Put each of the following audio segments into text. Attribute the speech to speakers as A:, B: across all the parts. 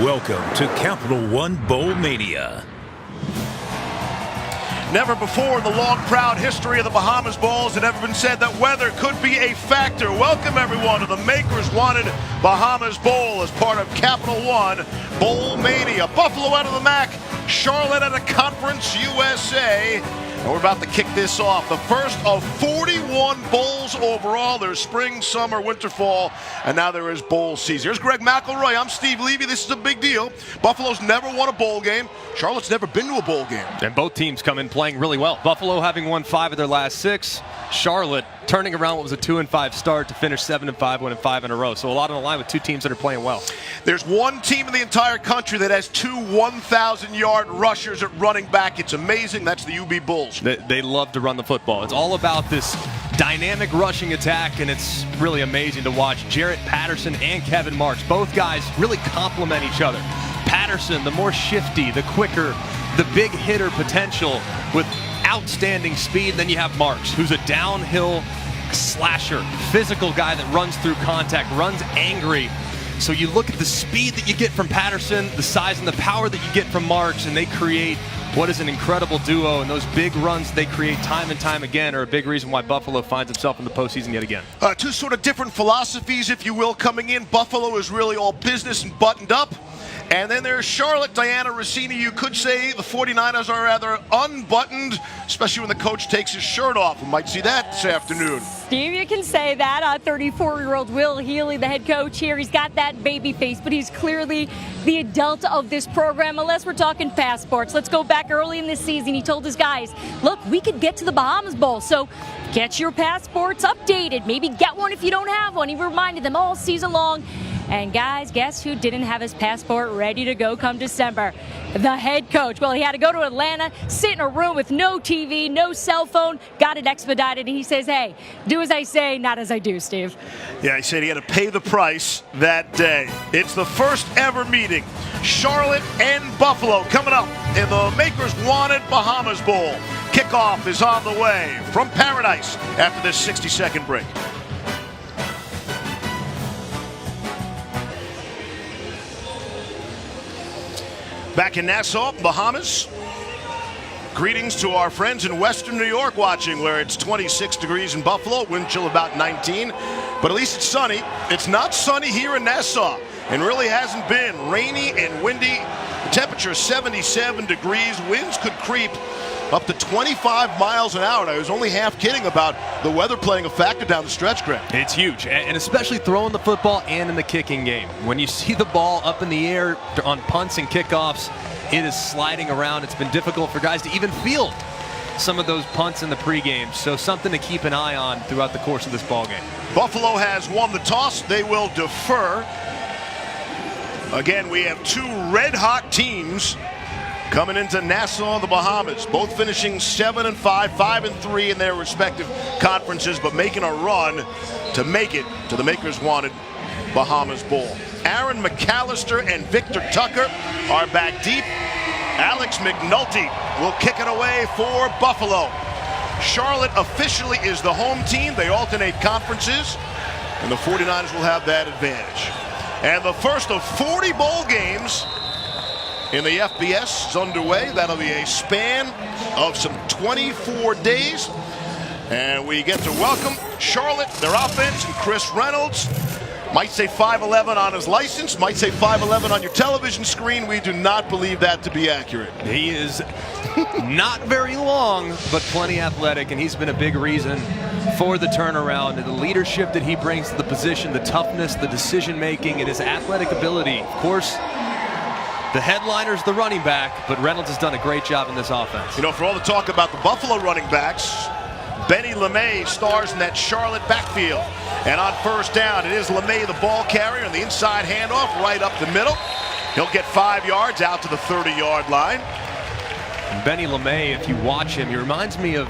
A: Welcome to Capital One Bowl Mania.
B: Never before in the long, proud history of the Bahamas Bowls had ever been said that weather could be a factor. Welcome, everyone, to the Makers Wanted Bahamas Bowl as part of Capital One Bowl Mania. Buffalo out of the MAC, Charlotte out of Conference USA. And we're about to kick this off. The first of 41 bowls overall. There's spring, summer, winter, fall, and now there is bowl season. Here's Greg McElroy. I'm Steve Levy. This is a big deal. Buffalo's never won a bowl game. Charlotte's never been to a bowl game.
C: And both teams come in playing really well. Buffalo having won 5 of their last 6. Charlotte turning around what was a 2-5 start to finish 7-5, winning 5 in a row. So a lot on the line with two teams that are playing well.
B: There's one team in the entire country that has 2 1,000-yard rushers at running back. It's amazing. That's the UB Bulls.
C: They love to run the football. It's all about this dynamic rushing attack, and it's really amazing to watch. Jarrett Patterson and Kevin Marks, both guys really complement each other. Patterson, the more shifty, the quicker, the big hitter potential with outstanding speed. Then you have Marks, who's a downhill slasher, physical guy that runs through contact, runs angry. So you look at the speed that you get from Patterson, the size and the power that you get from Marks, and they create what is an incredible duo, and those big runs they create time and time again are a big reason why Buffalo finds itself in the postseason yet again.
B: 2 sort of different philosophies, if you will, coming in. Buffalo is really all business and buttoned up. And then there's Charlotte, Diana Rossini. You could say the 49ers are rather unbuttoned, especially when the coach takes his shirt off. We might see that this afternoon.
D: Steve, you can say that. 34-year-old Will Healy, the head coach here, he's got that baby face, but he's clearly the adult of this program, unless we're talking passports. Let's go back early in this season. He told his guys, look, we could get to the Bahamas Bowl, so get your passports updated. Maybe get one if you don't have one. He reminded them all season long. And guys, guess who didn't have his passport ready to go come December? The head coach. Well, he had to go to Atlanta, sit in a room with no TV, no cell phone, got it expedited, and he says, hey, do as I say, not as I do, Steve.
B: Yeah, he said he had to pay the price that day. It's the first ever meeting. Charlotte and Buffalo coming up in the Makers Wanted Bahamas Bowl. Kickoff is on the way from Paradise after this 60-second break. Back in Nassau, Bahamas. Greetings to our friends in Western New York watching, where it's 26 degrees in Buffalo, wind chill about 19. But at least it's sunny. It's not sunny here in Nassau, and really hasn't been. Rainy and windy. The temperature is 77 degrees. Winds could creep up to 25 miles an hour. And I was only half kidding about the weather playing a factor down the stretch, Greg.
C: It's huge, and especially throwing the football and in the kicking game. When you see the ball up in the air on punts and kickoffs, it is sliding around. It's been difficult for guys to even field some of those punts in the pregame. So something to keep an eye on throughout the course of this ball game.
B: Buffalo has won the toss. They will defer. Again, we have 2 red-hot teams coming into Nassau, the Bahamas, both finishing 7-5, 5-3 in their respective conferences, but making a run to make it to the Makers Wanted Bahamas Bowl. Aaron McAllister and Victor Tucker are back deep. Alex McNulty will kick it away for Buffalo. Charlotte officially is the home team. They alternate conferences, and the 49ers will have that advantage. And the first of 40 bowl games in the FBS is underway. That'll be a span of some 24 days. And we get to welcome Charlotte, their offense, and Chris Reynolds. Might say 5'11" on his license, might say 5'11" on your television screen. We do not believe that to be accurate.
C: He is not very long, but plenty athletic, and he's been a big reason for the turnaround and the leadership that he brings to the position, the toughness, the decision-making, and his athletic ability. Of course, the headliner's the running back, but Reynolds has done a great job in this offense.
B: You know, for all the talk about the Buffalo running backs, Benny LeMay stars in that Charlotte backfield. And on first down, it is LeMay, the ball carrier, and the inside handoff right up the middle. He'll get 5 yards out to the 30-yard line.
C: And Benny LeMay, if you watch him, he reminds me of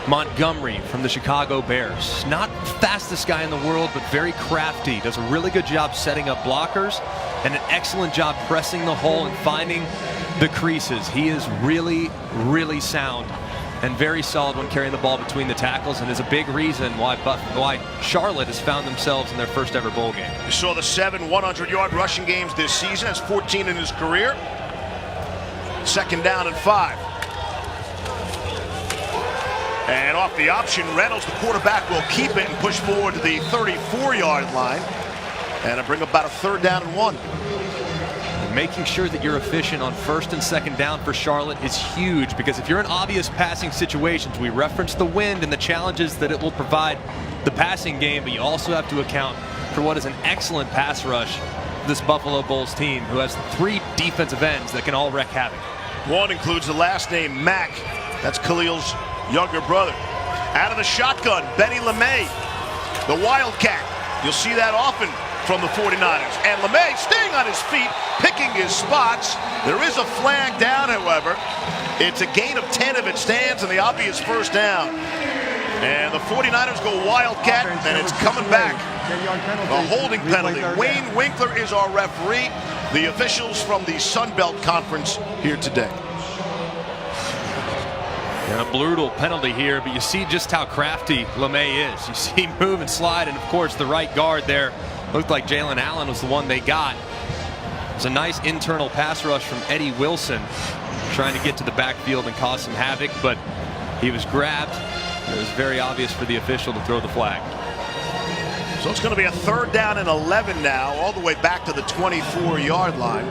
C: Montgomery from the Chicago Bears. Not fastest guy in the world, but very crafty. Does a really good job setting up blockers and an excellent job pressing the hole and finding the creases. He is really, really sound and very solid when carrying the ball between the tackles, and is a big reason why Charlotte has found themselves in their first ever bowl game.
B: You saw the 7 100-yard rushing games this season. That's 14 in his career. 2nd down and 5. And off the option, Reynolds, the quarterback, will keep it and push forward to the 34-yard line. And it'll bring about a 3rd down and 1.
C: Making sure that you're efficient on 1st and 2nd down for Charlotte is huge, because if you're in obvious passing situations, we reference the wind and the challenges that it will provide the passing game, but you also have to account for what is an excellent pass rush for this Buffalo Bulls team, who has 3 defensive ends that can all wreak havoc.
B: One includes the last name Mack. That's Khalil's younger brother. Out of the shotgun, Benny LeMay, the Wildcat. You'll see that often from the 49ers. And LeMay staying on his feet, picking his spots. There is a flag down, however. It's a gain of 10 if it stands, and the obvious 1st down. And the 49ers go Wildcat, and it's coming back. A holding penalty. Wayne Winkler is our referee. The officials from the Sun Belt Conference here today.
C: And a brutal penalty here, but you see just how crafty LeMay is. You see him move and slide, and of course the right guard there looked like Jalen Allen was the one they got. It was a nice internal pass rush from Eddie Wilson, trying to get to the backfield and cause some havoc, but he was grabbed. It was very obvious for the official to throw the flag.
B: So it's going to be a 3rd down and 11 now, all the way back to the 24-yard line.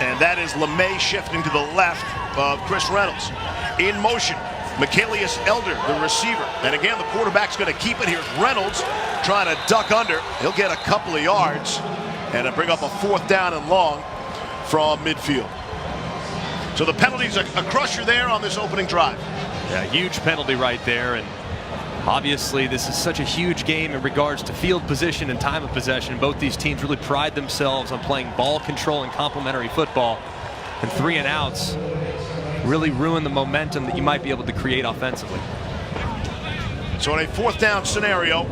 B: And that is LeMay shifting to the left of Chris Reynolds. In motion, Michaelius Elder, the receiver. And again, the quarterback's going to keep it. Here's Reynolds trying to duck under. He'll get a couple of yards and it'll bring up a 4th down and long from midfield. So the penalty's a crusher there on this opening drive.
C: Yeah, huge penalty right there. And obviously, this is such a huge game in regards to field position and time of possession. Both these teams really pride themselves on playing ball control and complementary football. And 3 and outs really ruin the momentum that you might be able to create offensively.
B: So in a 4th down scenario,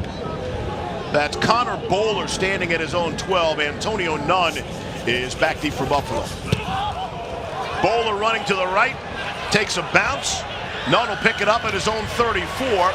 B: that's Connor Bowler standing at his own 12. Antonio Nunn is back deep for Buffalo. Bowler running to the right, takes a bounce. Nunn will pick it up at his own 34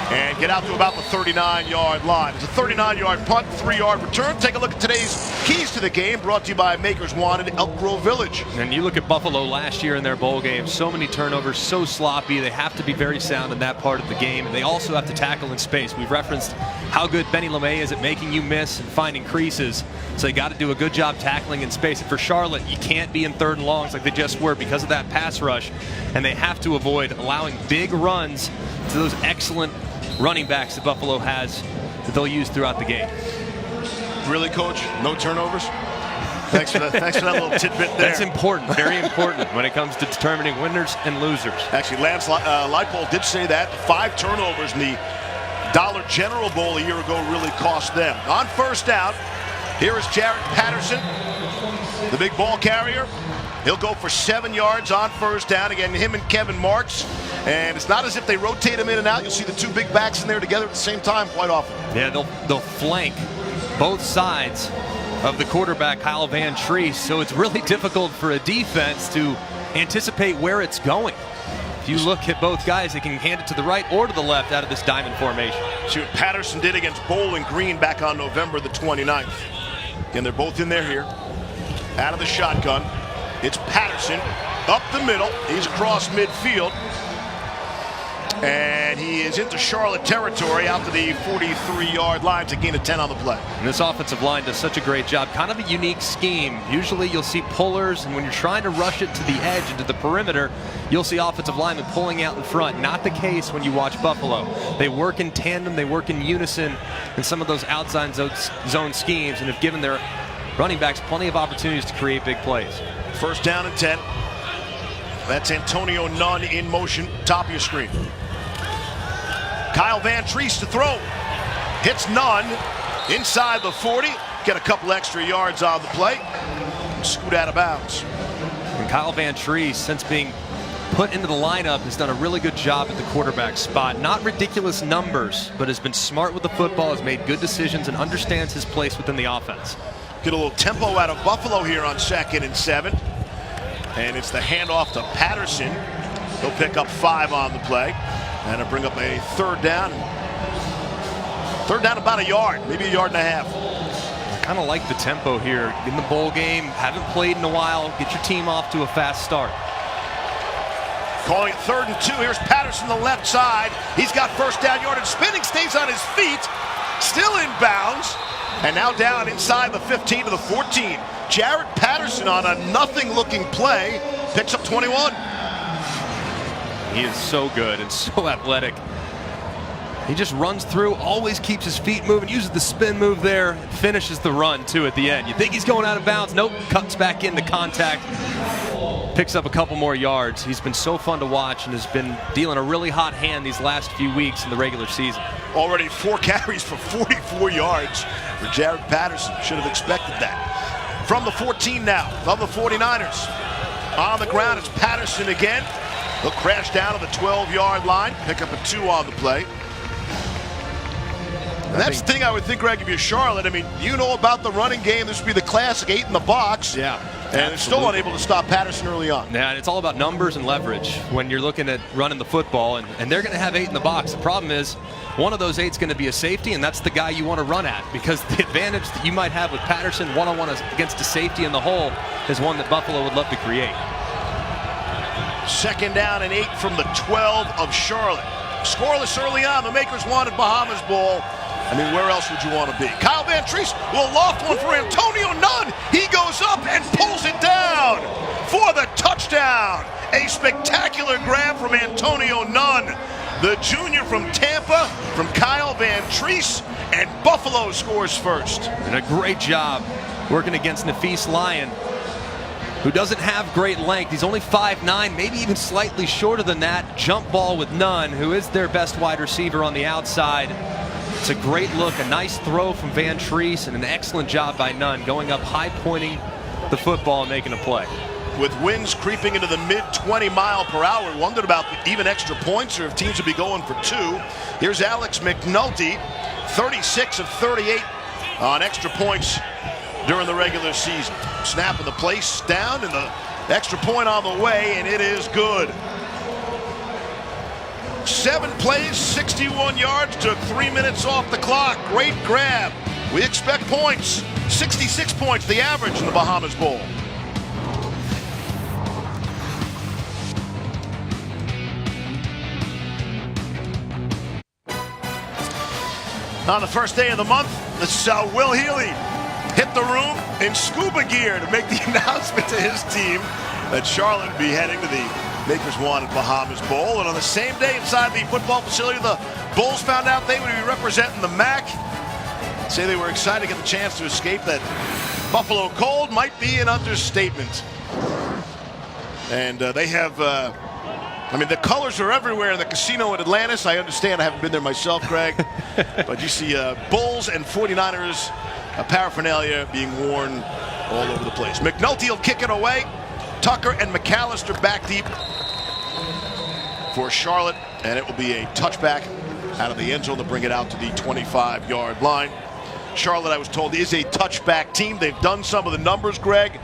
B: and get out to about the 39-yard line. It's a 39-yard punt, 3-yard return. Take a look at today's keys to the game, brought to you by Makers Wanted, Elk Grove Village.
C: And you look at Buffalo last year in their bowl game, so many turnovers, so sloppy. They have to be very sound in that part of the game, and they also have to tackle in space. We've referenced how good Benny LeMay is at making you miss and finding creases, so they got to do a good job tackling in space. And for Charlotte, you can't be in 3rd and longs like they just were because of that pass rush, and they have to avoid allowing big runs to those excellent running backs that Buffalo has that they'll use throughout the game.
B: Really, Coach? No turnovers? Thanks for that little tidbit there.
C: That's important, very important when it comes to determining winners and losers.
B: Actually, Lance Leipold did say that 5 turnovers in the Dollar General Bowl a year ago really cost them. On 1st down, here is Jarrett Patterson, the big ball carrier. He'll go for 7 yards on 1st down. Again, him and Kevin Marks. And it's not as if they rotate him in and out. You'll see the 2 big backs in there together at the same time quite often.
C: Yeah, they'll flank both sides of the quarterback, Kyle Van Treese. So it's really difficult for a defense to anticipate where it's going. If you look at both guys, they can hand it to the right or to the left out of this diamond formation.
B: See what Patterson did against Bowling Green back on November the 29th. Again, they're both in there here. Out of the shotgun. It's Patterson up the middle. He's across midfield. And he is into Charlotte territory out to the 43-yard line to gain a 10 on the play.
C: And this offensive line does such a great job. Kind of a unique scheme. Usually you'll see pullers, and when you're trying to rush it to the edge and to the perimeter, you'll see offensive linemen pulling out in front. Not the case when you watch Buffalo. They work in tandem, they work in unison in some of those outside zone schemes, and have given their running backs plenty of opportunities to create big plays.
B: 1st down and 10. That's Antonio Nunn in motion, top of your screen. Kyle Van Treese to throw. Hits Nunn inside the 40. Get a couple extra yards on the play. Scoot out of bounds.
C: And Kyle Van Treese, since being put into the lineup, has done a really good job at the quarterback spot. Not ridiculous numbers, but has been smart with the football, has made good decisions, and understands his place within the offense.
B: Get a little tempo out of Buffalo here on 2nd and 7. And it's the handoff to Patterson. He'll pick up 5 on the play. And it'll bring up a third down. Third down about a yard, maybe a yard and a half.
C: I kind of like the tempo here in the bowl game. Haven't played in a while. Get your team off to a fast start.
B: Calling it 3rd and 2. Here's Patterson, the left side. He's got first down yardage. Spinning, stays on his feet. Still in bounds. And now down inside the 15 to the 14. Jared Patterson on a nothing-looking play picks up 21.
C: He is so good and so athletic. He just runs through, always keeps his feet moving, uses the spin move there, finishes the run, too, at the end. You think he's going out of bounds? Nope, cuts back into contact, picks up a couple more yards. He's been so fun to watch and has been dealing a really hot hand these last few weeks in the regular season.
B: Already 4 carries for 44 yards for Jared Patterson. Should have expected that. From the 14 now, of the 49ers. On the ground, it's Patterson again. He'll crash down to the 12-yard line, pick up a 2 on the play. And that's the thing I would think, Greg, if you're Charlotte. I mean, you know about the running game. This would be the classic 8 in the box.
C: Yeah.
B: And they're still unable to stop Patterson early on.
C: Yeah, and it's all about numbers and leverage when you're looking at running the football. And they're going to have 8 in the box. The problem is one of those 8's going to be a safety, and that's the guy you want to run at, because the advantage that you might have with Patterson one-on-one against a safety in the hole is one that Buffalo would love to create.
B: 2nd down and 8 from the 12 of Charlotte. Scoreless early on. The makers wanted Bahamas Bowl. I mean, where else would you want to be? Kyle Van Treese will loft one for Antonio Nunn. He goes up and pulls it down for the touchdown. A spectacular grab from Antonio Nunn, the junior from Tampa, from Kyle Van Treese, and Buffalo scores first.
C: And a great job working against Nafis Lyon, who doesn't have great length. He's only 5'9", maybe even slightly shorter than that. Jump ball with Nunn, who is their best wide receiver on the outside. It's a great look, a nice throw from Van Treese, and an excellent job by Nunn, going up high, pointing the football and making a play.
B: With winds creeping into the mid-20 mile per hour, wondered about even extra points or if teams would be going for 2. Here's Alex McNulty, 36 of 38 on extra points during the regular season. Snapping the place down and the extra point on the way, and it is good. 7 plays, 61 yards, took 3 minutes off the clock. Great grab. We expect points. 66 points, the average in the Bahamas Bowl. On the first day of the month, this is Will Healy hit the room in scuba gear to make the announcement to his team that Charlotte would be heading to the Makers Wanted Bahamas Bowl. And on the same day inside the football facility, the Bulls found out they would be representing the MAC. Say they were excited to get the chance to escape that Buffalo cold might be an understatement. And they have, I mean, the colors are everywhere in the casino in Atlantis. I understand. I haven't been there myself, Greg. But you see Bulls and 49ers paraphernalia being worn all over the place. McNulty will kick it away. Tucker and McAllister back deep for Charlotte, and it will be a touchback out of the end zone to bring it out to the 25-yard line. Charlotte, I was told, is a touchback team. They've done some of the numbers, Greg,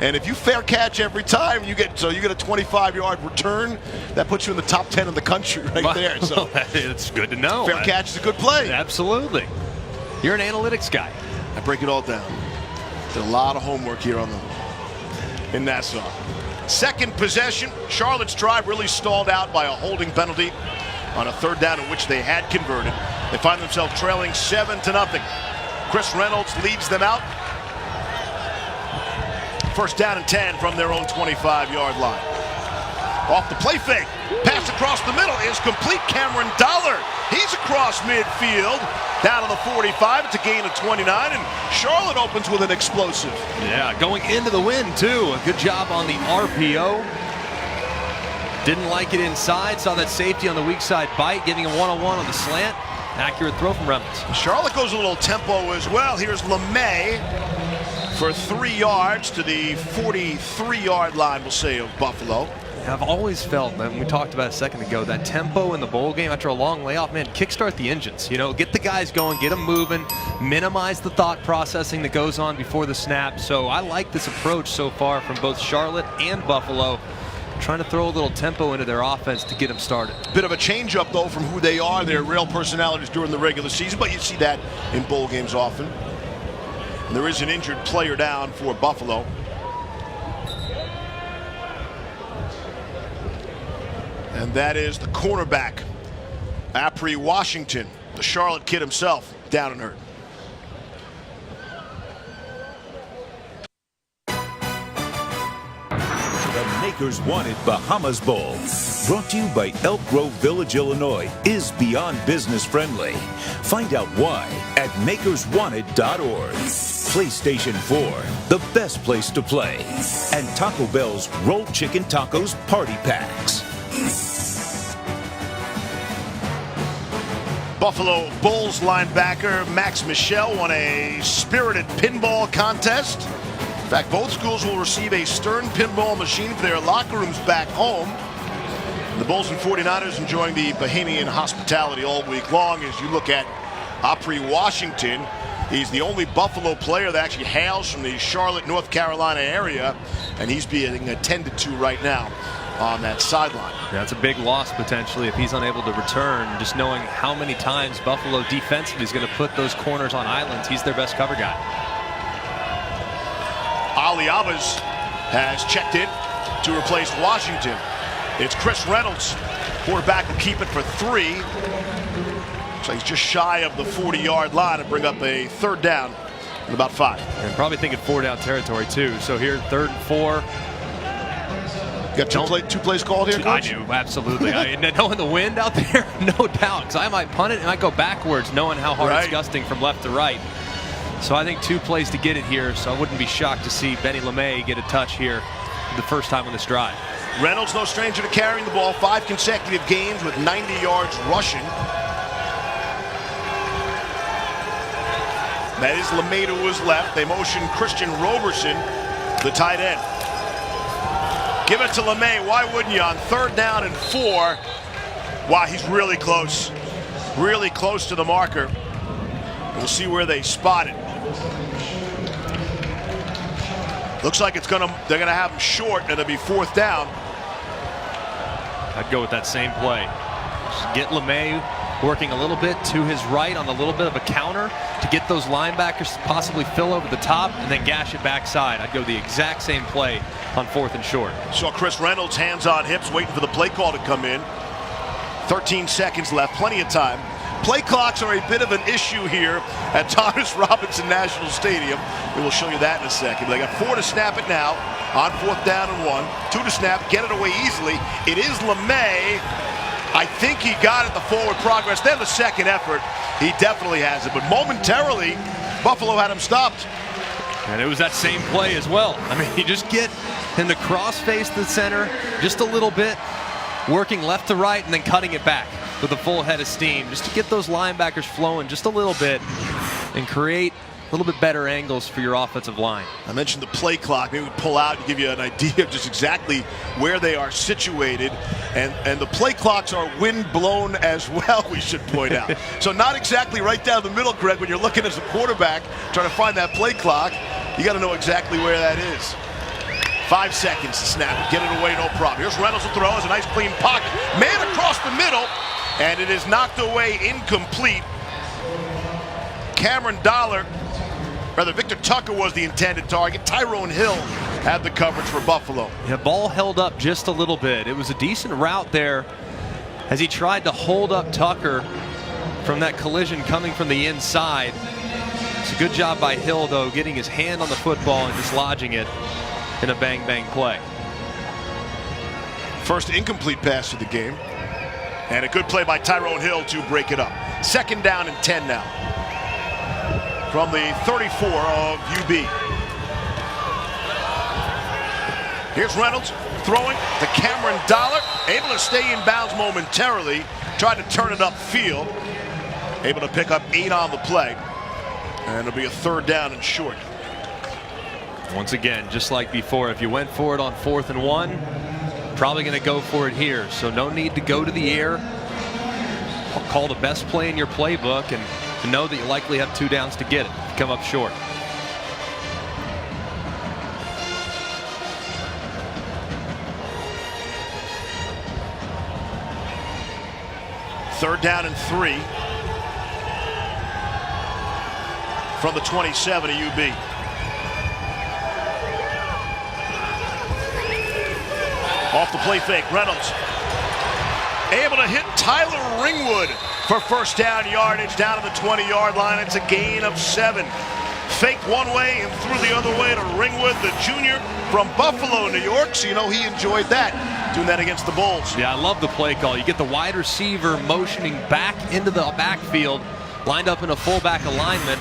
B: and if you fair catch every time, you get a 25-yard return. That puts you in the top 10 in the country right there. So
C: it's good to know.
B: Fair catch is a good play.
C: Absolutely. You're an analytics guy.
B: I break it all down. Did a lot of homework here in Nassau. 2nd possession. Charlotte's drive really stalled out by a holding penalty on a 3rd down in which they had converted. They find themselves trailing 7-0. Chris Reynolds leads them out. 1st down and 10 from their own 25-yard line. Off the play fake. Pass across the middle is complete. Cameron Dollar. He's across midfield. Down to the 45. It's a gain of 29. And Charlotte opens with an explosive.
C: Yeah, going into the wind, too. A good job on the RPO. Didn't like it inside. Saw that safety on the weak side bite, getting a one-on-one on the slant. Accurate throw from Reynolds.
B: Charlotte goes a little tempo as well. Here's LeMay for 3 yards to the 43-yard line, we'll say, of Buffalo.
C: I've always felt, and we talked about a second ago, that tempo in the bowl game after a long layoff, man, kickstart the engines. You know, get the guys going, get them moving, minimize the thought processing that goes on before the snap. So I like this approach so far from both Charlotte and Buffalo, trying to throw a little tempo into their offense to get them started.
B: Bit of a change-up, though, from who they are, their real personalities during the regular season, but you see that in bowl games often. And there is an injured player down for Buffalo. And that is the cornerback, Apri Washington, the Charlotte kid himself, down and hurt.
A: The Makers Wanted Bahamas Bowl, brought to you by Elk Grove Village, Illinois, is beyond business friendly. Find out why at makerswanted.org. PlayStation 4, the best place to play. And Taco Bell's Rolled Chicken Tacos Party Packs.
B: Buffalo Bulls linebacker Max Michel won a spirited pinball contest. In fact, both schools will receive a Stern pinball machine for their locker rooms back home. The Bulls and 49ers enjoying the Bahamian hospitality all week long. As you look at Apri Washington, he's the only Buffalo player that actually hails from the Charlotte, North Carolina area, and he's being attended to right now on that sideline.
C: That's a big loss potentially if he's unable to return. Just knowing how many times Buffalo defensively is going to put those corners on islands, he's their best cover guy.
B: Ali Abbas has checked in to replace Washington. It's Chris Reynolds. Quarterback will keep it for 3. So he's just shy of the 40-yard line and bring up a third down in about 5.
C: And probably thinking 4-down territory too. So here, 3rd and 4.
B: Got two plays called here, Coach?
C: I do, absolutely. Knowing the wind out there, no doubt, because I might punt it and I go backwards knowing how hard it's gusting from left to right. So I think 2 plays to get it here, so I wouldn't be shocked to see Benny LeMay get a touch here the first time on this drive.
B: Reynolds, no stranger to carrying the ball, 5 consecutive games with 90 yards rushing. That is LeMay to his left. They motion Christian Roberson, the tight end. Give it to LeMay. Why wouldn't you? On 3rd down and 4. Wow, he's really close. Really close to the marker. We'll see where they spot it. Looks like they're gonna have him short, and it'll be 4th down.
C: I'd go with that same play. Just get LeMay working a little bit to his right on a little bit of a counter to get those linebackers to possibly fill over the top and then gash it backside. I'd go the exact same play on 4th and short.
B: Saw Chris Reynolds hands on hips waiting for the play call to come in. 13 seconds left, plenty of time. Play clocks are a bit of an issue here at Thomas Robinson National Stadium. We will show you that in a second. They got 4 to snap it now on 4th down and 1. 2 to snap, get it away easily. It is LeMay. I think he got it, the forward progress. Then the second effort, he definitely has it. But momentarily, Buffalo had him stopped.
C: And it was that same play as well. I mean, you just get in the cross face to the center just a little bit, working left to right, and then cutting it back with a full head of steam just to get those linebackers flowing just a little bit and create a little bit better angles for your offensive line.
B: I mentioned the play clock. Maybe we pull out and give you an idea of just exactly where they are situated. And the play clocks are wind blown as well, we should point out. So not exactly right down the middle, Greg, when you're looking as a quarterback trying to find that play clock. You got to know exactly where that is. 5 seconds to snap. Get it away, no problem. Here's Reynolds to throw. It's a nice clean pocket. Man across the middle. And it is knocked away, incomplete. Victor Tucker was the intended target. Tyrone Hill had the coverage for Buffalo.
C: Yeah, ball held up just a little bit. It was a decent route there as he tried to hold up Tucker from that collision coming from the inside. It's a good job by Hill, though, getting his hand on the football and dislodging it in a bang-bang play.
B: First incomplete pass of the game. And a good play by Tyrone Hill to break it up. 2nd down and 10 now. From the 34 of UB. Here's Reynolds throwing to Cameron Dollar. Able to stay in bounds momentarily. Tried to turn it upfield. Able to pick up 8 on the play. And it'll be a 3rd down and short.
C: Once again, just like before, if you went for it on 4th and 1, probably going to go for it here. So no need to go to the air. Call the best play in your playbook and to know that you likely have 2 downs to get it. Come up short.
B: Third down and 3 from the 27 of UB. Off the play fake, Reynolds able to hit Tyler Ringwood for first down yardage down to the 20-yard line. It's a gain of 7. Faked one way and threw the other way to Ringwood, the junior from Buffalo, New York. So you know he enjoyed that, doing that against the Bulls.
C: Yeah, I love the play call. You get the wide receiver motioning back into the backfield, lined up in a fullback alignment.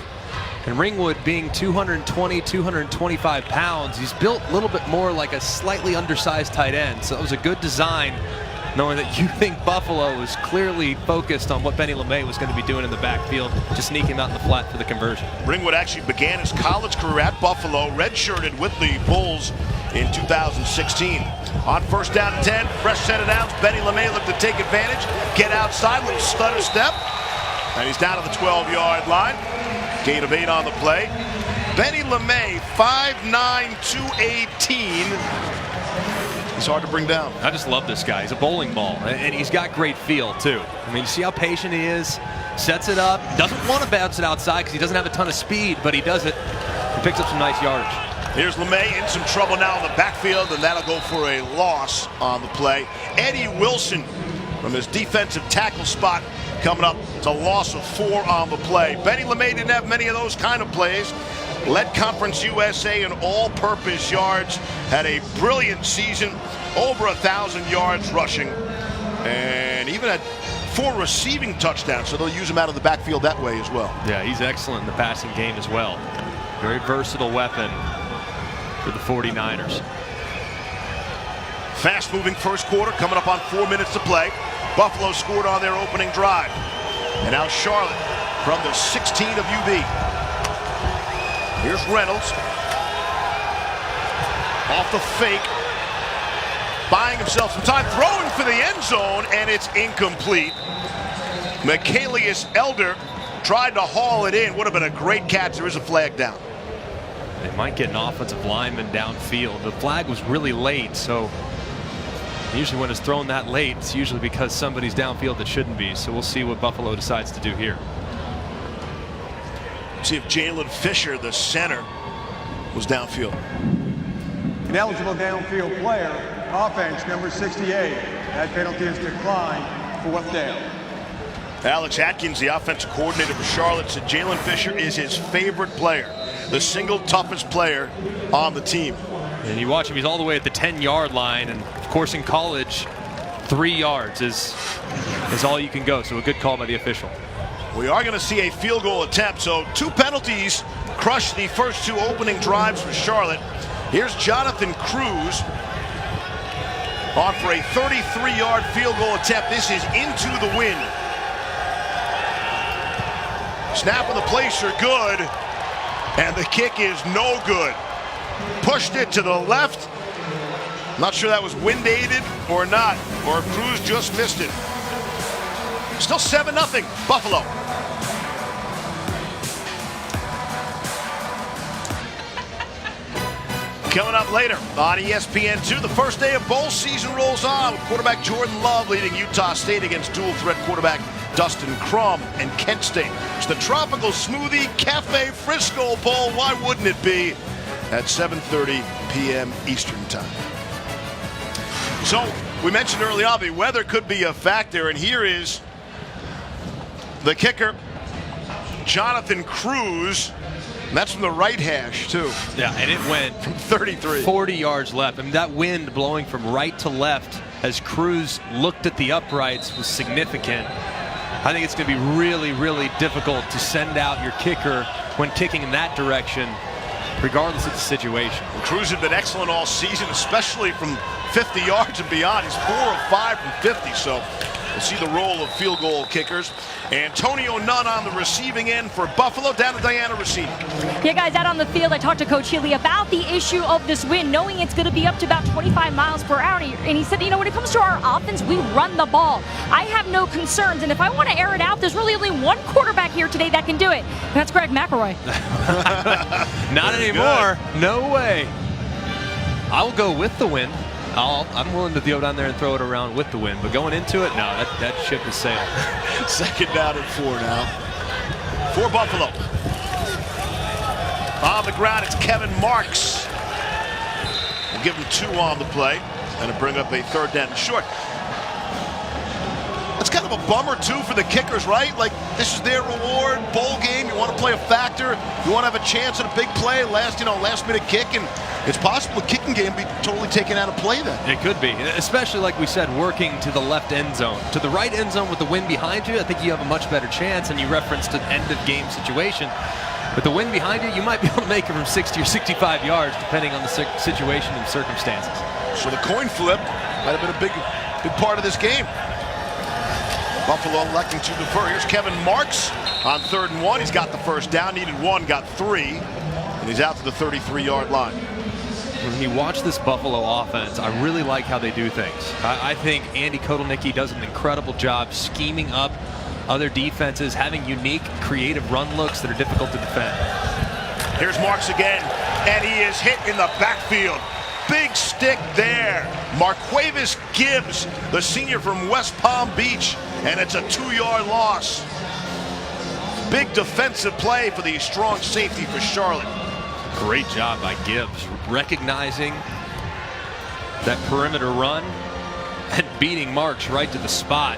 C: And Ringwood being 220, 225 pounds, he's built a little bit more like a slightly undersized tight end. So it was a good design, knowing that you think Buffalo was clearly focused on what Benny LeMay was going to be doing in the backfield, to sneak him out in the flat for the conversion.
B: Ringwood actually began his college career at Buffalo, redshirted with the Bulls in 2016. On first down and 10, fresh set of downs, Benny LeMay looked to take advantage, get outside, little stutter step, and he's down to the 12-yard line. Gain of 8 on the play. Benny LeMay, 5'9", 218. He's hard to bring down.
C: I just love this guy. He's a bowling ball, and he's got great feel, too. I mean, you see how patient he is, sets it up, doesn't want to bounce it outside because he doesn't have a ton of speed, but he does it. He picks up some nice yardage.
B: Here's LeMay in some trouble now in the backfield, and that'll go for a loss on the play. Eddie Wilson from his defensive tackle spot coming up. It's a loss of 4 on the play. Benny LeMay didn't have many of those kind of plays. Led Conference USA in all-purpose yards. Had a brilliant season, over 1,000 yards rushing, and even had 4 receiving touchdowns, so they'll use him out of the backfield that way as well.
C: Yeah, he's excellent in the passing game as well. Very versatile weapon for the 49ers.
B: Fast-moving first quarter coming up on 4 minutes to play. Buffalo scored on their opening drive. And now Charlotte from the 16 of UB. Here's Reynolds. Off the fake. Buying himself some time, throwing for the end zone, and it's incomplete. Michaelius Elder tried to haul it in. Would have been a great catch. There is a flag down.
C: They might get an offensive lineman downfield. The flag was really late, so usually when it's thrown that late, it's usually because somebody's downfield that shouldn't be. So we'll see what Buffalo decides to do here.
B: See if Jalen Fisher, the center, was downfield.
E: An eligible downfield player, offense number 68. That penalty is declined, 4th down.
B: Alex Atkins, the offensive coordinator for Charlotte, said Jalen Fisher is his favorite player, the single toughest player on the team.
C: And you watch him, he's all the way at the 10-yard line, and of course in college, 3 yards is all you can go, so a good call by the official.
B: We are going to see a field goal attempt, so 2 penalties crush the first 2 opening drives for Charlotte. Here's Jonathan Cruz on for a 33-yard field goal attempt. This is into the wind. Snap of the placer good, and the kick is no good. Pushed it to the left. Not sure that was wind-aided or not, or Cruz just missed it. Still 7-0, Buffalo. Coming up later on ESPN2, the first day of bowl season rolls on with quarterback Jordan Love leading Utah State against dual-threat quarterback Dustin Crum and Kent State. It's the Tropical Smoothie Cafe Frisco Bowl. Why wouldn't it be at 7:30 p.m. Eastern Time? So we mentioned early on the weather could be a factor, and here is the kicker, Jonathan Cruz. And that's from the right hash, too.
C: Yeah, and it went
B: from 33.
C: 40 yards left. I mean, that wind blowing from right to left as Cruz looked at the uprights was significant. I think it's going to be really, really difficult to send out your kicker when kicking in that direction, regardless of the situation.
B: Well, Cruz had been excellent all season, especially from 50 yards and beyond. He's 4 of 5 from 50, so We'll see the role of field goal kickers. Antonio Nunn on the receiving end for Buffalo, down to Diana receiving.
D: Yeah, guys, out on the field, I talked to Coach Healy about the issue of this wind, knowing it's going to be up to about 25 miles per hour. And he said, you know, when it comes to our offense, we run the ball. I have no concerns. And if I want to air it out, there's really only one quarterback here today that can do it. And that's Greg McElroy.
C: Not anymore. No way. I will go with the wind. I'm willing to go down there and throw it around with the wind, but going into it, no, that ship has sailed.
B: Second down and 4 now for Buffalo. On the ground, it's Kevin Marks. We'll give him 2 on the play, and it'll bring up a 3rd down and short. It's kind of a bummer, too, for the kickers, right? Like, this is their reward, bowl game. You want to play a factor. You want to have a chance at a big play, last-minute kick, and it's possible the kicking game be totally taken out of play then.
C: It could be, especially like we said, working to the left end zone. To the right end zone with the wind behind you, I think you have a much better chance, and you referenced an end-of-game situation. With the wind behind you, you might be able to make it from 60 or 65 yards, depending on the situation and circumstances.
B: So the coin flip might have been a big part of this game. Buffalo electing to defer. Here's Kevin Marks on 3rd and 1. He's got the 1st down, needed 1, got 3, and he's out to the 33-yard line.
C: When you watch this Buffalo offense, I really like how they do things. I think Andy Kotelnicki does an incredible job scheming up other defenses, having unique, creative run looks that are difficult to defend.
B: Here's Marks again, and he is hit in the backfield. Big stick there. Marquavis Gibbs, the senior from West Palm Beach, and it's a 2-yard loss. Big defensive play for the strong safety for Charlotte.
C: Great job by Gibbs, recognizing that perimeter run and beating Marks right to the spot.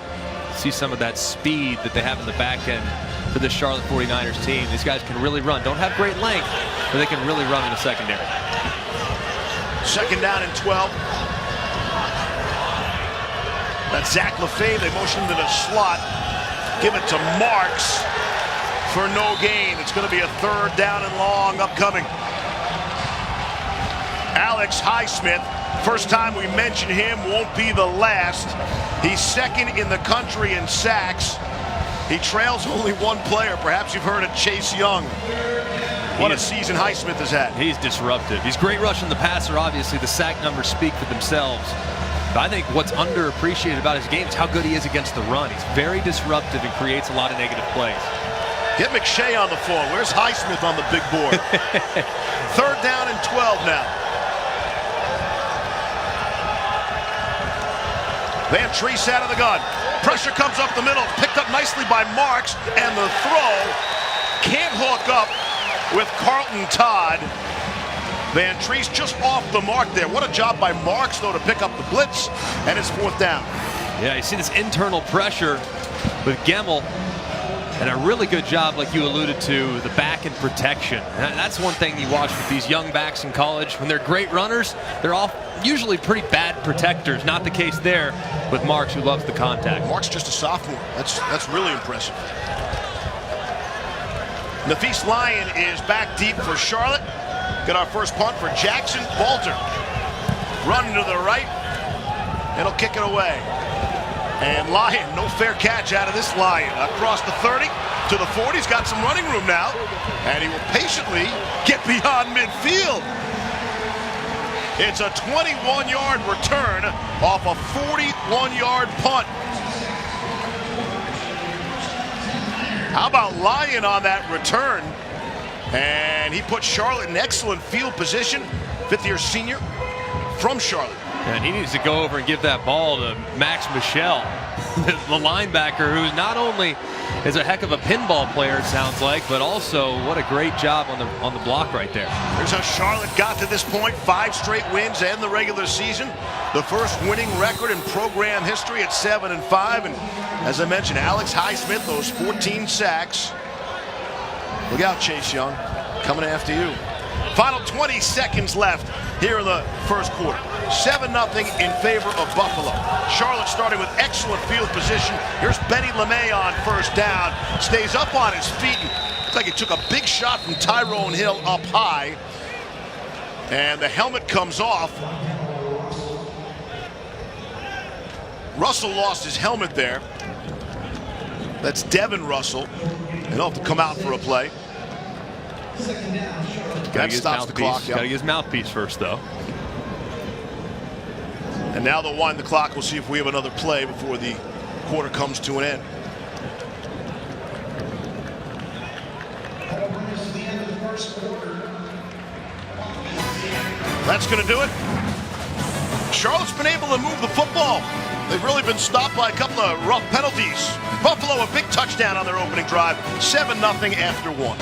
C: See some of that speed that they have in the back end for the Charlotte 49ers team. These guys can really run. Don't have great length, but they can really run in the secondary.
B: 2nd down and 12. That's Zach LaFave. They motioned to the slot. Give it to Marks for no gain. It's going to be a 3rd down and long upcoming. Alex Highsmith, first time we mention him, won't be the last. He's 2nd in the country in sacks. He trails only 1 player. Perhaps you've heard of Chase Young. What a season Highsmith has had.
C: He's disruptive. He's great rushing the passer. Obviously, the sack numbers speak for themselves. But I think what's underappreciated about his game is how good he is against the run. He's very disruptive and creates a lot of negative plays.
B: Get McShay on the phone. Where's Highsmith on the big board? 3rd down and 12 now. Van Treese out of the gun. Pressure comes up the middle. Picked up nicely by Marks. And the throw can't hook up with Carlton Todd. Van Treese just off the mark there. What a job by Marks, though, to pick up the blitz. And it's 4th down.
C: Yeah, you see this internal pressure with Gemmel. And a really good job, like you alluded to, the back and protection. That's one thing you watch with these young backs in college. When they're great runners, they're all usually pretty bad protectors. Not the case there with Marks, who loves the contact.
B: Marks just a sophomore. That's really impressive. Nafis Lyon is back deep for Charlotte. Got our first punt for Jackson Walter. Running to the right. And he'll kick it away. And Lyon, no fair catch out of this Lyon. Across the 30 to the 40. He's got some running room now. And he will patiently get beyond midfield. It's a 21-yard return off a 41-yard punt. How about Lyon on that return? And he put Charlotte in excellent field position. 5th-year senior from Charlotte.
C: And he needs to go over and give that ball to Max Michel, the linebacker, who not only is a heck of a pinball player, it sounds like, but also what a great job on the block right there.
B: Here's how Charlotte got to this point. 5 straight wins and the regular season. The first winning record in program history at 7-5. And as I mentioned, Alex Highsmith, those 14 sacks. Look out, Chase Young, coming after you. Final 20 seconds left here in the first quarter. 7-0 in favor of Buffalo. Charlotte starting with excellent field position. Here's Benny LeMay on 1st down. Stays up on his feet. Looks like he took a big shot from Tyrone Hill up high. And the helmet comes off. Russell lost his helmet there. That's Devin Russell. And he'll have to come out for a play. That stops the clock.
C: Got to get his mouthpiece first, though.
B: And now they'll wind the clock. We'll see if we have another play before the quarter comes to an end. That's going to do it. Charlotte's been able to move the football. They've really been stopped by a couple of rough penalties. Buffalo, a big touchdown on their opening drive. 7-0 after 1.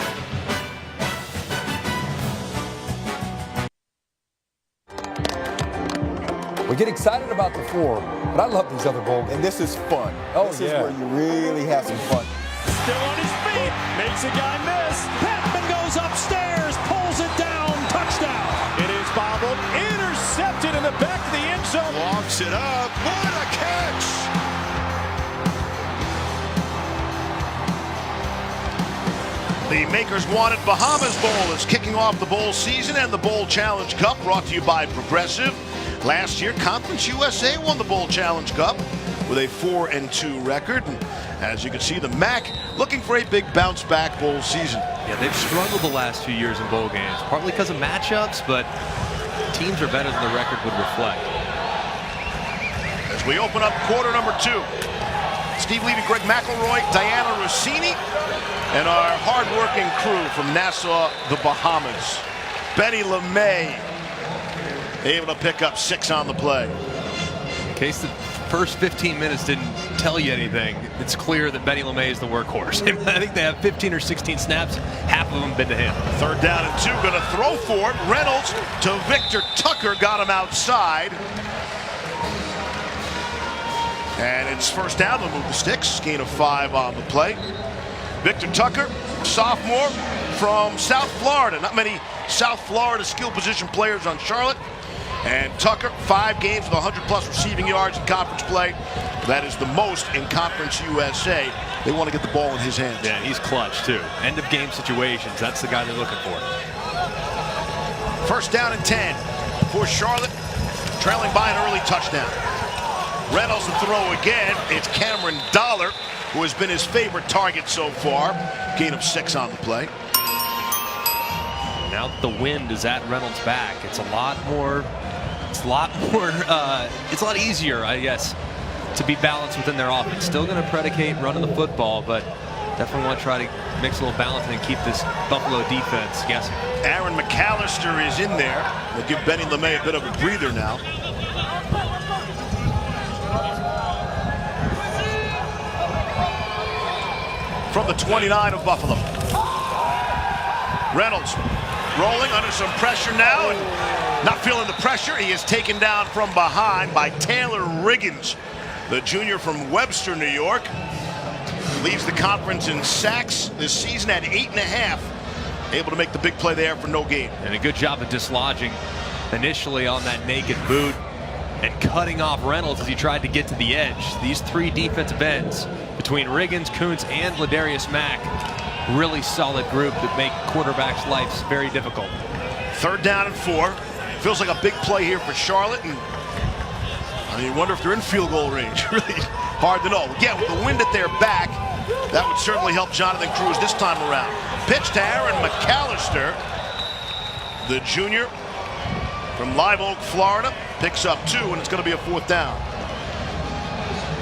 F: We get excited about the 4, but I love these other bowl games.
G: And this is fun. This is where you really have some fun.
H: Still on his feet, makes a guy miss. Patman goes upstairs, pulls it down, touchdown. It is bobbled, intercepted in the back of the end zone.
B: Walks it up, what a catch! The Makers Wanted Bahamas Bowl is kicking off the bowl season and the Bowl Challenge Cup, brought to you by Progressive. Last year, Conference USA won the Bowl Challenge Cup with a 4-2 record. And as you can see, the MAC looking for a big bounce-back bowl season.
C: Yeah, they've struggled the last few years in bowl games, partly because of matchups, but teams are better than the record would reflect.
B: As we open up quarter number 2, Steve Levy, Greg McElroy, Diana Rossini, and our hard-working crew from Nassau, the Bahamas. Benny LeMay able to pick up 6 on the play.
C: In case the first 15 minutes didn't tell you anything, it's clear that Benny LeMay is the workhorse. I think they have 15 or 16 snaps, half of them been to him.
B: 3rd down and 2, going to throw for it. Reynolds to Victor Tucker, got him outside. And it's 1st down, they'll move the sticks. Gain of 5 on the play. Victor Tucker, sophomore from South Florida. Not many South Florida skill position players on Charlotte. And Tucker, 5 games with 100+ receiving yards in conference play. That is the most in Conference USA. They want to get the ball in his hands.
C: Yeah, he's clutch, too. End of game situations, that's the guy they're looking for.
B: 1st down and 10 for Charlotte, trailing by an early touchdown. Reynolds to throw again. It's Cameron Dollar, who has been his favorite target so far. Gain of 6 on the play.
C: Now that the wind is at Reynolds' back, it's a lot easier, I guess, to be balanced within their offense. Still going to predicate running the football, but definitely want to try to mix a little balance and keep this Buffalo defense guessing.
B: Aaron McAllister is in there. We'll give Benny LeMay a bit of a breather now. From the 29 of Buffalo. Reynolds rolling under some pressure now and not feeling the pressure. He is taken down from behind by Taylor Riggins, the junior from Webster, New York. Leads the conference in sacks this season at 8.5. Able to make the big play there for no gain.
C: And a good job of dislodging initially on that naked boot and cutting off Reynolds as he tried to get to the edge. These 3 defensive ends between Riggins, Kuntz, and Ladarius Mack, really solid group that make quarterbacks' lives very difficult.
B: 3rd down and 4. Feels like a big play here for Charlotte, and you wonder if they're in field goal range. Really hard to know. Again, with the wind at their back, that would certainly help Jonathan Cruz this time around. Pitch to Aaron McAllister, the junior from Live Oak, Florida, picks up 2, and it's going to be a 4th down.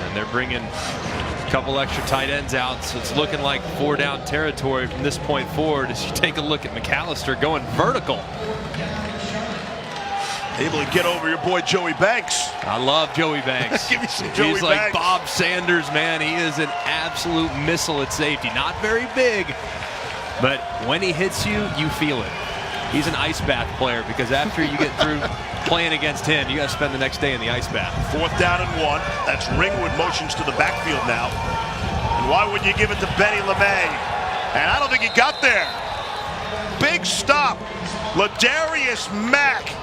C: And they're bringing a couple extra tight ends out, so it's looking like 4-down territory from this point forward as you take a look at McAllister going vertical.
B: Able to get over your boy Joey Banks.
C: I love Joey Banks.
B: Give me some Joey
C: He's
B: Banks.
C: like Bob Sanders, man. He is an absolute missile at safety. Not very big, but when he hits you, you feel it. He's an ice bath player because after you get through playing against him, you got to spend the next day in the ice bath. 4th down and 1.
B: That's Ringwood motions to the backfield now. And why wouldn't you give it to Benny LeMay? And I don't think he got there. Big stop. Ladarius Mack.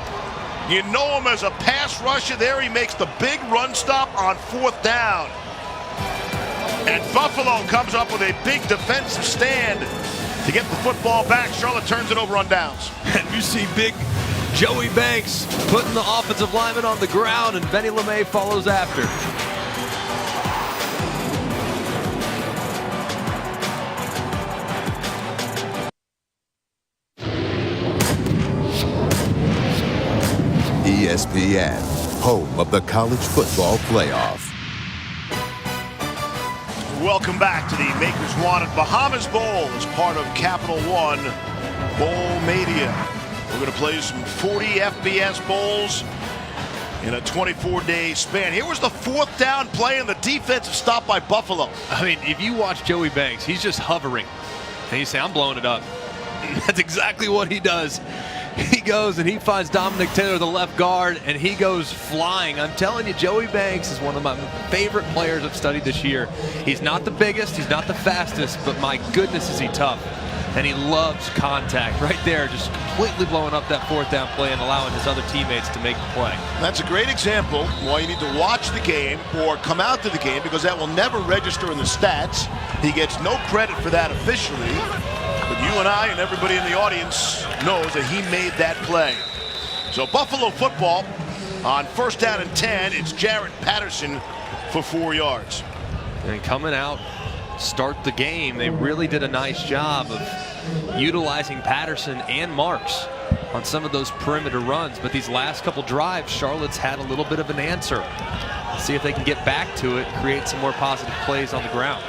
B: You know him as a pass rusher. There he makes the big run stop on 4th down. And Buffalo comes up with a big defensive stand to get the football back. Charlotte turns it over on downs.
C: And you see big Joey Banks putting the offensive lineman on the ground, and Benny LeMay follows after.
I: ESPN, home of the college football playoff.
B: Welcome back to the Makers Wanted Bahamas Bowl as part of Capital One Bowl Mania. We're going to play some 40 FBS bowls in a 24-day span. Here was the fourth down play and the defensive stop by Buffalo.
C: I mean, if you watch Joey Banks, he's just hovering. And you say, I'm blowing it up. That's exactly what he does. He goes and he finds Dominic Taylor, the left guard, and he goes flying. I'm telling you, Joey Banks is one of my favorite players I've studied this year. He's not the biggest, he's not the fastest, but my goodness is he tough. And he loves contact. Right there, just completely blowing up that fourth down play and allowing his other teammates to make the play.
B: That's a great example why you need to watch the game or come out to the game, because that will never register in the stats. He gets no credit for that officially. But you and I and everybody in the audience knows that he made that play. So Buffalo football on first down and 10. It's Jarrett Patterson for 4 yards.
C: And coming out, start the game, they really did a nice job of utilizing Patterson and Marks on some of those perimeter runs. But these last couple drives, Charlotte's had a little bit of an answer. See if they can get back to it, create some more positive plays on the ground.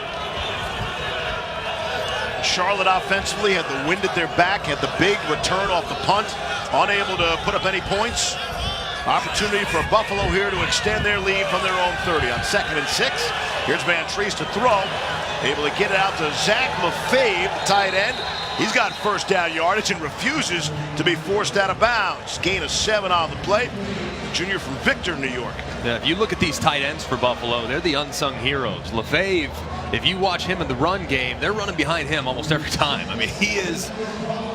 B: Charlotte offensively had the wind at their back, had the big return off the punt, unable to put up any points. Opportunity for Buffalo here to extend their lead from their own 30 on 2nd and 6. Here's Van Treese to throw, able to get it out to Zach Lefebvre, the tight end. He's got first down yardage and refuses to be forced out of bounds. Gain of 7 on the play. The junior from Victor, New York.
C: Yeah, if you look at these tight ends for Buffalo, they're the unsung heroes. Lefebvre, if you watch him in the run game, they're running behind him almost every time. I mean, he is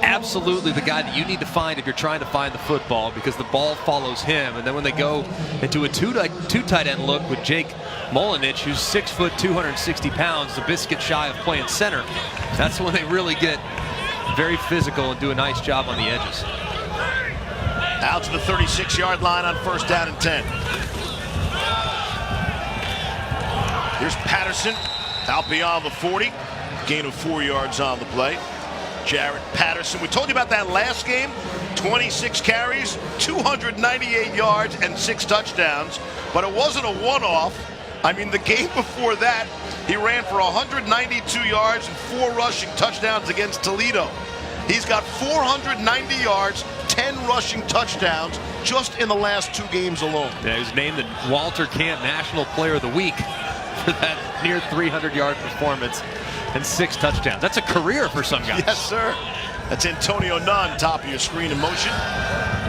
C: absolutely the guy that you need to find if you're trying to find the football, because the ball follows him. And then when they go into a two tight end look with Jake Molinich, who's 6 foot, 260 pounds, a biscuit shy of playing center, that's when they really get very physical and do a nice job on the edges.
B: Out to the 36-yard line on first down and 10. Here's Patterson out beyond the 40. Gain of 4 yards on the play. Jarrett Patterson. We told you about that last game. 26 carries, 298 yards, and 6 touchdowns. But it wasn't a one-off. I mean, the game before that, he ran for 192 yards and 4 rushing touchdowns against Toledo. He's got 490 yards, 10 rushing touchdowns just in the last 2 games alone.
C: Yeah, he was named the Walter Camp National Player of the Week for that near 300-yard performance and 6 touchdowns. That's a career for some guys.
B: Yes, sir. That's Antonio Nunn, top of your screen in motion.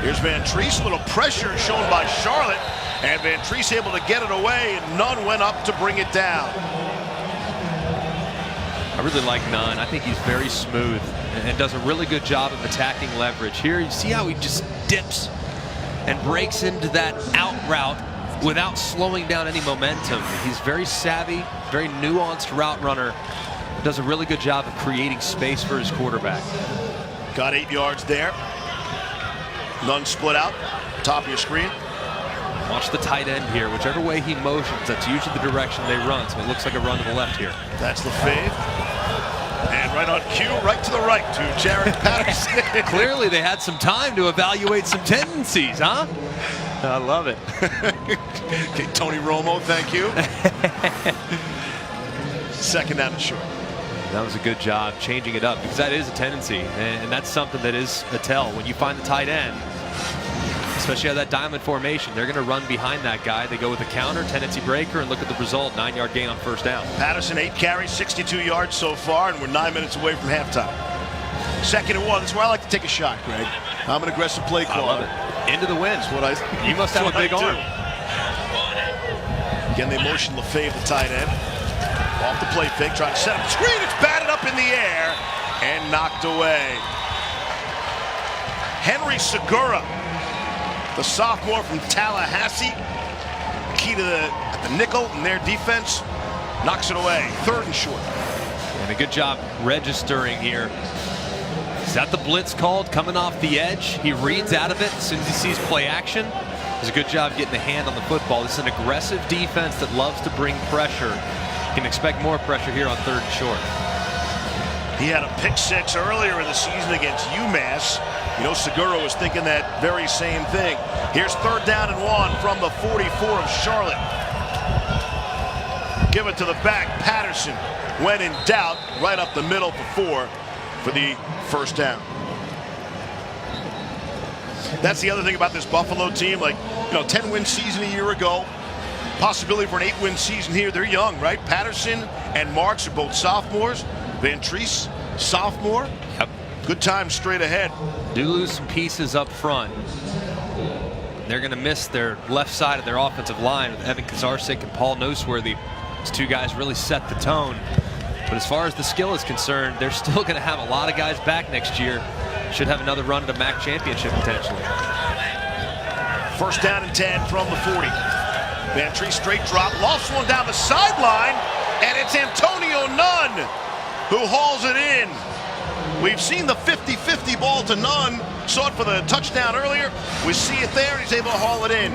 B: Here's Van Treese, a little pressure shown by Charlotte, and Van Treese able to get it away, and Nunn went up to bring it down.
C: I really like Nunn. I think he's very smooth and does a really good job of attacking leverage. Here, you see how he just dips and breaks into that out route without slowing down any momentum. He's very savvy, very nuanced route runner. Does a really good job of creating space for his quarterback.
B: Got 8 yards there. Nunn split out, top of your screen.
C: Watch the tight end here. Whichever way he motions, that's usually the direction they run. So it looks like a run to the left here.
B: That's Lefebvre. And right on cue, right to the right to Jarrett Patterson.
C: Clearly they had some time to evaluate some tendencies, huh? I love it.
B: Okay, Tony Romo, thank you. 2nd down and short.
C: That was a good job changing it up, because that is a tendency, and that's something that is a tell. When you find the tight end, especially out of that diamond formation, they're going to run behind that guy. They go with a counter, tendency breaker, and look at the result, 9-yard gain on first down.
B: Patterson, 8 carries, 62 yards so far, and we're 9 minutes away from halftime. 2nd and 1. That's where I like to take a shot, Greg. I'm an aggressive play caller.
C: I love it. Into the wind. You must have a big arm.
B: Again, they motion Lefebvre, the tight end. Off the play fake, trying to set up the screen. It's batted up in the air and knocked away. Henry Segura, the sophomore from Tallahassee, key to the nickel in their defense, knocks it away. 3rd and short.
C: And a good job registering here. Is that the blitz called coming off the edge? He reads out of it as soon as he sees play action. Does a good job getting the hand on the football. This is an aggressive defense that loves to bring pressure. You can expect more pressure here on 3rd and short.
B: He had a pick six earlier in the season against UMass. You know, Segura was thinking that very same thing. Here's 3rd down and 1 from the 44 of Charlotte. Give it to the back. Patterson, when in doubt, right up the middle for 4 for the first down. That's the other thing about this Buffalo team. Like, you know, 10-win season a year ago. Possibility for an 8-win season here. They're young, right? Patterson and Marks are both sophomores. Van Treese, sophomore.
C: Yep.
B: Good time straight ahead.
C: Do lose some pieces up front. They're going to miss their left side of their offensive line with Evan Kazarczyk and Paul Noseworthy. These two guys really set the tone. But as far as the skill is concerned, they're still going to have a lot of guys back next year. Should have another run at a MAC championship potentially.
B: 1st down and 10 from the 40. Van Treese straight drop, lofts one down the sideline, and it's Antonio Nunn who hauls it in. We've seen the 50-50 ball to Nunn. Saw it for the touchdown earlier. We see it there, and he's able to haul it in.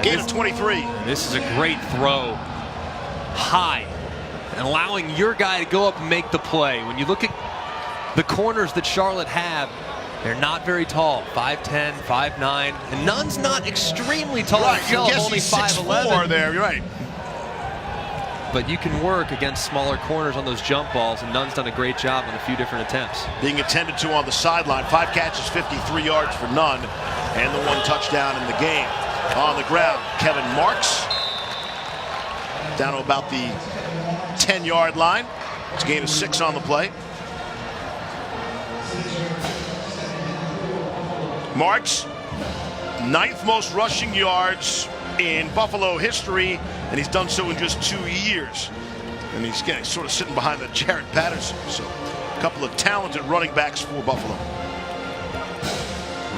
B: Gain of 23.
C: This is a great throw. High. And allowing your guy to go up and make the play. When you look at the corners that Charlotte have, they're not very tall. 5'10", 5'9", and Nunn's not extremely tall.
B: Right,
C: Himself,
B: I guess
C: only
B: he's
C: 5'11".
B: 6'4" there, you're right.
C: But you can work against smaller corners on those jump balls, and Nunn's done a great job on a few different attempts.
B: Being attended to on the sideline. 5 catches, 53 yards for Nunn, and the 1 touchdown in the game. On the ground, Kevin Marks. Down to about the 10-yard line. It's a gain of 6 on the play. Marks, 9th most rushing yards in Buffalo history, and he's done so in just 2 years. And he's getting sort of sitting behind the Jared Patterson. So a couple of talented running backs for Buffalo.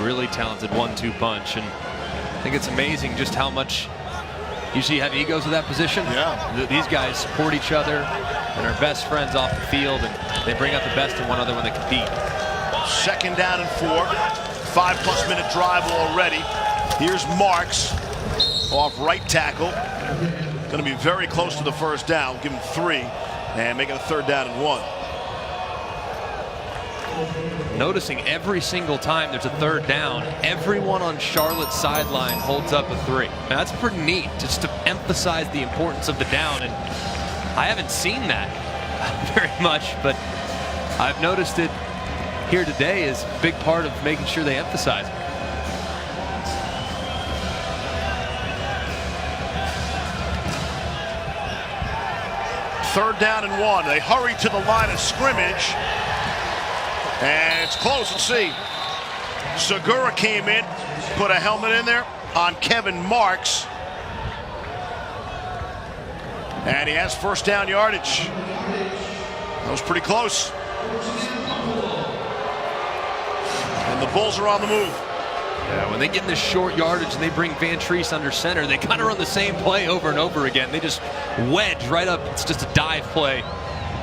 C: Really talented 1-2 punch, and I think it's amazing just how much usually you have egos at that position.
B: Yeah.
C: These guys support each other and are best friends off the field, and they bring out the best in one another when they compete.
B: 2nd down and 4. 5+ minute drive already. Here's Marks off right tackle. Going to be very close to the 1st down. Give him 3 and make it a 3rd down and 1.
C: Noticing every single time there's a 3rd down, everyone on Charlotte's sideline holds up a 3. Now, that's pretty neat, just to emphasize the importance of the down. And I haven't seen that very much, but I've noticed it here today is a big part of making sure they emphasize it.
B: Third down and 1. They hurry to the line of scrimmage. And it's close. Let's see. Segura came in, put a helmet in there on Kevin Marks. And he has 1st down yardage. That was pretty close. And the Bulls are on the move.
C: Yeah, when they get in this short yardage and they bring Van Treese under center, they kind of run the same play over and over again. They just wedge right up. It's just a dive play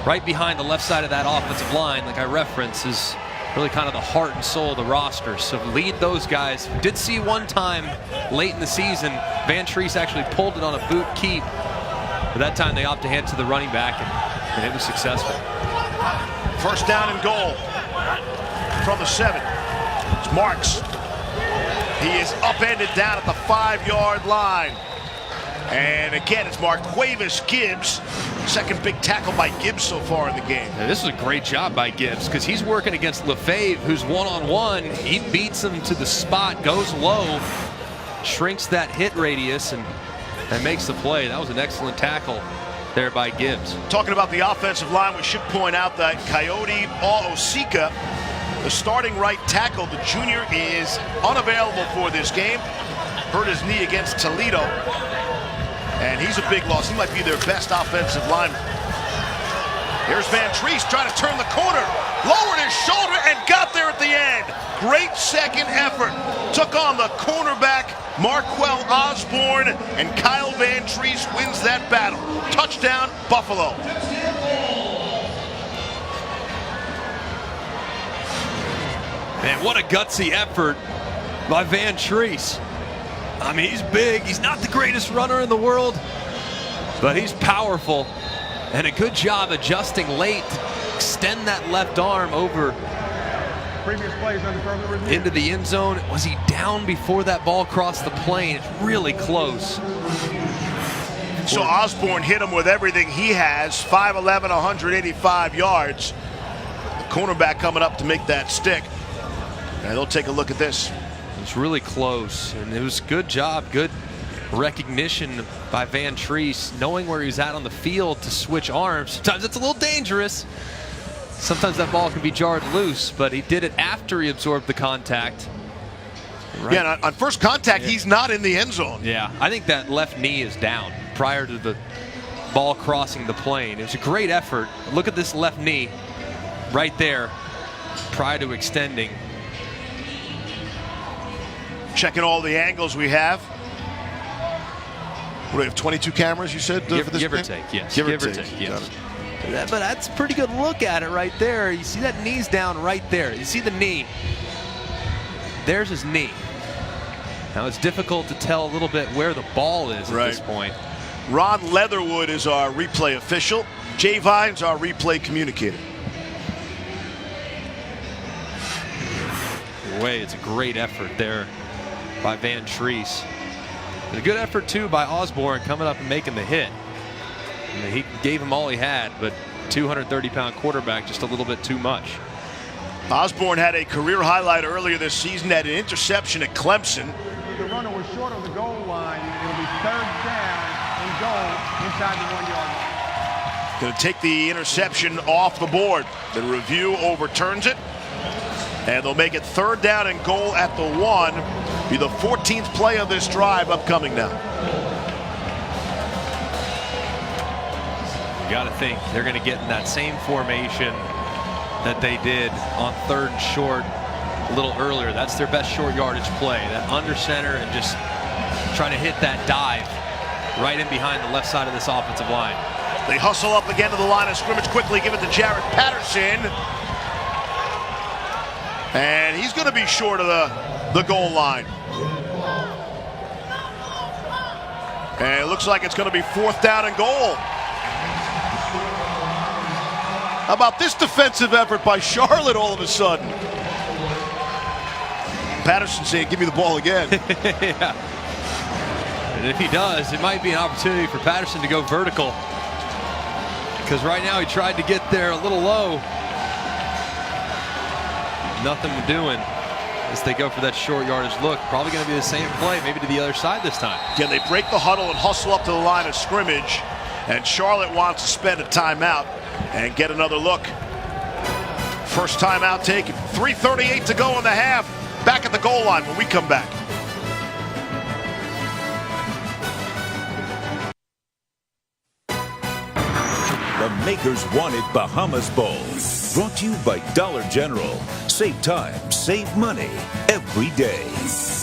C: right behind the left side of that offensive line, like I referenced, is really kind of the heart and soul of the roster. So lead those guys. We did see one time late in the season, Van Treese actually pulled it on a boot keep. But that time they opted to hand it to the running back, and it was successful.
B: 1st down and goal from the 7. It's Marks. He is upended down at the 5-yard line. And again, it's Marquavis Gibbs. 2nd big tackle by Gibbs so far in the game.
C: Now, this is a great job by Gibbs because he's working against LaFave, who's one-on-one. He beats him to the spot, goes low, shrinks that hit radius, and makes the play. That was an excellent tackle there by Gibbs.
B: Talking about the offensive line, we should point out that Coyote Aosika, the starting right tackle, the junior, is unavailable for this game. Hurt his knee against Toledo. And he's a big loss. He might be their best offensive lineman. Here's Van Treese trying to turn the corner. Lowered his shoulder and got there at the end. Great second effort. Took on the cornerback, Marquell Osborne, and Kyle Van Treese wins that battle. Touchdown, Buffalo.
C: Man, what a gutsy effort by Van Treese. I mean, he's big. He's not the greatest runner in the world, but he's powerful. And a good job adjusting late extend that left arm over
E: Previous plays under further review.
C: into the end zone. Was he down before that ball crossed the plane? It's really close.
B: So Osborne hit him with everything he has, 5'11", 185 yards. The cornerback coming up to make that stick. And they'll take a look at this.
C: It was really close, and it was a good job, good recognition by Van Treese, knowing where he's at on the field to switch arms. Sometimes it's a little dangerous. Sometimes that ball can be jarred loose, but he did it after he absorbed the contact. Right.
B: Yeah, and on first contact, he's not in the end zone.
C: Yeah, I think that left knee is down prior to the ball crossing the plane. It was a great effort. Look at this left knee right there prior to extending.
B: Checking all the angles we have. What do we have, 22 cameras, you said, for this
C: give or
B: game?
C: take, yes.
B: Give or take,
C: yes. But that's a pretty good look at it right there. You see that knee's down right there. You see the knee. There's his knee. Now it's difficult to tell a little bit where the ball is at this point.
B: Ron Leatherwood is our replay official. Jay Vines, our replay communicator.
C: It's a great effort there by Van Treese. And a good effort, too, by Osborne coming up and making the hit. I mean, he gave him all he had, but 230-pound quarterback, just a little bit too much.
B: Osborne had a career highlight earlier this season, had an interception at Clemson.
E: The runner was short of the goal line. It'll be third down and goal inside the 1 yard line.
B: Going to take the interception off the board. The review overturns it. And they'll make it third down and goal at the 1. Be the 14th play of this drive upcoming now.
C: You got to think they're going to get in that same formation that they did on third and short a little earlier. That's their best short yardage play. That under center and just trying to hit that dive right in behind the left side of this offensive line.
B: They hustle up again to the line of scrimmage quickly, give it to Jarrett Patterson. And he's going to be short of the goal line. And it looks like it's going to be fourth down and goal. How about this defensive effort by Charlotte all of a sudden? Patterson saying, give me the ball again.
C: Yeah. And if he does, it might be an opportunity for Patterson to go vertical. Because right now he tried to get there a little low. Nothing doing as they go for that short yardage look. Probably going to be the same play, maybe to the other side this time.
B: Again, they break the huddle and hustle up to the line of scrimmage. And Charlotte wants to spend a timeout and get another look. First timeout taken. 3:38 to go in the half. Back at the goal line when we come back.
A: The Makers Wanted Bahamas Bowl. Brought to you by Dollar General. Save time, save money every day.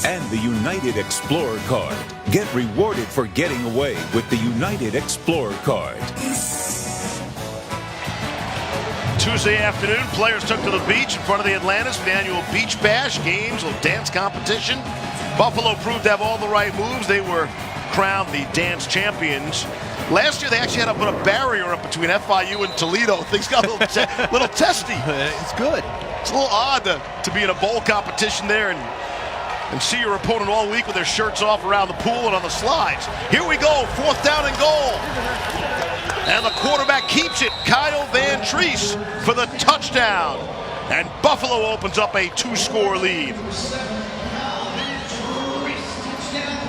A: And the United Explorer Card. Get rewarded for getting away with the United Explorer Card.
B: Tuesday afternoon, players took to the beach in front of the Atlantis for the annual Beach Bash games, a dance competition. Buffalo proved to have all the right moves. They were crowned the dance champions. Last year, they actually had to put a barrier up between FIU and Toledo. Things got a little testy.
C: It's good.
B: It's a little odd to be in a bowl competition there and see your opponent all week with their shirts off around the pool and on the slides. Here we go, fourth down and goal. And the quarterback keeps it, Kyle Van Treese, for the touchdown. And Buffalo opens up a 2-score lead.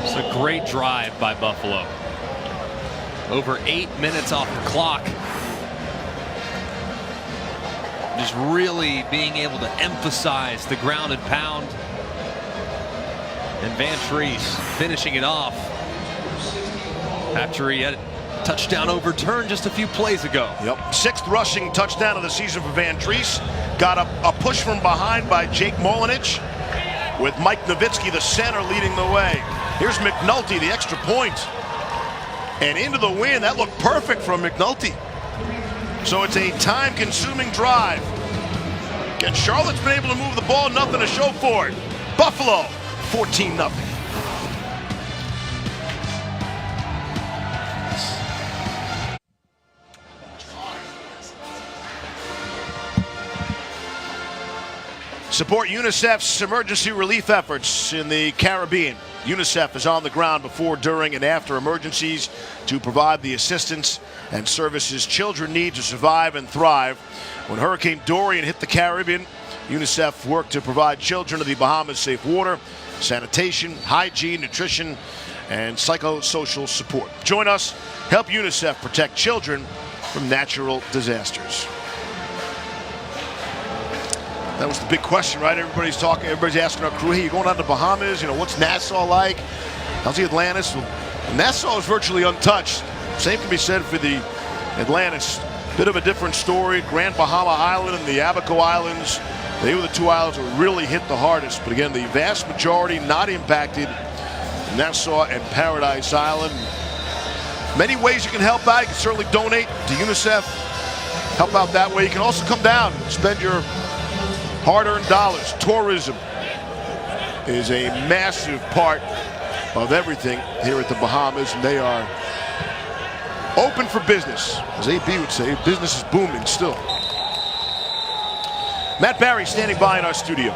C: It's a great drive by Buffalo. Over 8 minutes off the clock. Just really being able to emphasize the ground and pound. And Van Treese finishing it off after he had a touchdown overturned just a few plays ago.
B: Yep, sixth rushing touchdown of the season for Van Treese. Got a push from behind by Jake Molinich, with Mike Nowitzki, the center, leading the way. Here's McNulty, the extra point. And into the wind. That looked perfect from McNulty. So it's a time-consuming drive. And Charlotte's been able to move the ball, nothing to show for it. Buffalo, 14-0. Support UNICEF's emergency relief efforts in the Caribbean. UNICEF is on the ground before, during, and after emergencies to provide the assistance and services children need to survive and thrive. When Hurricane Dorian hit the Caribbean, UNICEF worked to provide children of the Bahamas safe water, sanitation, hygiene, nutrition, and psychosocial support. Join us. Help UNICEF protect children from natural disasters. That was the big question, right? Everybody's talking, everybody's asking our crew, hey, you're going out to the Bahamas, what's Nassau like? How's the Atlantis? Well, Nassau is virtually untouched. Same can be said for the Atlantis. Bit of a different story. Grand Bahama Island and the Abaco Islands, they were the two islands that really hit the hardest. But again, the vast majority not impacted. Nassau and Paradise Island. Many ways you can help out. You can certainly donate to UNICEF. Help out that way. You can also come down and spend your hard-earned dollars. Tourism is a massive part of everything here at the Bahamas, and they are open for business. As AB would say, business is booming still. Matt Barry standing by in our studio.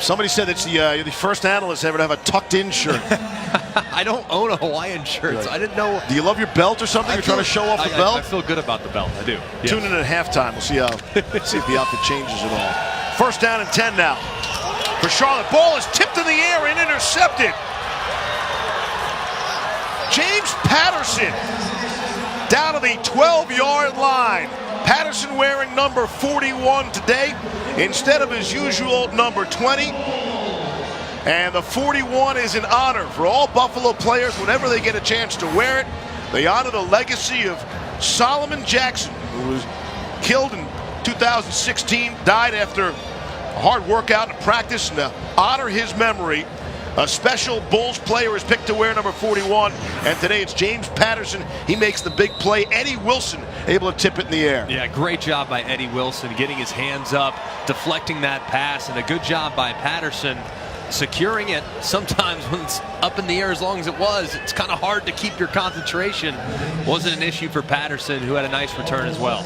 B: Somebody said that you're the first analyst ever to have a tucked-in shirt.
C: I don't own a Hawaiian shirt, so I didn't know.
B: Do you love your belt or something? You're trying to show off the belt?
C: I feel good about the belt. I do. Yes.
B: Tune in at halftime. We'll see if the outfit changes at all. First down and 10 now for Charlotte. Ball is tipped in the air and intercepted. James Patterson down to the 12-yard line. Patterson wearing number 41 today instead of his usual number 20. And the 41 is an honor for all Buffalo players whenever they get a chance to wear it. They honor the legacy of Solomon Jackson, who was killed in 2016, died after a hard workout and practice. And to honor his memory, a special Bulls player is picked to wear number 41, and today it's James Patterson. He makes the big play. Eddie Wilson able to tip it in the air.
C: Yeah, great job by Eddie Wilson getting his hands up, deflecting that pass, and a good job by Patterson securing it. Sometimes when it's up in the air as long as it was, it's kind of hard to keep your concentration. Wasn't an issue for Patterson, who had a nice return as well.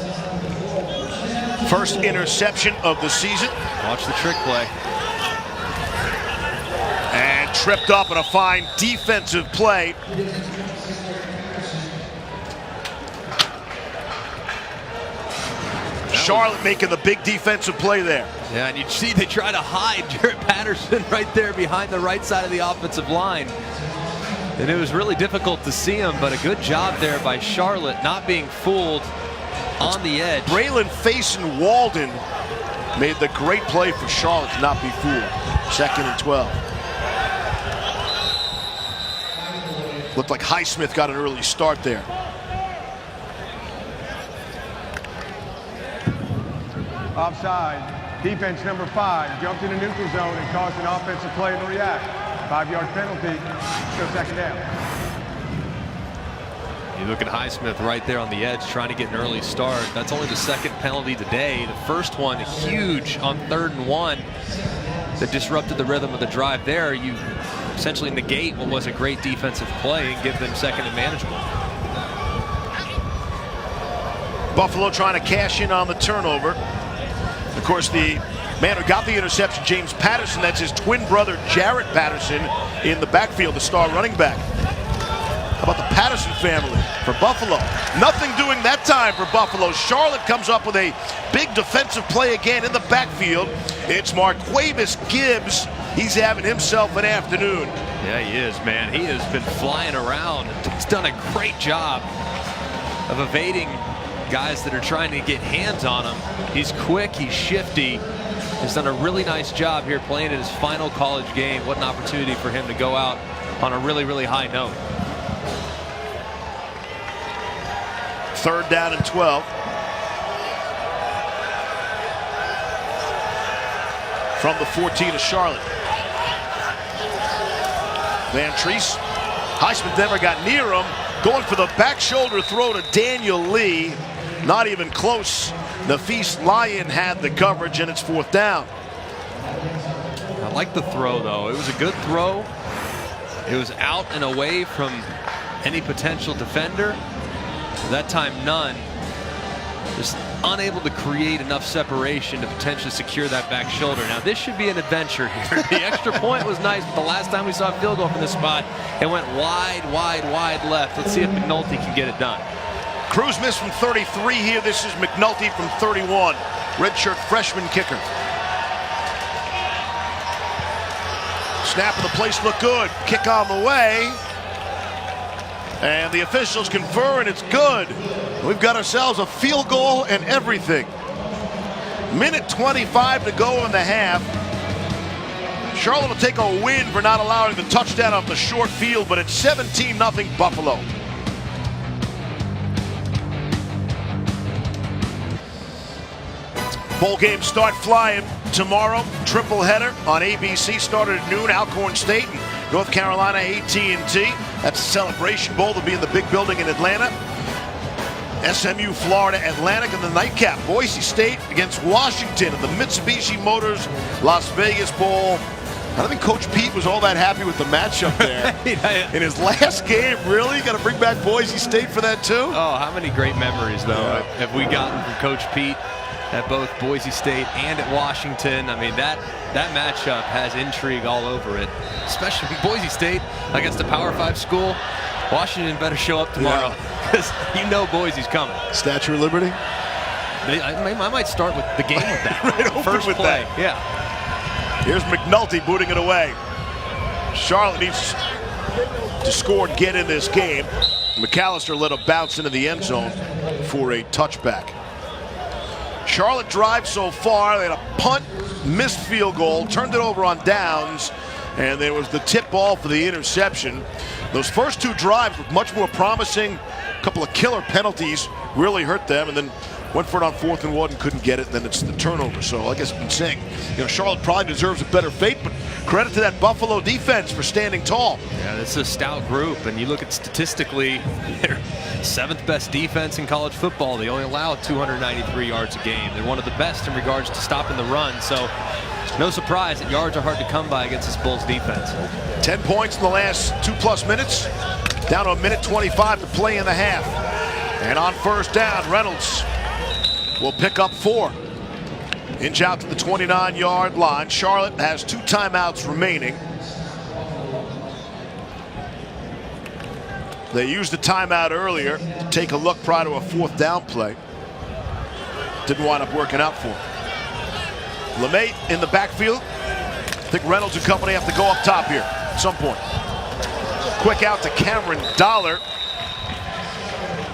B: First interception of the season.
C: Watch the trick play.
B: And tripped up in a fine defensive play. Charlotte making the big defensive play there.
C: Yeah, and you see they try to hide Jarrett Patterson right there behind the right side of the offensive line. And it was really difficult to see him, but a good job there by Charlotte, not being fooled on the edge.
B: Braylon Faison Walden made the great play for Charlotte to not be fooled. 2nd and 12. Looked like Highsmith got an early start there.
E: Offside. Defense number 5 jumped in the neutral zone and caused an offensive play to react. 5-yard penalty. Still 2nd down.
C: You look at Highsmith right there on the edge trying to get an early start. That's only the 2nd penalty today. The first one huge on 3rd and 1 that disrupted the rhythm of the drive there. You essentially negate what was a great defensive play and give them 2nd and manageable.
B: Buffalo trying to cash in on the turnover. Of course, the man who got the interception, James Patterson, that's his twin brother, Jarrett Patterson, in the backfield, the star running back. How about the Patterson family for Buffalo? Nothing doing that time for Buffalo. Charlotte comes up with a big defensive play again in the backfield. It's Marquavis Gibbs. He's having himself an afternoon.
C: Yeah, he is, man. He has been flying around. He's done a great job of evading guys that are trying to get hands on him. He's quick, he's shifty. He's done a really nice job here playing in his final college game. What an opportunity for him to go out on a really, really high note.
B: 3rd down and 12. From the 14 of Charlotte. Van Treese. Highsmith never got near him. Going for the back shoulder throw to Daniel Lee. Not even close. Nafis Lyon had the coverage, and it's 4th down.
C: I like the throw, though. It was a good throw. It was out and away from any potential defender. That time, none. Just unable to create enough separation to potentially secure that back shoulder. Now, this should be an adventure here. The extra point was nice, but the last time we saw a field goal from this spot, it went wide, wide, wide left. Let's see if McNulty can get it done.
B: Cruz missed from 33 here. This is McNulty from 31. Redshirt freshman kicker. Snap of the place looked good. Kick on the way. And the officials confer, and it's good. We've got ourselves a field goal and everything. Minute 25 to go in the half. Charlotte will take a win for not allowing the touchdown off the short field, but it's 17-0 Buffalo. Bowl games start flying tomorrow. Triple header on ABC, started at noon. Alcorn State and North Carolina AT&T. That's a Celebration Bowl. They'll be in the big building in Atlanta. SMU, Florida Atlantic, and the nightcap. Boise State against Washington in the Mitsubishi Motors Las Vegas Bowl. I don't think Coach Pete was all that happy with the matchup there. In his last game, really? Got to bring back Boise State for that too?
C: Oh, how many great memories, though, have we gotten from Coach Pete at both Boise State and at Washington. I mean, that matchup has intrigue all over it, especially Boise State against a Power 5 school. Washington better show up tomorrow because you know Boise's coming.
B: Statue of Liberty?
C: I might start with the game with that.
B: Right,
C: first
B: with
C: play.
B: that.
C: Yeah.
B: Here's McNulty booting it away. Charlotte needs to score and get in this game. McAllister let a bounce into the end zone for a touchback. Charlotte drive so far. They had a punt, missed field goal, turned it over on downs, and there was the tip ball for the interception. Those first two drives looked much more promising. A couple of killer penalties really hurt them, and then went for it on 4th and 1 and couldn't get it, and then it's the turnover. So I guess I've been saying, Charlotte probably deserves a better fate, but credit to that Buffalo defense for standing tall.
C: Yeah, this is a stout group, and you look at statistically, they're 7th best defense in college football. They only allow 293 yards a game. They're one of the best in regards to stopping the run, so no surprise that yards are hard to come by against this Bulls defense.
B: 10 points in the last 2+ minutes, down to a minute 25 to play in the half. And on first down, Reynolds will pick up 4. Inch out to the 29-yard line. Charlotte has 2 timeouts remaining. They used the timeout earlier to take a look prior to a 4th down play. Didn't wind up working out for him. LeMay in the backfield. I think Reynolds and company have to go up top here at some point. Quick out to Cameron Dollar.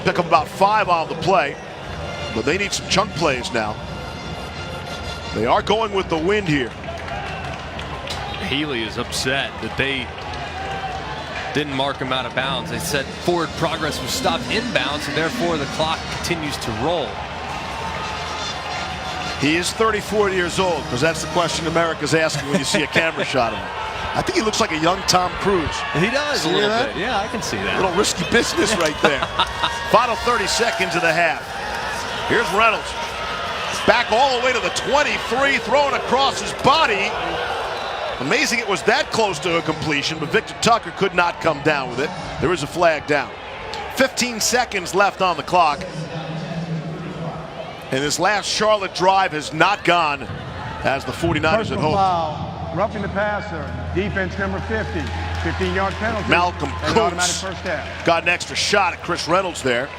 B: Pick up about 5 on the play, but they need some chunk plays now. They are going with the wind here.
C: Healy is upset that they didn't mark him out of bounds. They said forward progress was stopped inbounds, and therefore the clock continues to roll.
B: He is 34 years old, because that's the question America's asking when you see a camera shot of him. I think he looks like a young Tom Cruise.
C: He does a little bit. Yeah, I can see that.
B: A little risky business right there. Final 30 seconds of the half. Here's Reynolds. Back all the way to the 23, throwing across his body. Amazing it was that close to a completion, but Victor Tucker could not come down with it. There is a flag down. 15 seconds left on the clock. And this last Charlotte drive has not gone as the 49ers at home.
E: Foul, roughing the passer, defense number 50, 15-yard penalty.
B: Malcolm
E: and an automatic
B: Coates
E: first down.
B: got an extra shot at Chris Reynolds there.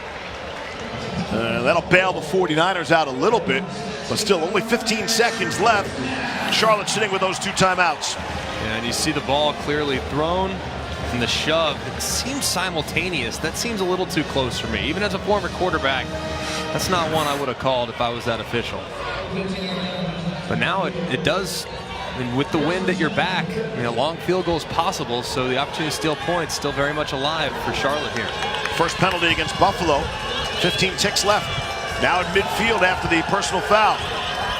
B: That'll bail the 49ers out a little bit, but still only 15 seconds left. Charlotte sitting with those 2 timeouts.
C: Yeah, and you see the ball clearly thrown and the shove. It seems simultaneous. That seems a little too close for me. Even as a former quarterback, that's not one I would have called if I was that official. But now it does, I mean, with the wind at your back, a long field goal is possible, so the opportunity to steal points still very much alive for Charlotte here.
B: First penalty against Buffalo. 15 ticks left. Now in midfield after the personal foul.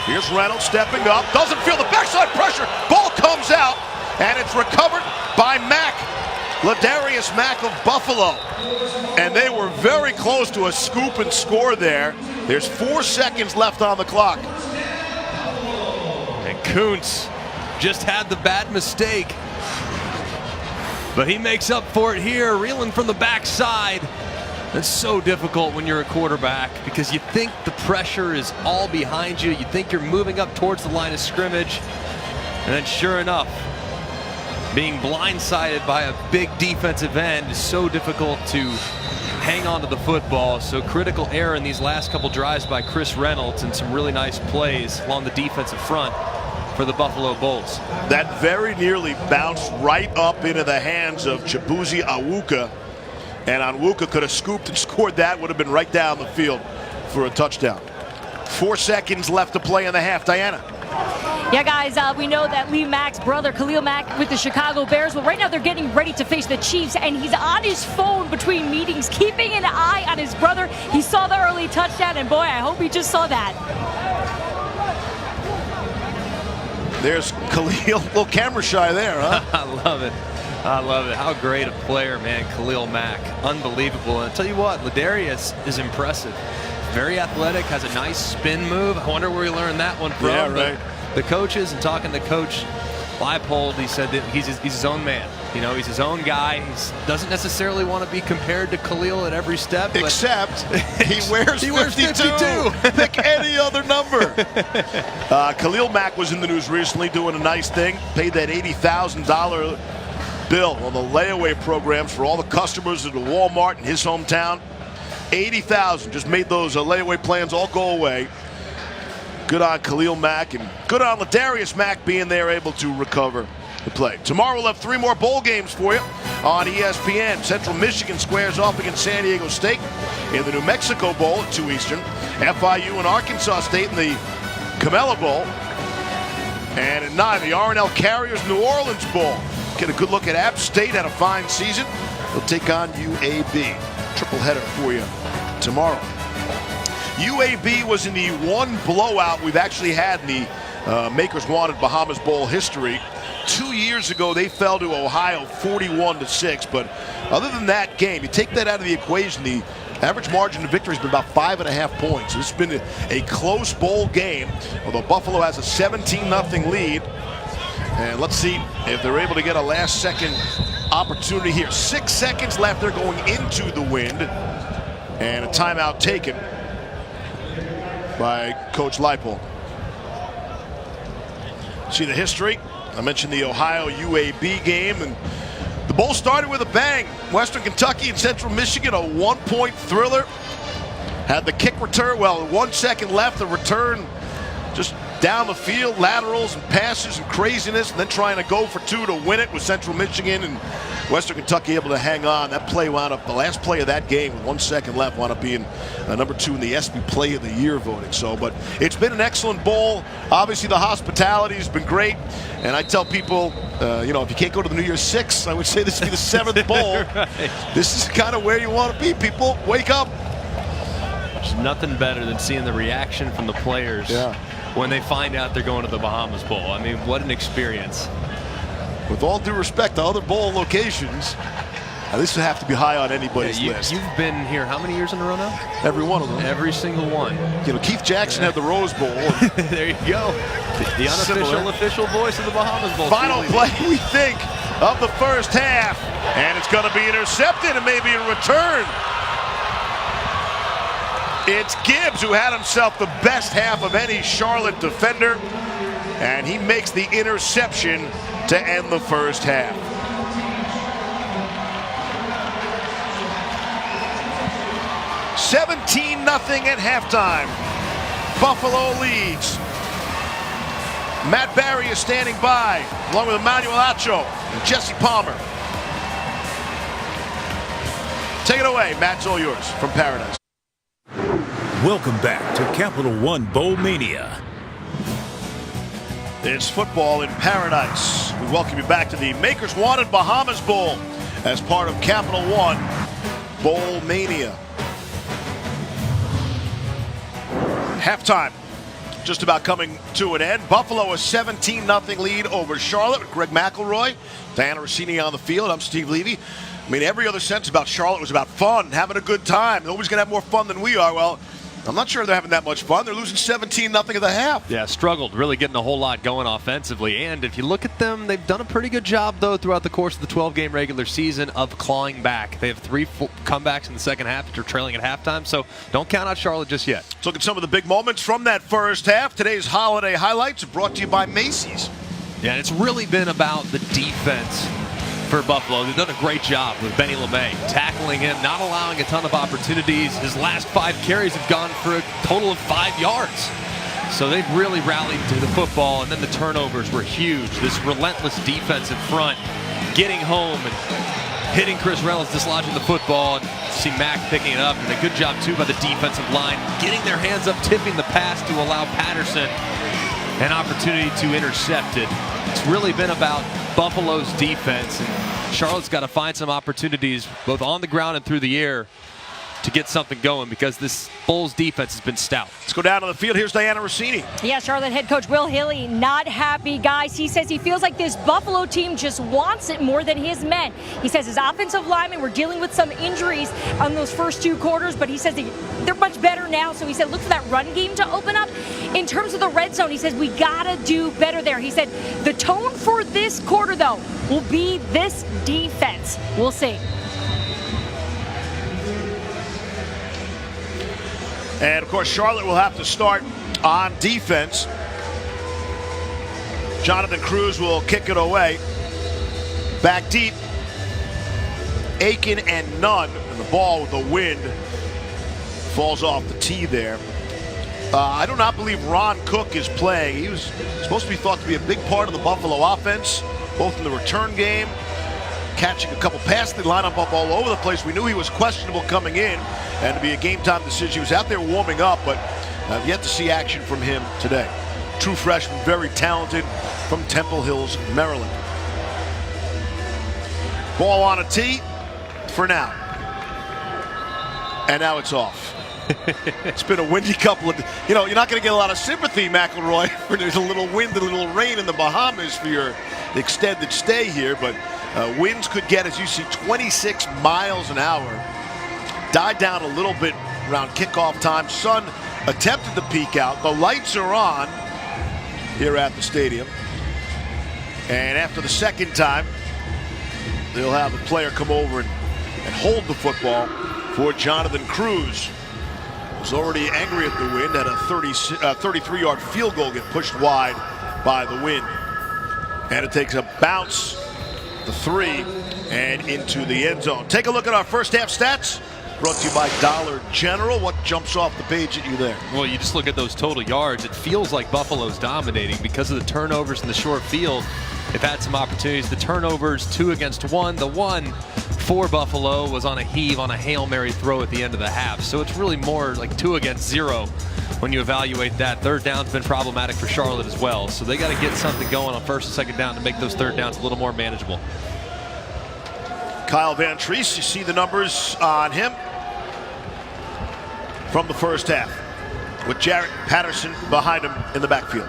B: Here's Reynolds stepping up. Doesn't feel the backside pressure. Ball comes out, and it's recovered by Mack. Ladarius Mack of Buffalo. And they were very close to a scoop and score there. There's 4 seconds left on the clock.
C: And Kuntz just had the bad mistake. But he makes up for it here, reeling from the backside. That's so difficult when you're a quarterback because you think the pressure is all behind you. You think you're moving up towards the line of scrimmage. And then sure enough, being blindsided by a big defensive end is so difficult to hang on to the football. So critical error in these last couple drives by Chris Reynolds and some really nice plays along the defensive front for the Buffalo Bulls.
B: That very nearly bounced right up into the hands of Chibuzi Awuka. And Onwuka could have scooped and scored that, would have been right down the field for a touchdown. 4 seconds left to play in the half. Diana.
D: Yeah, guys, we know that Lee Mack's brother, Khalil Mack, with the Chicago Bears. Well, right now they're getting ready to face the Chiefs, and he's on his phone between meetings, keeping an eye on his brother. He saw the early touchdown, and boy, I hope he just saw that.
B: There's Khalil, a little camera shy there, huh?
C: I love it. I love it. How great a player, man, Khalil Mack. Unbelievable. And I'll tell you what, Ladarius is impressive. Very athletic, has a nice spin move. I wonder where he learned that one from.
B: Yeah, right.
C: The coaches, and talking to Coach Leipold, he said that he's his own man. You know, he's his own guy. He doesn't necessarily want to be compared to Khalil at every step.
B: Except he wears 52. Pick any other number. Khalil Mack was in the news recently doing a nice thing. Paid that $80,000 bill on the layaway programs for all the customers at the Walmart in his hometown. $80,000. Just made those layaway plans all go away. Good on Khalil Mack, and good on Ladarius Mack being there, able to recover the play. Tomorrow we'll have 3 more bowl games for you on ESPN. Central Michigan squares off against San Diego State in the New Mexico Bowl at 2 Eastern. FIU and Arkansas State in the Camella Bowl. And at 9, the R&L Carriers New Orleans Bowl. Get a good look at App State, had a fine season. They'll take on UAB. Triple header for you tomorrow. UAB was in the one blowout we've actually had in the Makers Wanted Bahamas Bowl history. 2 years ago, they fell to Ohio 41-6. But other than that game, you take that out of the equation, the average margin of victory has been about 5.5 points. This has been a close bowl game, although Buffalo has a 17-0 lead. And let's see if they're able to get a last-second opportunity here. 6 seconds left. They're going into the wind. And a timeout taken by Coach Leipold. See the history. I mentioned the Ohio UAB game, and the bowl started with a bang. Western Kentucky and Central Michigan, a 1-point thriller. Had the kick return, 1 second left, the return just down the field, laterals and passes and craziness, and then trying to go for 2 to win it with Central Michigan and Western Kentucky able to hang on. That play wound up, the last play of that game with 1 second left, wound up being number 2 in the ESPY Play of the Year voting. So, but it's been an excellent bowl. Obviously, the hospitality has been great. And I tell people, you know, if you can't go to the New Year's Six, I would say this would be the 7th bowl. Right. This is kind of where you want to be, people. Wake up.
C: There's nothing better than seeing the reaction from the players when they find out they're going to the Bahamas Bowl. I mean, what an experience.
B: With all due respect to other bowl locations, this would have to be high on anybody's list.
C: You've been here how many years in a row now?
B: Every one of them.
C: Every single one.
B: You know, Keith Jackson had the Rose Bowl.
C: There you go. The unofficial official voice of the Bahamas Bowl.
B: Final play, we think, of the first half. And it's going to be intercepted and maybe a return. It's Gibbs who had himself the best half of any Charlotte defender. And he makes the interception to end the first half. $17-0 at halftime. Buffalo leads. Matt Barry is standing by, along with Emmanuel Acho and Jesse Palmer. Take it away, Matt, it's all yours from Paradise.
A: Welcome back to Capital One Bowl Mania.
B: It's football in paradise. We welcome you back to the Makers Wanted Bahamas Bowl as part of Capital One Bowl Mania. Halftime. just about coming to an end. Buffalo a 17-0 lead over Charlotte. Greg McElroy, Diana Rossini on the field. I'm Steve Levy. I mean, every other sentence about Charlotte was about fun, having a good time. Nobody's going to have more fun than we are. Well, I'm not sure they're having that much fun. They're losing 17-0 at the half.
C: Yeah, struggled really getting a whole lot going offensively. And if you look at them, they've done a pretty good job, though, throughout the course of the 12-game regular season of clawing back. They have 3 comebacks in the second half after trailing at halftime, so don't count out Charlotte just yet.
B: Let's look at some of the big moments from that first half. Today's holiday highlights are brought to you by Macy's.
C: Yeah, and it's really been about the defense for Buffalo. They've done a great job with Benny LeMay, tackling him, not allowing a ton of opportunities. His last 5 carries have gone for a total of 5 yards. So they've really rallied to the football, and then the turnovers were huge. This relentless defense in front, getting home and hitting Chris Reynolds, dislodging the football, and see Mack picking it up. And a good job, too, by the defensive line, getting their hands up, tipping the pass to allow Patterson an opportunity to intercept it. It's really been about Buffalo's defense, and Charlotte's got to find some opportunities both on the ground and through the air to get something going, because this Bulls defense has been stout.
B: Let's go down to the field. Here's Diana Rossini.
D: Yeah, Charlotte head coach Will Hilly not happy, guys. He says he feels like this Buffalo team just wants it more than his men. He says his offensive linemen were dealing with some injuries on those first 2 quarters, but he says they're much better now. So he said look for that run game to open up. In terms of the red zone, he says we gotta do better there. He said the tone for this quarter, though, will be this defense. We'll see.
B: And, of course, Charlotte will have to start on defense. Jonathan Cruz will kick it away. Back deep. Aiken and Nunn. And the ball with the wind falls off the tee there. I do not believe Ron Cook is playing. He was supposed to be thought to be a big part of the Buffalo offense, both in the return game, catching a couple passes. They line up all over the place. We knew he was questionable coming in, and to be a game-time decision. He was out there warming up, but I've yet to see action from him today. True freshman, very talented, from Temple Hills, Maryland. Ball on a tee for now. And now it's off. It's been a windy couple of, you're not going to get a lot of sympathy, McElroy, for there's a little wind and a little rain in the Bahamas for your extended stay here, but winds could get, as you see, 26 miles an hour. Died down a little bit around kickoff time. Sun attempted to peek out. The lights are on here at the stadium. And after the second time, they'll have the player come over and hold the football for Jonathan Cruz. Was already angry at the wind, had a 33-yard field goal get pushed wide by the wind. And it takes a bounce, the 3, and into the end zone. Take a look at our first half stats. Brought to you by Dollar General. What jumps off the page at you there?
C: Well, you just look at those total yards. It feels like Buffalo's dominating because of the turnovers in the short field. They've had some opportunities. The turnovers, 2 against 1. The one for Buffalo was on a heave, on a Hail Mary throw at the end of the half. So it's really more like 2 against 0 when you evaluate that. Third down's been problematic for Charlotte as well. So they got to get something going on first and second down to make those third downs a little more manageable.
B: Kyle Van Treese, you see the numbers on him from the first half, with Jarrett Patterson behind him in the backfield.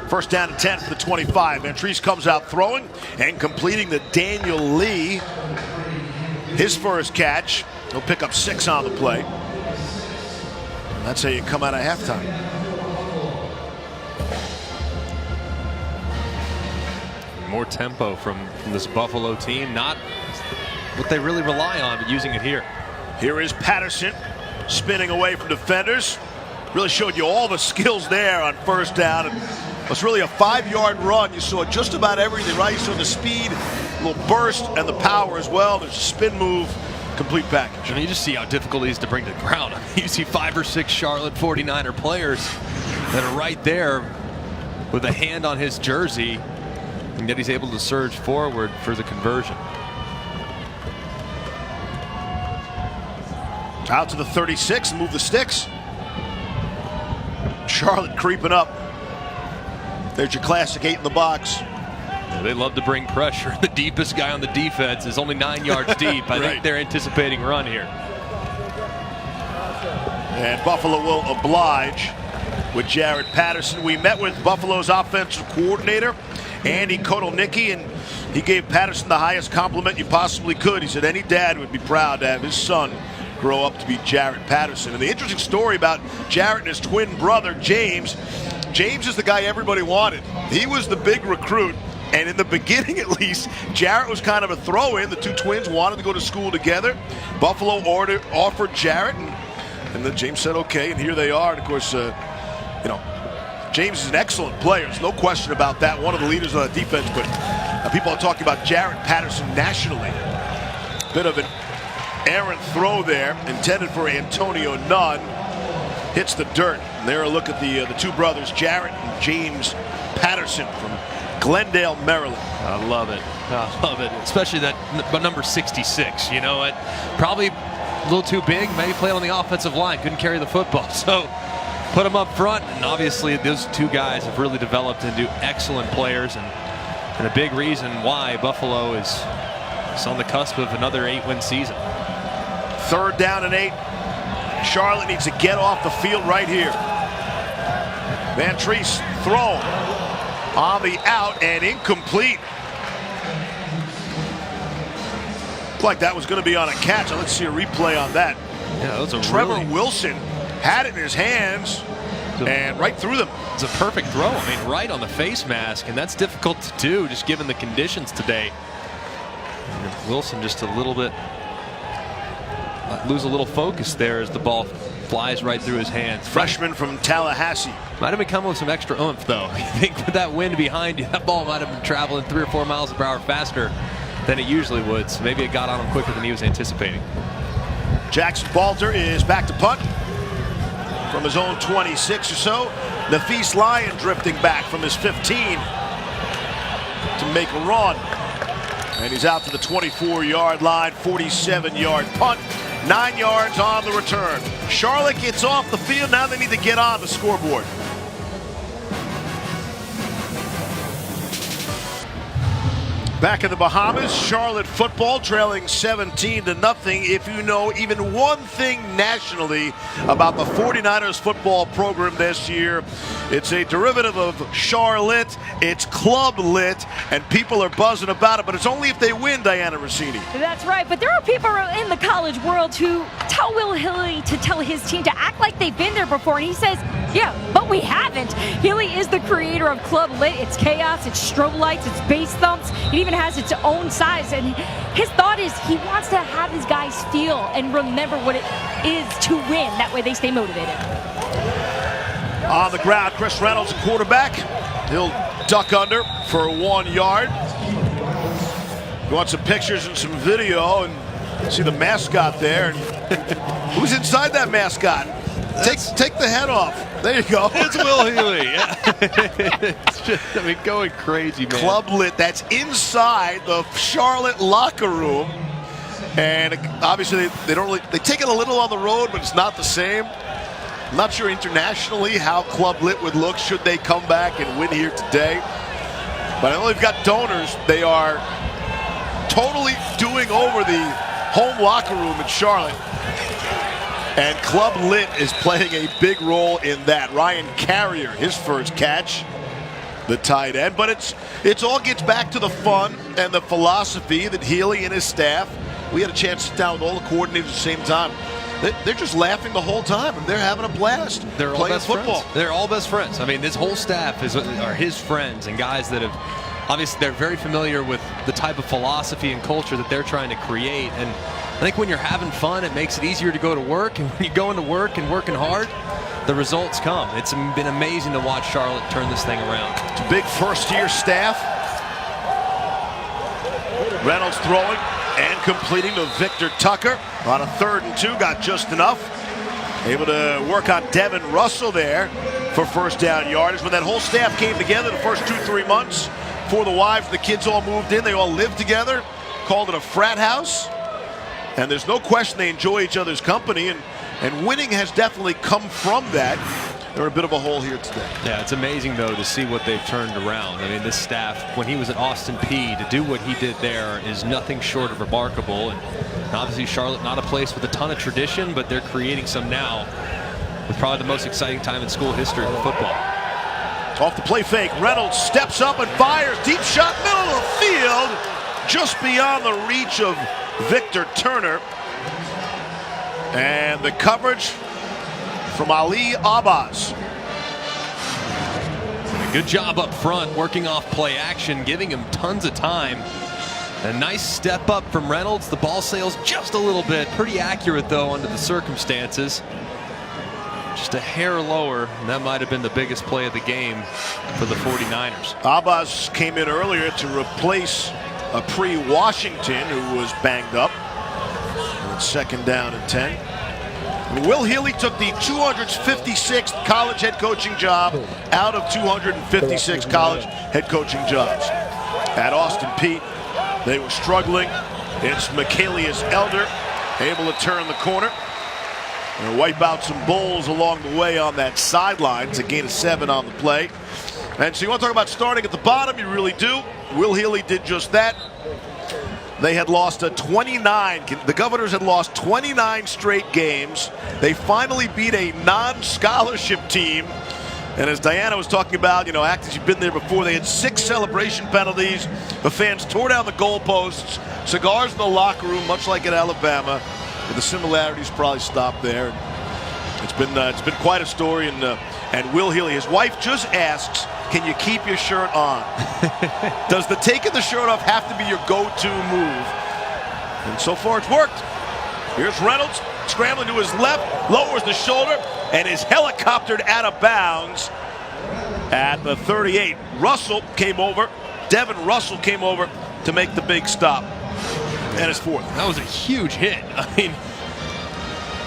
B: First down and 10 for the 25. Van Treese comes out throwing and completing the Daniel Lee. His first catch. He'll pick up 6 on the play. And that's how you come out of halftime.
C: More tempo from this Buffalo team. Not what they really rely on, but using it here.
B: Here is Patterson spinning away from defenders. Really showed you all the skills there on first down. And it was really a 5-yard run. You saw just about everything, right? You saw the speed, a little burst, and the power as well. There's a spin move, complete package.
C: And you just see how difficult it is to bring to the ground. I mean, you see 5 or 6 Charlotte 49er players that are right there with a hand on his jersey, and yet he's able to surge forward for the conversion.
B: Out to the 36, move the sticks. Charlotte creeping up. There's your classic 8 in the box.
C: Yeah, they love to bring pressure. The deepest guy on the defense is only 9 yards deep. I think they're anticipating run here.
B: And Buffalo will oblige with Jaret Patterson. We met with Buffalo's offensive coordinator, Andy Kotelnicki, and he gave Patterson the highest compliment you possibly could. He said any dad would be proud to have his son grow up to be Jaret Patterson. And the interesting story about Jaret and his twin brother, James is the guy everybody wanted. He was the big recruit. And in the beginning, at least, Jaret was kind of a throw-in. The two twins wanted to go to school together. Buffalo offered Jaret, and then James said okay, and here they are. And of course, James is an excellent player. There's no question about that. One of the leaders on the defense, but people are talking about Jaret Patterson nationally. Bit of an errant throw there, intended for Antonio Nunn. Hits the dirt. And there a look at the two brothers, Jaret and James Patterson from Glendale, Maryland.
C: I love it. I love it. Especially that number 66. You know, it probably a little too big. Maybe play on the offensive line. Couldn't carry the football. So put him up front. And obviously those two guys have really developed into excellent players. And a big reason why Buffalo is on the cusp of another 8-win season.
B: 3rd down and 8. Charlotte needs to get off the field right here. Van Treese thrown on the out and incomplete. Looked like that was going to be on a catch. Let's see a replay on that.
C: Yeah, that was a
B: Trevor Wilson had it in his hands and right through them.
C: It's a perfect throw. I mean, right on the face mask, and that's difficult to do just given the conditions today. And Wilson just a little bit lose a little focus there as the ball flies right through his hands.
B: Freshman from Tallahassee.
C: Might have been coming with some extra oomph, though. I think with that wind behind you, that ball might have been traveling 3 or 4 miles per hour faster than it usually would. So maybe it got on him quicker than he was anticipating.
B: Jackson Balter is back to punt from his own 26 or so. Nafis Lyon drifting back from his 15 to make a run. And he's out to the 24-yard line, 47-yard punt. 9 yards on the return. Charlotte gets off the field. Now they need to get on the scoreboard. Back in the Bahamas, Charlotte football trailing 17-0. If you know even one thing nationally about the 49ers football program this year, it's a derivative of Charlotte. It's club lit, and people are buzzing about it, but it's only if they win, Diana Rossini.
D: That's right, but there are people in the college world who tell Will Healy to tell his team to act like they've been there before, and he says, yeah, but we haven't. Healy is the creator of Club Lit. It's chaos, it's strobe lights, it's bass thumps. It even has its own size, and his thought is he wants to have his guys feel and remember what it is to win. That way they stay motivated.
B: On the ground, Chris Reynolds, quarterback. He'll duck under for 1 yard. You want some pictures and some video and see the mascot there. Who's inside that mascot? Take the head off. There you go.
C: It's Will Healy. It's just, I mean, going crazy, man.
B: Club Lit. That's inside the Charlotte locker room, and obviously they take it a little on the road, but it's not the same. I'm not sure internationally how Club Lit would look should they come back and win here today. But I know they've got donors. They are totally doing over the home locker room in Charlotte. And Club Lit is playing a big role in that. Ryan Carrier, his first catch, the tight end. But it's all gets back to the fun and the philosophy that Healy and his staff, we had a chance to sit down with all the coordinators at the same time. They're just laughing the whole time, and they're having a blast.
C: They're all best football. Friends. They're all best friends. I mean, this whole staff are his friends and guys that have, obviously, they're very familiar with the type of philosophy and culture that they're trying to create. And I think when you're having fun, it makes it easier to go to work. And when you go into work and working hard, the results come. It's been amazing to watch Charlotte turn this thing around.
B: It's a big first-year staff. Reynolds throwing and completing to Victor Tucker on a 3rd and 2, got just enough. Able to work on Devin Russell there for first down yardage. When that whole staff came together the first 2-3 months, before the wives and the kids all moved in, they all lived together, called it a frat house. And there's no question they enjoy each other's company, and winning has definitely come from that. They're a bit of a hole here today.
C: Yeah, it's amazing, though, to see what they've turned around. I mean, this staff, when he was at Austin Peay, to do what he did there is nothing short of remarkable. And obviously, Charlotte, not a place with a ton of tradition, but they're creating some now. with probably the most exciting time in school history for football.
B: Off the play fake, Reynolds steps up and fires. Deep shot, middle of the field, just beyond the reach of Victor Turner. And the coverage from Ali Abbas.
C: Good job up front, working off play action, giving him tons of time. A nice step up from Reynolds. The ball sails just a little bit. Pretty accurate, though, under the circumstances. Just a hair lower, and that might have been the biggest play of the game for the 49ers.
B: Abbas came in earlier to replace a pre-Washington who was banged up. And it's 2nd down and 10. And Will Healy took the 256th college head coaching job out of 256 college head coaching jobs. At Austin Peay, they were struggling. It's Michaelius Elder able to turn the corner and wipe out some Bulls along the way on that sideline to gain a 7 on the play. And so you want to talk about starting at the bottom, you really do. Will Healy did just that. They had lost the Governors had lost 29 straight games. They finally beat a non-scholarship team. And as Diana was talking about, actors you've been there before, they had 6 celebration penalties. The fans tore down the goalposts, cigars in the locker room, much like at Alabama. But the similarities probably stop there. It's been quite a story. And Will Healy, his wife just asks, can you keep your shirt on? Does the taking the shirt off have to be your go-to move? And so far it's worked. Here's Reynolds scrambling to his left, lowers the shoulder, and is helicoptered out of bounds at the 38. Devin Russell came over to make the big stop. And it's 4th.
C: That was a huge hit. I mean,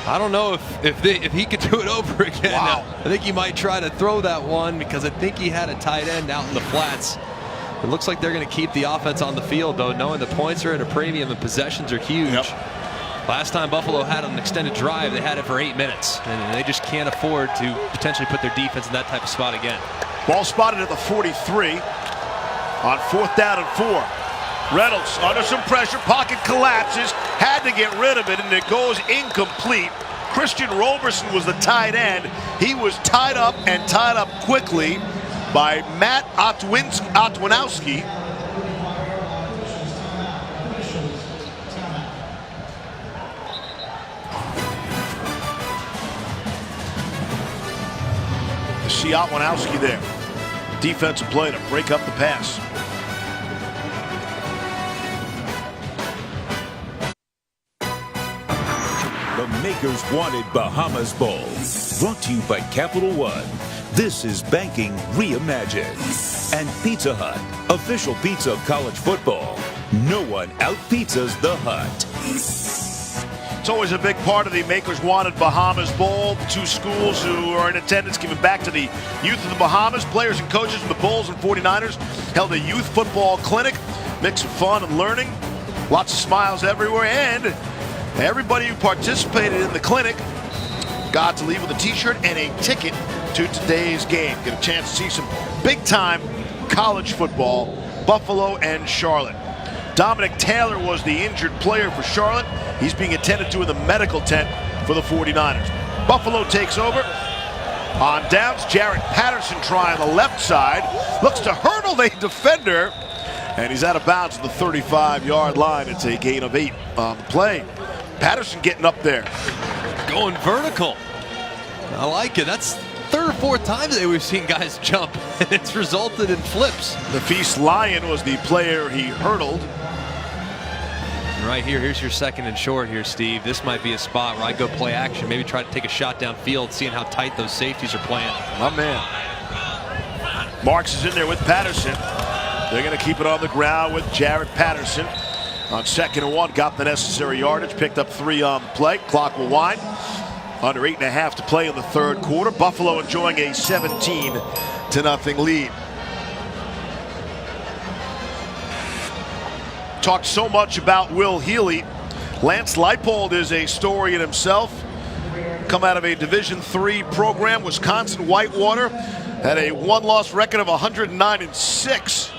C: I don't know if he could do it over again.
B: Wow.
C: I think he might try to throw that one because I think he had a tight end out in the flats. It looks like they're going to keep the offense on the field, though, knowing the points are at a premium and possessions are huge.
B: Yep.
C: Last time Buffalo had an extended drive, they had it for 8 minutes, and they just can't afford to potentially put their defense in that type of spot again.
B: Ball spotted at the 43 on 4th down and 4. Reynolds under some pressure, pocket collapses, had to get rid of it, and it goes incomplete. Christian Roberson was the tight end. He was tied up and tied up quickly by Matt Otwinowski. You see Otwinowski there. Defensive play to break up the pass.
A: The Makers Wanted Bahamas Bowl. Brought to you by Capital One. This is banking reimagined. And Pizza Hut, official pizza of college football. No one out-pizzas the Hut.
B: It's always a big part of the Makers Wanted Bahamas Bowl. The 2 schools who are in attendance giving back to the youth of the Bahamas. Players and coaches from the Bulls and 49ers held a youth football clinic. Mix of fun and learning. Lots of smiles everywhere. And everybody who participated in the clinic got to leave with a t-shirt and a ticket to today's game. Get a chance to see some big-time college football, Buffalo and Charlotte. Dominic Taylor was the injured player for Charlotte. He's being attended to in the medical tent for the 49ers. Buffalo takes over. On downs, Jarrett Patterson trying the left side. Looks to hurdle the defender. And he's out of bounds at the 35-yard line. It's a gain of 8 on the play. Patterson getting up there.
C: Going vertical. I like it. That's 3rd or 4th time today we've seen guys jump, and it's resulted in flips.
B: The Feast Lion was the player he hurdled.
C: And right here, here's your 2nd and short here, Steve. This might be a spot where I go play action, maybe try to take a shot downfield, seeing how tight those safeties are playing.
B: My man. Marks is in there with Patterson. They're going to keep it on the ground with Jarrett Patterson. On 2nd and 1, got the necessary yardage, picked up 3 on the play. Clock will wind. Under 8.5 to play in the 3rd quarter. Buffalo enjoying a 17-0 lead. Talked so much about Will Healy. Lance Leipold is a story in himself. Come out of a Division III program, Wisconsin Whitewater. Had a 1-loss record of 109-6.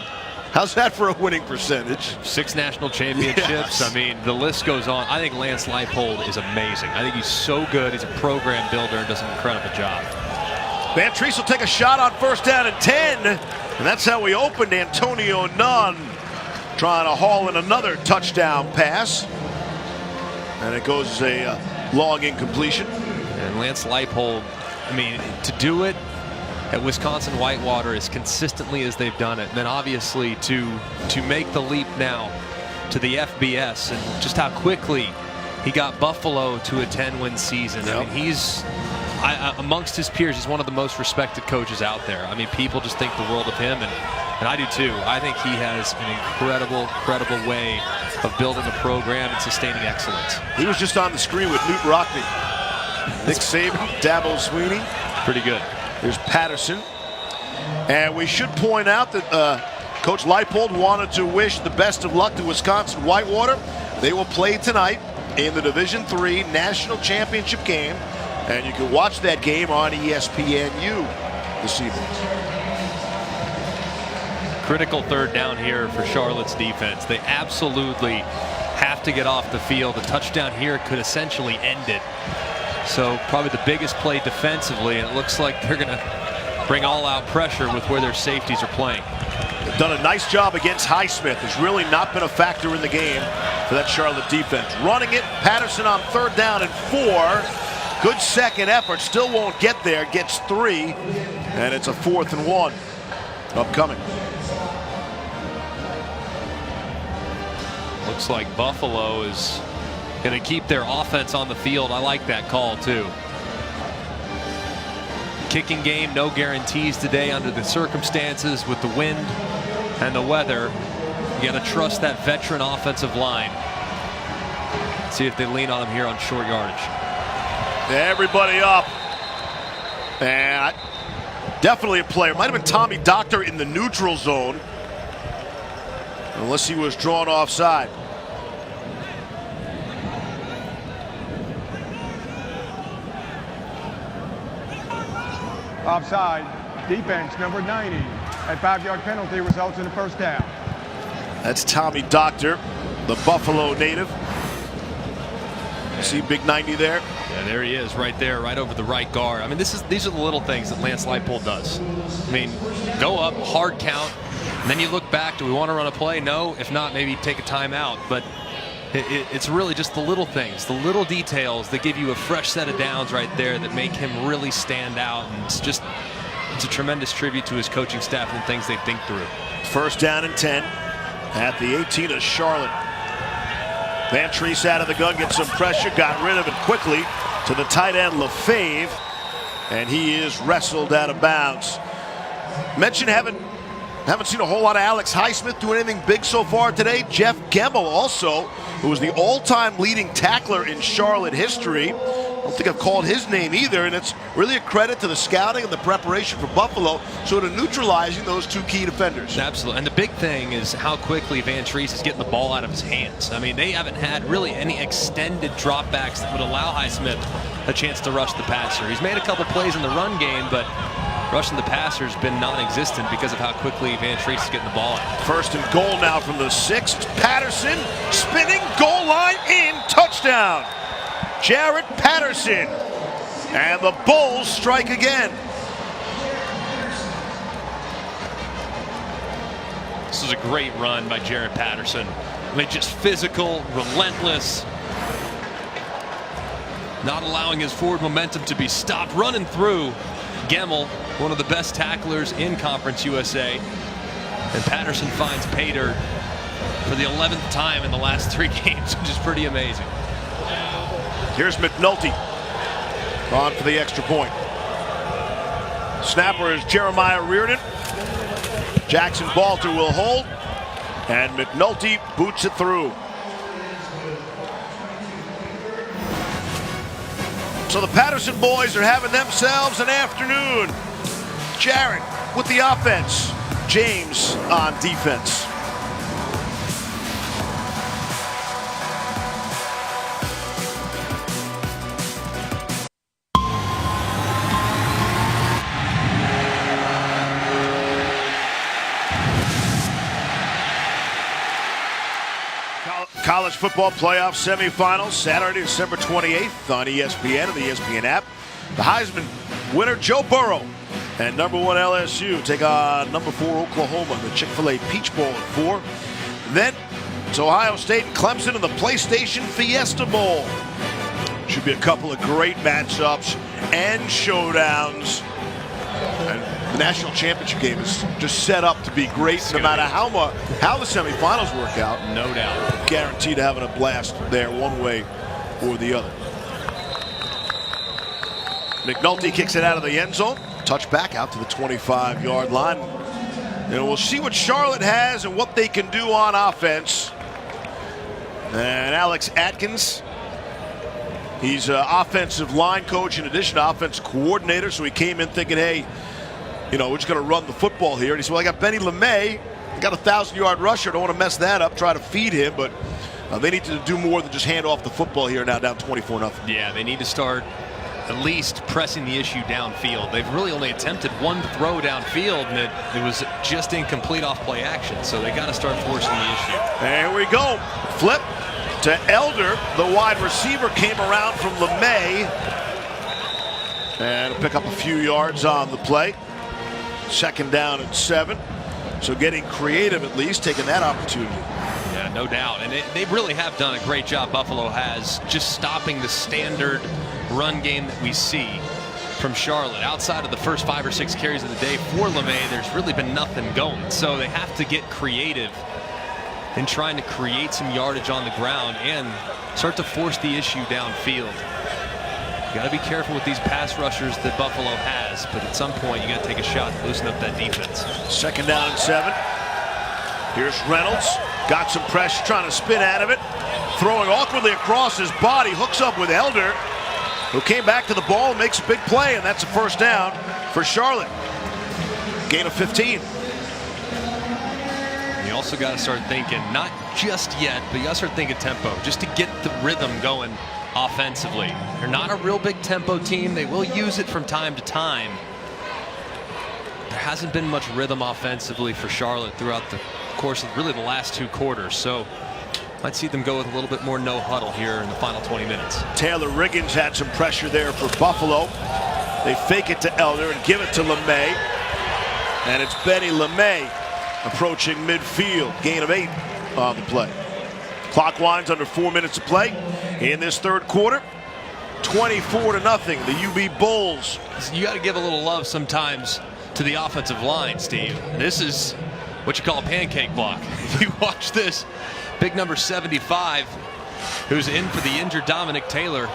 B: How's that for a winning percentage?
C: 6 national championships.
B: Yes.
C: I mean, the list goes on. I think Lance Leipold is amazing. I think he's so good. He's a program builder and does an incredible job.
B: Van Treese will take a shot on first down and 10. And that's how we opened. Antonio Nunn trying to haul in another touchdown pass. And it goes as a long incompletion.
C: And Lance Leipold, I mean, to do it at Wisconsin Whitewater as consistently as they've done it, and then obviously to make the leap now to the FBS, and just how quickly he got Buffalo to a 10-win season.
B: Yep.
C: I mean, he's amongst his peers, he's one of the most respected coaches out there. I mean, people just think the world of him, and I do too. I think he has an incredible way of building a program and sustaining excellence.
B: He was just on the screen with Newt Rockne, Nick Saban, Dabo Sweeney.
C: Pretty good.
B: Here's Patterson. And we should point out that Coach Leipold wanted to wish the best of luck to Wisconsin Whitewater. They will play tonight in the Division III National Championship game. And you can watch that game on ESPNU this evening.
C: Critical third down here for Charlotte's defense. They absolutely have to get off the field. A touchdown here could essentially end it. So probably the biggest play defensively, and it looks like they're going to bring all-out pressure with where their safeties are playing.
B: They've done a nice job against Highsmith. Has really not been a factor in the game for that Charlotte defense. Running it, Patterson on third down and 4. Good second effort, still won't get there, gets 3, and it's a 4th and 1 upcoming.
C: Looks like Buffalo is going to keep their offense on the field. I like that call too. Kicking game, no guarantees today under the circumstances with the wind and the weather. You got to trust that veteran offensive line. See if they lean on them here on short yardage.
B: Everybody up. And definitely a player. Might have been Tommy Doctor in the neutral zone, unless he was drawn offside.
E: Offside, defense number 90. That 5-yard penalty results in a first down.
B: That's Tommy Doctor, the Buffalo native. See big 90 there?
C: Yeah, there he is right there, right over the right guard. I mean, these are the little things that Lance Leipold does. I mean, go up, hard count, and then you look back. Do we want to run a play? No. If not, maybe take a timeout. But it's really just the little things, the little details that give you a fresh set of downs right there that make him really stand out. And it's a tremendous tribute to his coaching staff and things they think through.
B: First down and 10 at the 18 of Charlotte. Van Treese out of the gun, gets some pressure, got rid of it quickly to the tight end Lefebvre, and he is wrestled out of bounds. Mention haven't seen a whole lot of Alex Highsmith do anything big so far today. Jeff Gemmel also, who was the all-time leading tackler in Charlotte history. I don't think I've called his name either, and it's really a credit to the scouting and the preparation for Buffalo, sort of neutralizing those 2 key defenders.
C: Absolutely, and the big thing is how quickly Van Treese is getting the ball out of his hands. I mean, they haven't had really any extended dropbacks that would allow Highsmith a chance to rush the passer. He's made a couple plays in the run game, but rushing the passer has been non-existent because of how quickly Van Treese is getting the ball out.
B: First and goal now from the 6. Patterson spinning, goal line in, touchdown. Jarrett Patterson, and the Bulls strike again.
C: This is a great run by Jarrett Patterson. I mean, just physical, relentless, not allowing his forward momentum to be stopped, running through Gemmel, one of the best tacklers in Conference USA. And Patterson finds pay dirt for the 11th time in the last 3 games, which is pretty amazing.
B: Here's McNulty on for the extra point. Snapper is Jeremiah Reardon. Jackson Balter will hold, and McNulty boots it through. So the Patterson boys are having themselves an afternoon. Jarrett with the offense, James on defense. College football playoff semifinals, Saturday, December 28th on ESPN and the ESPN app. The Heisman winner, Joe Burrow, and number 1 LSU take on number 4 Oklahoma, the Chick-fil-A Peach Bowl at 4. Then it's Ohio State and Clemson in the PlayStation Fiesta Bowl. Should be a couple of great matchups and showdowns. And the national championship game is just set up to be great, no matter how the semifinals work out.
C: No doubt.
B: Guaranteed having a blast there one way or the other. McNulty kicks it out of the end zone. Touchback out to the 25-yard line. And we'll see what Charlotte has and what they can do on offense. And Alex Atkins, he's an offensive line coach in addition to offensive coordinator. So he came in thinking, hey, you know, we're just going to run the football here. And he said, well, I got Benny LeMay. I got a 1,000-yard rusher. Don't want to mess that up, try to feed him. But they need to do more than just hand off the football here now, down 24-0.
C: Yeah, they need to start at least pressing the issue downfield. They've really only attempted one throw downfield, and it was just incomplete off play action. So they got to start forcing the issue.
B: There we go. Flip to Elder. The wide receiver came around from LeMay. And pick up a few yards on the play. 2nd down and 7. So getting creative at least, taking that opportunity.
C: Yeah, no doubt. And they really have done a great job, Buffalo has, just stopping the standard run game that we see from Charlotte. Outside of the first 5 or 6 carries of the day for LeMay, there's really been nothing going. So they have to get creative in trying to create some yardage on the ground and start to force the issue downfield. You got to be careful with these pass rushers that Buffalo has, but at some point you got to take a shot to loosen up that defense.
B: 2nd down and 7. Here's Reynolds. Got some pressure, trying to spin out of it. Throwing awkwardly across his body. Hooks up with Elder, who came back to the ball and makes a big play, and that's a 1st down for Charlotte. Gain of 15.
C: You also got to start thinking, not just yet, but you got to start thinking tempo, just to get the rhythm going offensively. They're not a real big tempo team. They will use it from time to time. There hasn't been much rhythm offensively for Charlotte throughout the course of really the last 2 quarters. So might see them go with a little bit more no huddle here in the final 20 minutes.
B: Taylor Riggins had some pressure there for Buffalo. They fake it to Elder and give it to LeMay. And it's Benny LeMay approaching midfield. Gain of 8 on the play. Clock winds under 4 minutes to play in this 3rd quarter. 24-0, the UB Bulls.
C: You got to give a little love sometimes to the offensive line, Steve. This is what you call a pancake block. You watch this. Big number 75, who's in for the injured Dominic Taylor,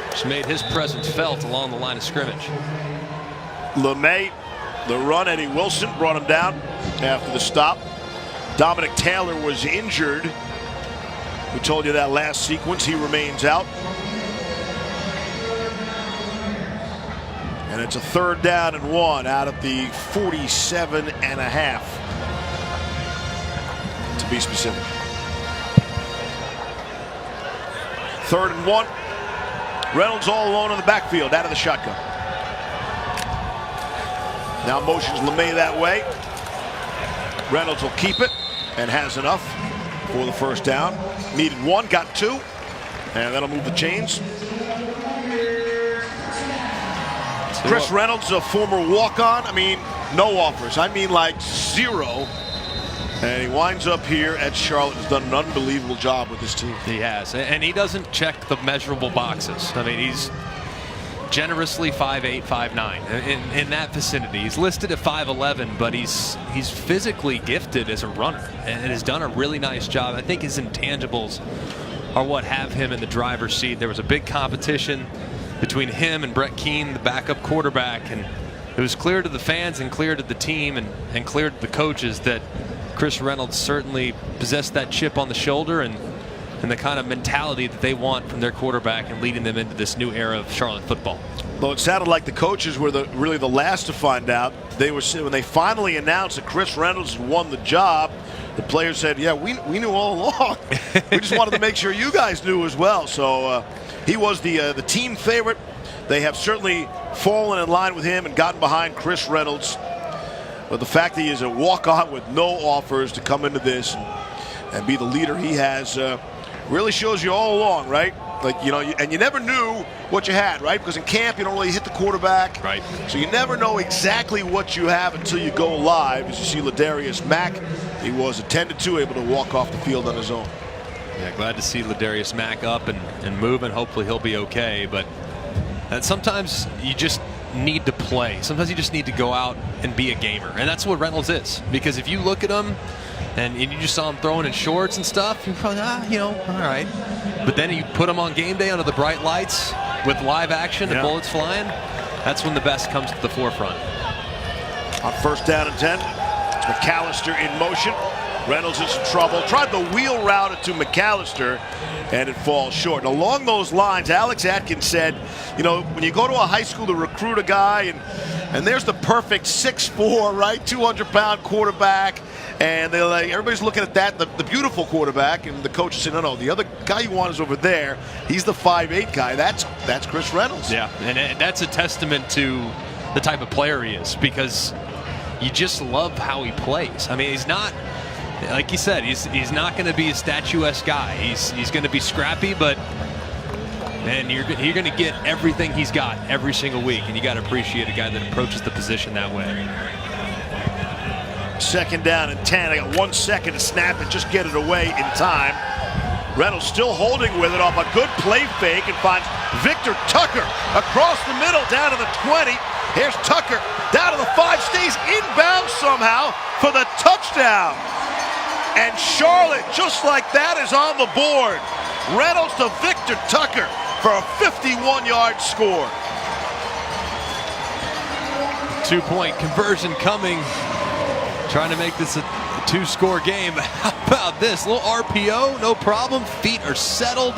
C: just made his presence felt along the line of scrimmage.
B: LeMay, the run, Eddie Wilson brought him down after the stop. Dominic Taylor was injured. We told you that last sequence. He remains out. And it's a 3rd down and 1 out of the 47.5. To be specific. 3rd and 1. Reynolds all alone in the backfield, out of the shotgun. Now motions LeMay that way. Reynolds will keep it and has enough for the 1st down. Needed 1, got 2, and that'll move the chains. Chris Reynolds, a former walk-on. I mean, no offers. I mean, like 0. And he winds up here at Charlotte. Has done an unbelievable job with this team.
C: He has, and he doesn't check the measurable boxes. I mean, he's generously 5'8", 5'9", in that vicinity. He's listed at 5'11", but he's physically gifted as a runner and has done a really nice job. I think his intangibles are what have him in the driver's seat. There was a big competition between him and Brett Keane, the backup quarterback, and it was clear to the fans and clear to the team and clear to the coaches that Chris Reynolds certainly possessed that chip on the shoulder and the kind of mentality that they want from their quarterback and leading them into this new era of Charlotte football.
B: Well, it sounded like the coaches were really the last to find out. They were, when they finally announced that Chris Reynolds won the job, the players said, yeah, we knew all along. We just wanted to make sure you guys knew as well. So he was the team favorite. They have certainly fallen in line with him and gotten behind Chris Reynolds. But the fact that he is a walk-on with no offers to come into this, and be the leader he has really shows you all along, right? Like, and you never knew what you had, right? Because in camp, you don't really hit the quarterback.
C: Right.
B: So you never know exactly what you have until you go live. As you see Ladarius Mack, he was a 10-2, able to walk off the field on his own.
C: Yeah, glad to see Ladarius Mack up and moving. Hopefully he'll be okay. But sometimes you just need to play. Sometimes you just need to go out and be a gamer. And that's what Reynolds is. Because if you look at him, and you just saw him throwing in shorts and stuff, you're probably, all right. But then you put him on game day under the bright lights with live action and bullets flying. That's when the best comes to the forefront.
B: On 1st down and 10, it's McAllister in motion. Reynolds is in trouble. Tried the wheel route to McAllister, and it falls short. And along those lines, Alex Atkins said, when you go to a high school to recruit a guy, and there's the perfect 6'4", right, 200-pound quarterback, and they're like, everybody's looking at that, the beautiful quarterback, and the coach is saying, no, the other guy you want is over there. He's the 5'8" guy. That's Chris Reynolds.
C: Yeah, and that's a testament to the type of player he is, because you just love how he plays. I mean, he's not, like you said, he's not going to be a statuesque guy. He's going to be scrappy, but man, you're going to get everything he's got every single week, and you got to appreciate a guy that approaches the position that way.
B: 2nd down and 10. I got 1 second to snap and just get it away in time. Reynolds still holding with it off a good play fake and finds Victor Tucker across the middle down to the 20. Here's Tucker down to the 5, stays inbounds somehow for the touchdown. And Charlotte, just like that, is on the board. Reynolds to Victor Tucker for a 51-yard score.
C: 2-point conversion coming. Trying to make this a 2-score game. How about this? A little RPO, no problem. Feet are settled.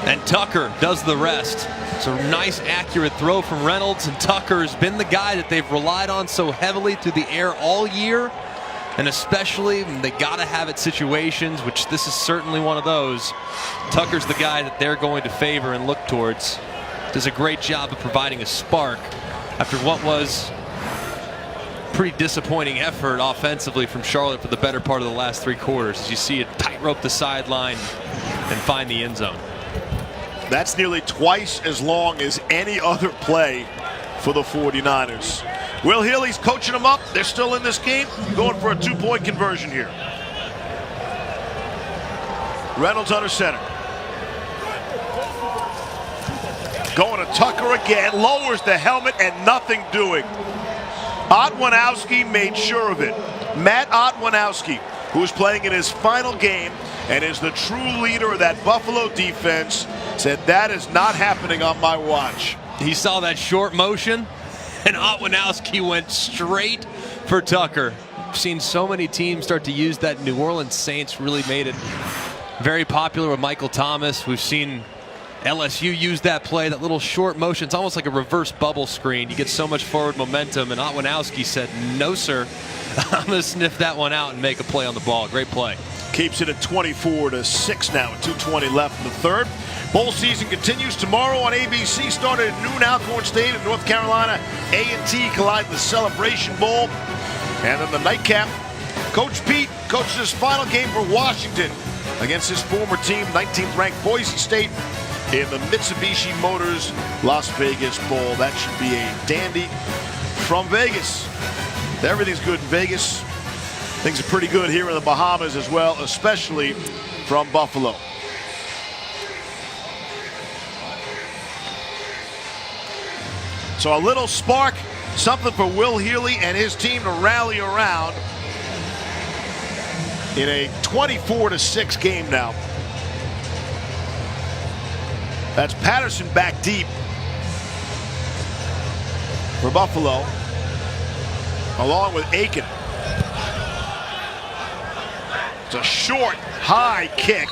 C: And Tucker does the rest. It's a nice, accurate throw from Reynolds, and Tucker has been the guy that they've relied on so heavily through the air all year. And especially when they got to have it situations, which this is certainly one of those. Tucker's the guy that they're going to favor and look towards. Does a great job of providing a spark after what was pretty disappointing effort offensively from Charlotte for the better part of the last 3 quarters. As you see it tightrope the sideline and find the end zone.
B: That's nearly twice as long as any other play for the 49ers. Will Healy's coaching them up. They're still in this game, going for a 2-point conversion here. Reynolds under center. Going to Tucker again, lowers the helmet and nothing doing. Otwanowski made sure of it. Matt Otwanowski, who is playing in his final game and is the true leader of that Buffalo defense, said that is not happening on my watch.
C: He saw that short motion, and Otwanowski went straight for Tucker. I've seen so many teams start to use that. New Orleans Saints really made it very popular with Michael Thomas. We've seen LSU use that play, that little short motion. It's almost like a reverse bubble screen. You get so much forward momentum, and Otwanowski said, no, sir. I'm going to sniff that one out and make a play on the ball. Great play.
B: Keeps it at 24-6 now with 2:20 left in the third. Bowl season continues tomorrow on ABC. Started at noon. Alcorn State and North Carolina A&T collide in the Celebration Bowl. And then the nightcap, Coach Pete coaches his final game for Washington against his former team, 19th ranked Boise State, in the Mitsubishi Motors Las Vegas Bowl. That should be a dandy from Vegas. Everything's good in Vegas. Things are pretty good here in the Bahamas as well, especially from Buffalo. So a little spark, something for Will Healy and his team to rally around in a 24-6 game now. That's Patterson back deep for Buffalo, along with Aiken. It's a short, high kick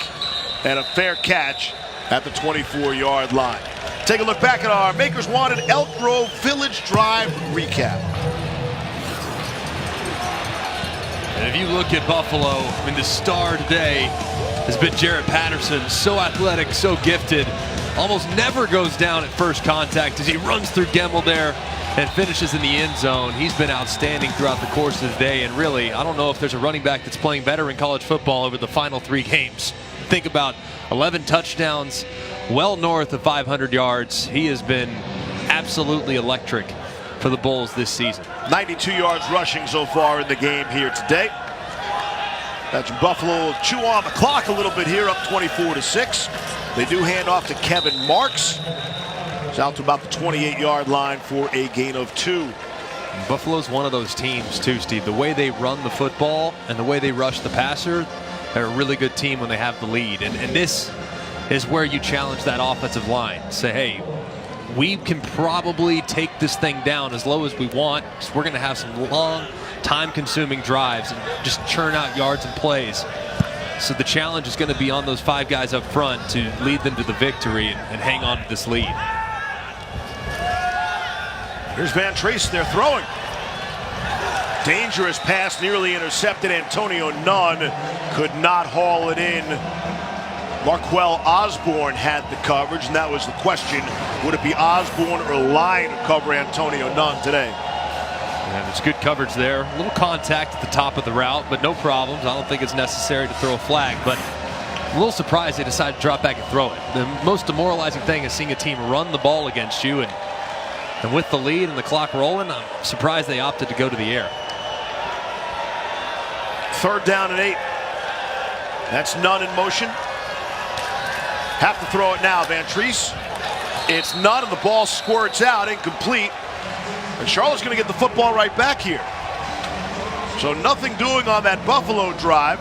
B: and a fair catch at the 24-yard line. Take a look back at our Makers Wanted Elk Grove Village Drive recap.
C: And if you look at Buffalo, I mean, the star today has been Jarrett Patterson. So athletic, so gifted. almost never goes down at first contact as he runs through Gemmel there and finishes in the end zone. He's been outstanding throughout the course of the day, and really, I don't know if there's a running back that's playing better in college football over the final 3 games. Think about 11 touchdowns, well north of 500 yards. He has been absolutely electric for the Bulls this season.
B: 92 yards rushing so far in the game here today. That's Buffalo chew on the clock a little bit here, up 24-6. They do hand off to Kevin Marks. It's out to about the 28-yard line for a gain of 2.
C: Buffalo's one of those teams too, Steve. The way they run the football and the way they rush the passer, they're a really good team when they have the lead. And this is where you challenge that offensive line. Say, hey, we can probably take this thing down as low as we want. So we're going to have some long, time-consuming drives and just churn out yards and plays. So the challenge is going to be on those 5 guys up front to lead them to the victory and hang on to this lead.
B: Here's Van Trace, they're throwing. Dangerous pass, nearly intercepted. Antonio Nunn could not haul it in. Marquell Osborne had the coverage, and that was the question. Would it be Osborne or Lyon to cover Antonio Nunn today?
C: And there's good coverage there. A little contact at the top of the route, but no problems. I don't think it's necessary to throw a flag, but I'm a little surprised they decided to drop back and throw it. The most demoralizing thing is seeing a team run the ball against you, and with the lead and the clock rolling, I'm surprised they opted to go to the air.
B: 3rd down and 8. That's Nunn in motion. Have to throw it now, Van Trace. It's Nunn, and the ball squirts out, incomplete. And Charlotte's going to get the football right back here. So nothing doing on that Buffalo drive.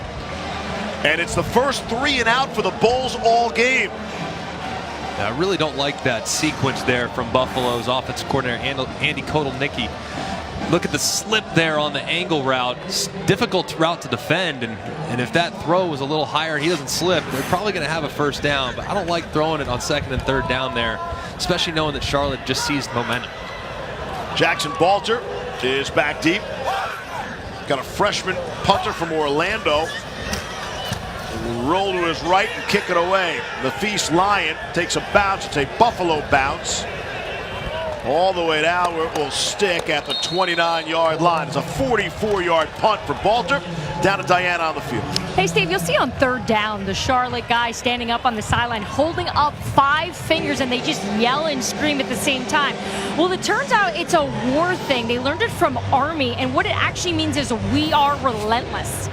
B: And it's the first 3 and out for the Bulls all game.
C: I really don't like that sequence there from Buffalo's offensive coordinator, Andy Kotelnicki. Look at the slip there on the angle route. It's a difficult route to defend, and if that throw was a little higher and he doesn't slip, they're probably going to have a first down. But I don't like throwing it on 2nd and 3rd down there, especially knowing that Charlotte just seized momentum.
B: Jackson Balter is back deep. Got a freshman punter from Orlando. Roll to his right and kick it away. The Feast Lion takes a bounce. It's a Buffalo bounce. All the way down where it will stick at the 29-yard line. It's a 44-yard punt for Balter. Down to Diana on the field.
D: Hey, Steve, you'll see on 3rd down the Charlotte guy standing up on the sideline holding up 5 fingers, and they just yell and scream at the same time. Well, it turns out it's a war thing. They learned it from Army, and what it actually means is we are relentless.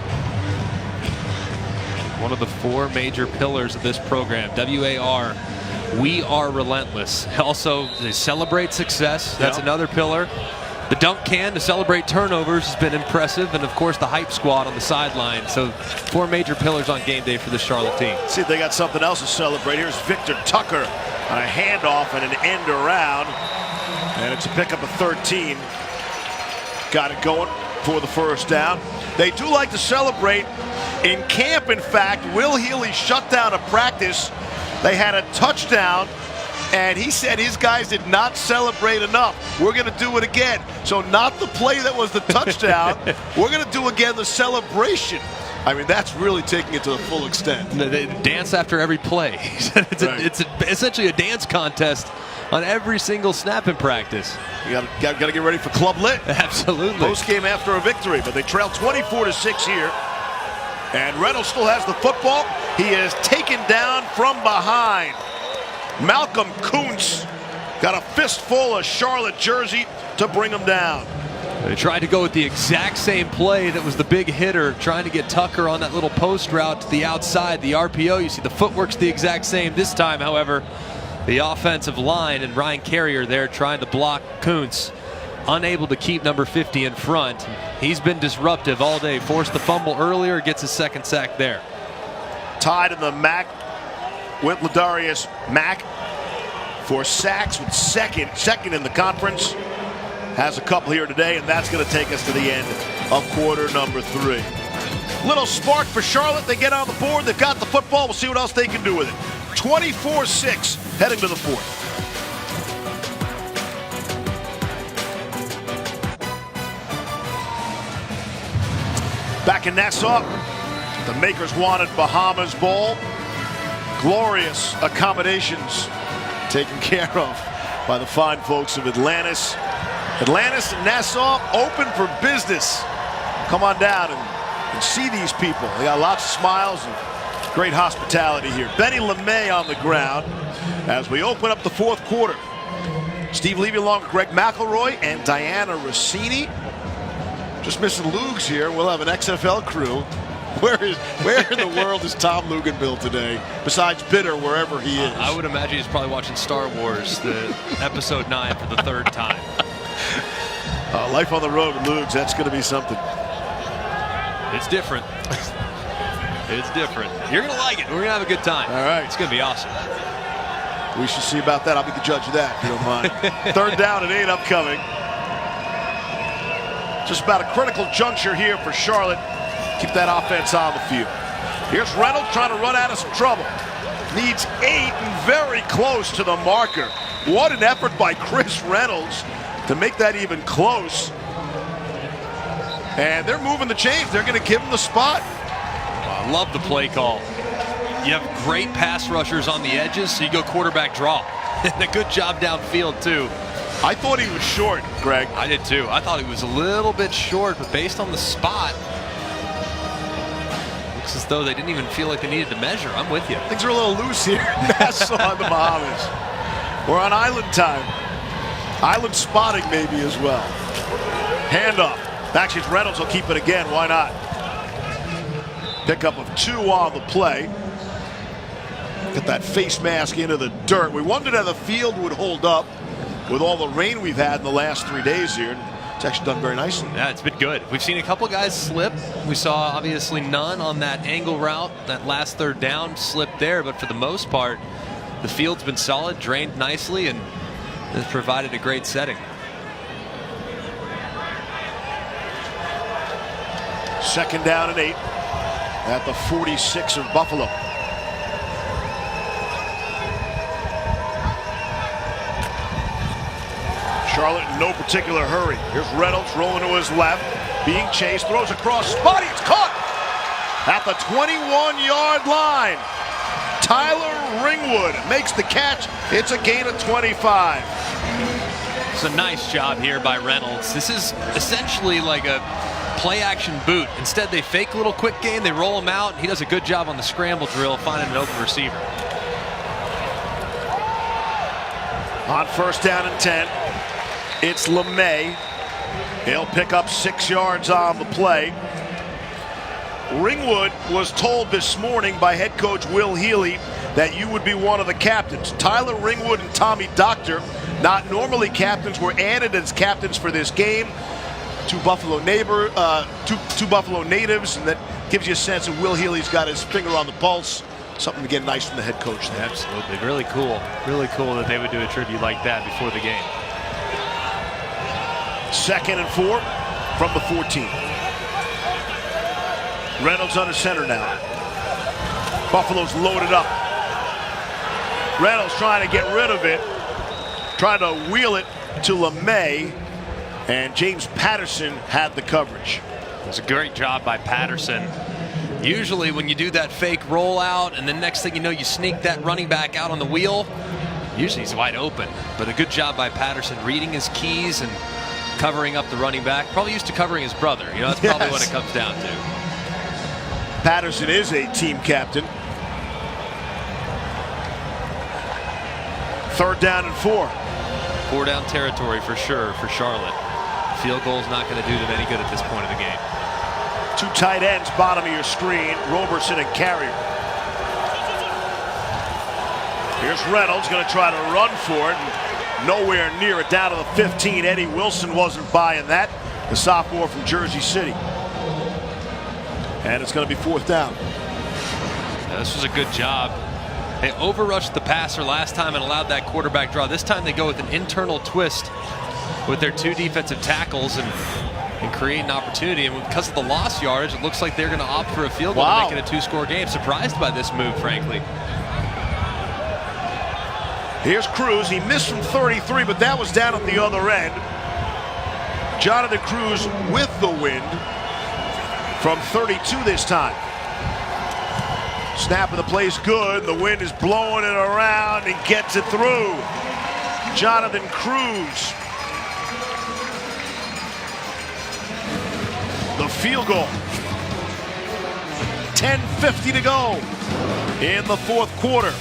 C: One of the 4 major pillars of this program, WAR. We are relentless. Also, they celebrate success. That's another pillar. The dunk can to celebrate turnovers has been impressive. And, of course, the hype squad on the sideline. So 4 major pillars on game day for the Charlotte team.
B: See if they got something else to celebrate. Here's Victor Tucker on a handoff and an end around. And it's a pickup of 13. Got it going for the first down. They do like to celebrate. In camp, in fact, Will Healy shut down a practice. They had a touchdown, and he said his guys did not celebrate enough. We're going to do it again. So not the play that was the touchdown. We're going to do again the celebration. I mean, that's really taking it to the full extent.
C: They dance after every play. It's essentially a dance contest on every single snap in practice.
B: You got to get ready for Club Lit.
C: Absolutely.
B: Post game after a victory, but they trail 24-6 here. And Reynolds still has the football. He is taken down from behind. Malcolm Kuntz got a fistful of Charlotte jersey to bring him down.
C: They tried to go with the exact same play that was the big hitter, trying to get Tucker on that little post route to the outside, the RPO. You see the footwork's the exact same. This time, however, the offensive line and Ryan Carrier there trying to block Kuntz. Unable to keep number 50 in front. He's been disruptive all day. Forced the fumble earlier, gets his 2nd sack there.
B: Tied in the MAC with Ladarius Mack for sacks with second in the conference. Has a couple here today, and that's going to take us to the end of quarter number 3. Little spark for Charlotte. They get on the board. They've got the football. We'll see what else they can do with it. 24-6 heading to the 4th. Back in Nassau, the Makers Wanted Bahamas Bowl. Glorious accommodations taken care of by the fine folks of Atlantis. Atlantis and Nassau open for business. Come on down and see these people. They got lots of smiles and great hospitality here. Benny LeMay on the ground as we open up the fourth quarter. Steve Levy along with Greg McElroy and Diana Rossini. Just missing Lugs here. We'll have an XFL crew. Where in the world is Tom Luganville today, besides bitter wherever he is?
C: I would imagine he's probably watching Star Wars, the episode 9 for the 3rd time.
B: Life on the road with Lugs, that's going to be something.
C: It's different. It's different. You're going to like it. We're going to have a good time.
B: All right.
C: It's going to be awesome.
B: We should see about that. I'll be the judge of that, if you don't mind. 3rd down and 8 upcoming. Just about a critical juncture here for Charlotte. Keep that offense on the field. Here's Reynolds trying to run out of some trouble. Needs 8 and very close to the marker. What an effort by Chris Reynolds to make that even close. And they're moving the chains. They're going to give him the spot.
C: I love the play call. You have great pass rushers on the edges, so you go quarterback draw. And a good job downfield, too.
B: I thought he was short, Greg.
C: I did, too. I thought he was a little bit short, but based on the spot, looks as though they didn't even feel like they needed to measure. I'm with you.
B: Things are a little loose here in Nassau on the Bahamas. We're on island time. Island spotting maybe as well. Handoff. Actually, it's Reynolds will keep it again. Why not? Pickup of 2 on the play. Get that face mask into the dirt. We wondered how the field would hold up with all the rain we've had in the last 3 days here. It's actually done very nicely.
C: Yeah, it's been good. We've seen a couple guys slip. We saw obviously none on that angle route. That last 3rd down slip there, but for the most part, the field's been solid, drained nicely, and has provided a great setting.
B: 2nd down and 8 at the 46 of Buffalo. Charlotte in no particular hurry. Here's Reynolds rolling to his left, being chased, throws across, spotty, it's caught at the 21-yard line. Tyler Ringwood makes the catch. It's a gain of 25.
C: It's a nice job here by Reynolds. This is essentially like a play-action boot. Instead, they fake a little quick game, they roll him out, and he does a good job on the scramble drill, finding an open receiver.
B: On 1st down and 10, it's LeMay. He'll pick up 6 yards on the play. Ringwood was told this morning by head coach Will Healy that you would be one of the captains. Tyler Ringwood and Tommy Doctor, not normally captains, were added as captains for this game. Two Buffalo natives, and that gives you a sense that Will Healy's got his finger on the pulse. Something to get nice from the head coach there.
C: Absolutely. Really cool. Really cool that they would do a tribute like that before the game.
B: 2nd and 4 from the 14. Reynolds under center now. Buffalo's loaded up. Reynolds trying to get rid of it. Trying to wheel it to LeMay. And James Patterson had the coverage.
C: It was a great job by Patterson. Usually when you do that fake rollout and the next thing you know you sneak that running back out on the wheel, usually he's wide open. But a good job by Patterson reading his keys and covering up the running back. Probably used to covering his brother. You know, that's probably what it comes down to.
B: Patterson is a team captain. 3rd down and 4.
C: 4 down territory for sure for Charlotte. Field goal's not going to do them any good at this point of the game.
B: 2 tight ends, bottom of your screen, Roberson and Carrier. Here's Reynolds going to try to run for it. And nowhere near it, down to the 15. Eddie Wilson wasn't buying that. The sophomore from Jersey City. And it's going to be 4th down.
C: Now, this was a good job. They overrushed the passer last time and allowed that quarterback draw. This time they go with an internal twist with their 2 defensive tackles and create an opportunity. And because of the lost yardage, it looks like they're going to opt for a field goal to make it a 2-score game. Surprised by this move, frankly.
B: Here's Cruz. He missed from 33, but that was down at the other end. Jonathan Cruz with the wind from 32 this time. Snap of the play's good. The wind is blowing it around and gets it through. Jonathan Cruz. The field goal. 10:50 to go in the fourth quarter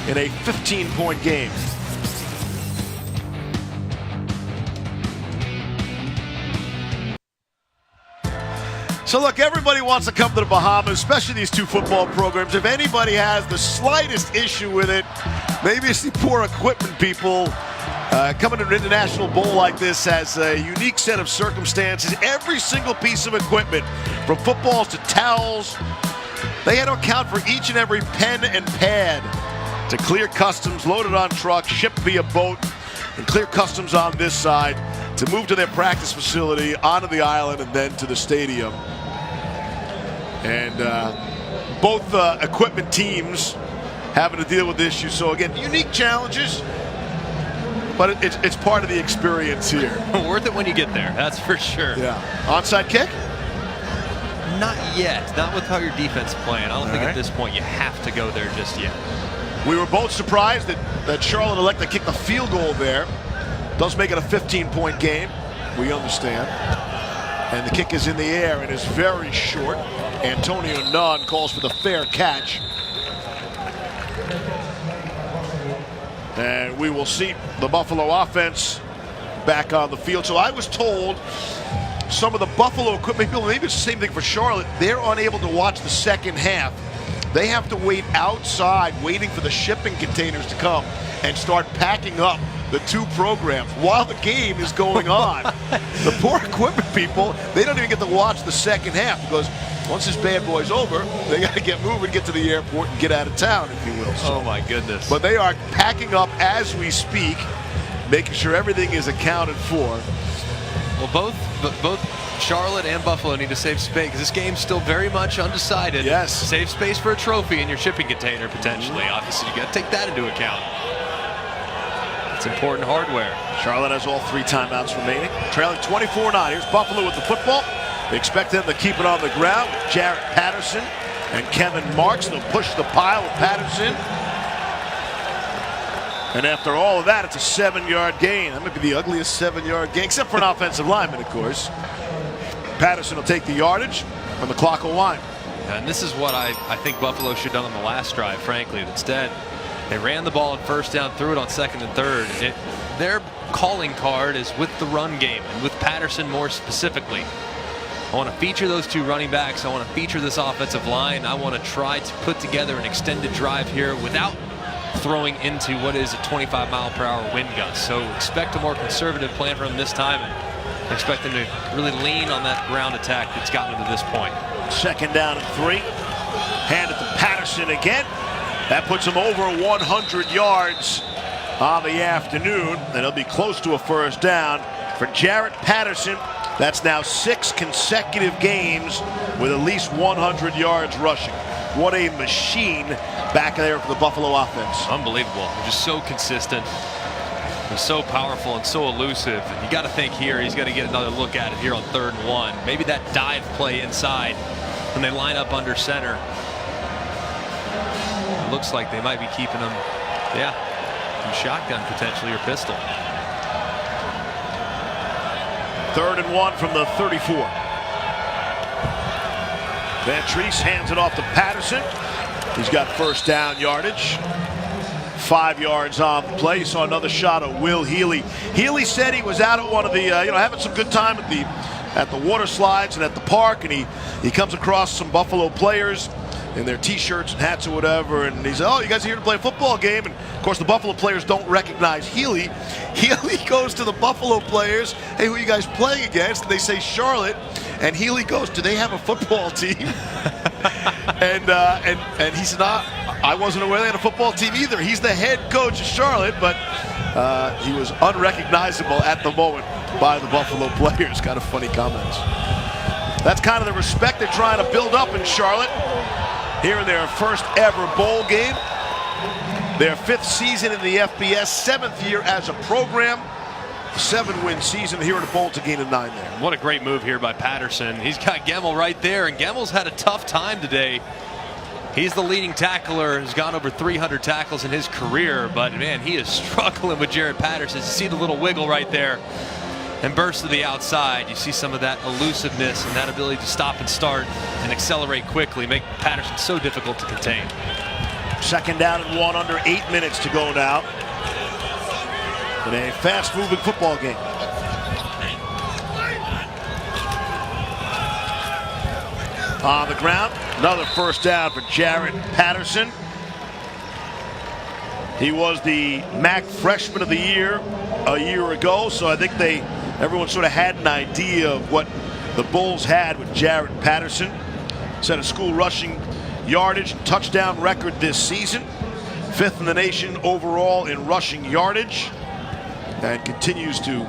B: in a 15-point game. So look, everybody wants to come to the Bahamas, especially these two football programs. If anybody has the slightest issue with it, maybe it's the poor equipment people. Coming to an international bowl like this has a unique set of circumstances. Every single piece of equipment, from footballs to towels, they had to account for each and every pen and pad to clear customs, loaded on trucks, shipped via boat, and clear customs on this side to move to their practice facility, onto the island, and then to the stadium. And both equipment teams having to deal with the issue. So again, unique challenges, but it's part of the experience here.
C: Worth it when you get there, that's for sure.
B: Yeah. Onside kick?
C: Not yet. Not with how your defense is playing. I don't think at this point you have to go there just yet.
B: We were both surprised that Charlotte elected to kick the field goal there. Does make it a 15-point game. We understand. And the kick is in the air and is very short. Antonio Nunn calls for the fair catch. And we will see the Buffalo offense back on the field. So I was told some of the Buffalo equipment people, maybe it's the same thing for Charlotte, they're unable to watch the second half. They have to wait outside, waiting for the shipping containers to come and start packing up the two programs while the game is going on. The poor equipment people, they don't even get to watch the second half because once this bad boy's over, they got to get moving, get to the airport, and get out of town, if you will. So,
C: oh my goodness.
B: But they are packing up as we speak, making sure everything is accounted for.
C: Well, both Charlotte and Buffalo need to save space because this game's still very much undecided.
B: Yes.
C: Save space for a trophy in your shipping container, potentially. Obviously, you got to take that into account. It's important hardware.
B: Charlotte has all 3 timeouts remaining. Trailing 24-9. Here's Buffalo with the football. They expect them to keep it on the ground with Jarrett Patterson and Kevin Marks. They'll push the pile with Patterson. And after all of that, it's a 7-yard gain. That might be the ugliest 7-yard gain, except for an offensive lineman, of course. Patterson will take the yardage, and the clock will wind.
C: And this is what I think Buffalo should have done on the last drive, frankly. Instead, they ran the ball on first down, threw it on second and third. Their calling card is with the run game, and with Patterson more specifically. I want to feature those two running backs. I want to feature this offensive line. I want to try to put together an extended drive here without throwing into what is a 25-mile-per-hour wind gust. So expect a more conservative plan from him this time, and expect them to really lean on that ground attack that's gotten them to this point.
B: Second down and 3. Hand it to Patterson again. That puts him over 100 yards on the afternoon, and he'll be close to a first down for Jarrett Patterson. That's now 6 consecutive games with at least 100 yards rushing. What a machine back there for the Buffalo offense.
C: Unbelievable. They're just so consistent. They're so powerful and so elusive. And you got to think here, he's got to get another look at it here on 3rd and 1. Maybe that dive play inside when they line up under center. It looks like they might be keeping him, in shotgun potentially or pistol.
B: 3rd and 1 from the 34. Vantrease hands it off to Patterson. He's got first down yardage. 5 yards on the play. You saw another shot of Will Healy. Healy said he was out at one of the, having some good time at the water slides and at the park, and he comes across some Buffalo players in their t-shirts and hats or whatever, and he said, "Oh, you guys are here to play a football game?" And of course the Buffalo players don't recognize Healy. Healy goes to the Buffalo players, "Hey, who are you guys playing against?" And they say Charlotte, and Healy goes, "Do they have a football team?" and he said, I wasn't aware they had a football team either. He's the head coach of Charlotte, but he was unrecognizable at the moment by the Buffalo players. Kind of funny comments. That's kind of the respect they're trying to build up in Charlotte here in their first ever bowl game. Their 5th season in the FBS, 7th year as a program. 7-win season here in the bowl to gain a 9 there.
C: What a great move here by Patterson. He's got Gemmel right there, and Gemmel's had a tough time today He's the leading tackler, has gone over 300 tackles in his career, but man, he is struggling with Jaret Patterson. You see the little wiggle right there and burst to the outside. You see some of that elusiveness and that ability to stop and start and accelerate quickly, make Patterson so difficult to contain.
B: Second down and 1, under 8 minutes to go now in a fast-moving football game. On the ground, another first down for Jaret Patterson. He was the MAC Freshman of the Year a year ago, so I think everyone sort of had an idea of what the Bulls had with Jaret Patterson. Set a school rushing yardage and touchdown record this season. 5th in the nation overall in rushing yardage, and continues to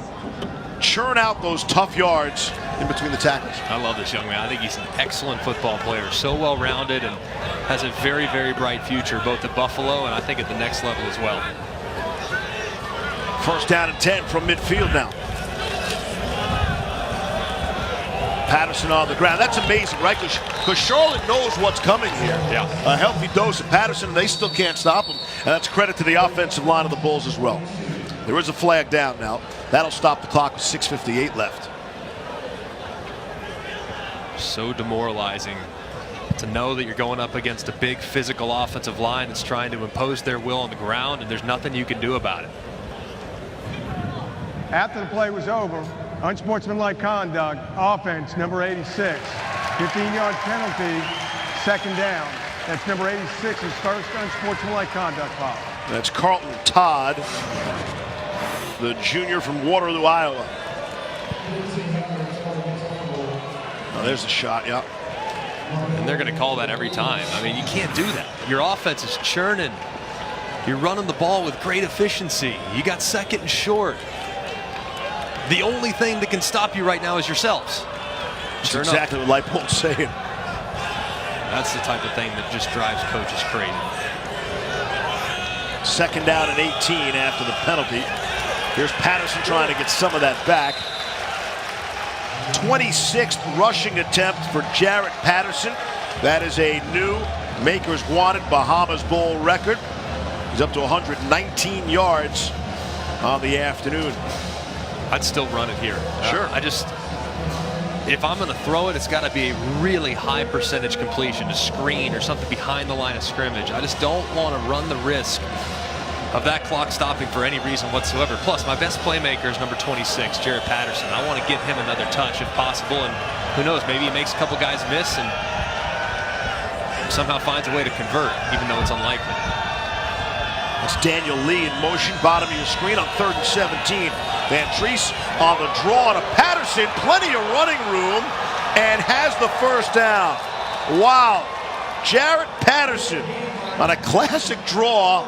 B: churn out those tough yards in between the tackles.
C: I love this young man. I think he's an excellent football player, so well-rounded, and has a very, very bright future, both at Buffalo and I think at the next level as well.
B: First down and 10 from midfield now. Patterson on the ground. That's amazing, right? Because Charlotte knows what's coming here.
C: Yeah.
B: A healthy dose of Patterson, and they still can't stop him. And that's credit to the offensive line of the Bulls as well. There is a flag down now. That'll stop the clock with 6:58 left.
C: So demoralizing to know that you're going up against a big physical offensive line that's trying to impose their will on the ground, and there's nothing you can do about it.
E: After the play was over, unsportsmanlike conduct, offense, number 86. 15-yard penalty, second down. That's number 86's first unsportsmanlike conduct foul.
B: That's Carlton Todd, the junior from Waterloo, Iowa. Oh, there's a shot, yeah.
C: And they're going to call that every time. I mean, you can't do that. Your offense is churning. You're running the ball with great efficiency. You got second and short. The only thing that can stop you right now is yourselves.
B: That's exactly what Leipold's saying.
C: That's the type of thing that just drives coaches crazy.
B: Second down and 18 after the penalty. Here's Patterson trying to get some of that back. 26th rushing attempt for Jaret Patterson. That is a new Makers Wanted Bahamas Bowl record. He's up to 119 yards on the afternoon.
C: I'd still run it here.
B: Sure.
C: If I'm going to throw it, it's got to be a really high percentage completion, a screen or something behind the line of scrimmage. I just don't want to run the risk of that clock stopping for any reason whatsoever. Plus, my best playmaker is number 26, Jaret Patterson. I want to get him another touch if possible, and who knows, maybe he makes a couple guys miss and somehow finds a way to convert, even though it's unlikely.
B: That's Daniel Lee in motion, bottom of your screen on 3rd and 17. Van Treese on the draw to Patterson, plenty of running room, and has the first down. Wow, Jaret Patterson on a classic draw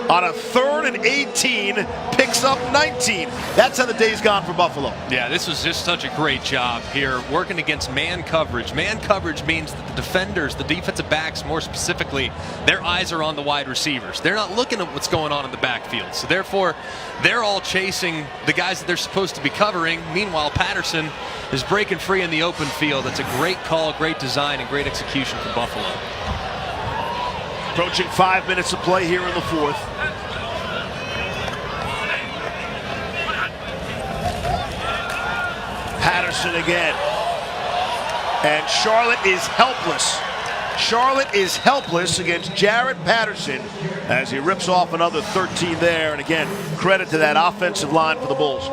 B: on a 3rd and 18, picks up 19. That's how the day's gone for Buffalo.
C: Yeah, this was just such a great job here, working against man coverage. Man coverage means that the defenders, the defensive backs more specifically, their eyes are on the wide receivers. They're not looking at what's going on in the backfield. So therefore, they're all chasing the guys that they're supposed to be covering. Meanwhile, Patterson is breaking free in the open field. That's a great call, great design, and great execution from Buffalo.
B: Approaching 5 minutes of play here in the 4th. Patterson again. And Charlotte is helpless. Charlotte is helpless against Jaret Patterson as he rips off another 13 there. And again, credit to that offensive line for the Bulls.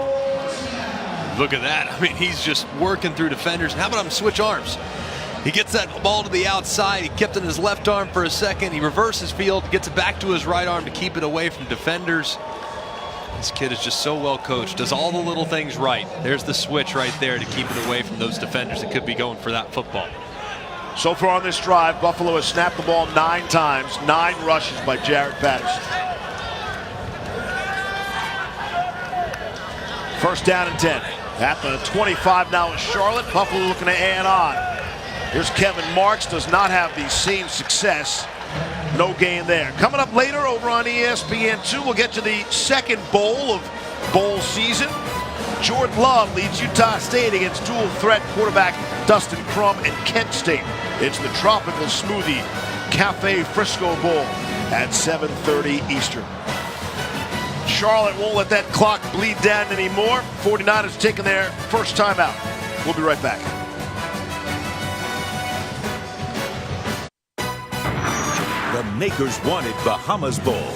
C: Look at that. I mean, he's just working through defenders. And how about him switch arms? He gets that ball to the outside. He kept it in his left arm for a second. He reverses field, gets it back to his right arm to keep it away from defenders. This kid is just so well coached, does all the little things right. There's the switch right there to keep it away from those defenders that could be going for that football.
B: So far on this drive, Buffalo has snapped the ball 9 times, 9 rushes by Jaret Patterson. First down and 10. At the 25 now is Charlotte. Buffalo looking to add on. Here's Kevin Marks, does not have the same success. No gain there. Coming up later over on ESPN2, we'll get to the second bowl of bowl season. Jordan Love leads Utah State against dual threat quarterback Dustin Crum and Kent State. It's the Tropical Smoothie Cafe Frisco Bowl at 7:30 Eastern. Charlotte won't let that clock bleed down anymore. 49ers taking their first time out. We'll be right back.
A: The Makers Wanted Bahamas Bowl,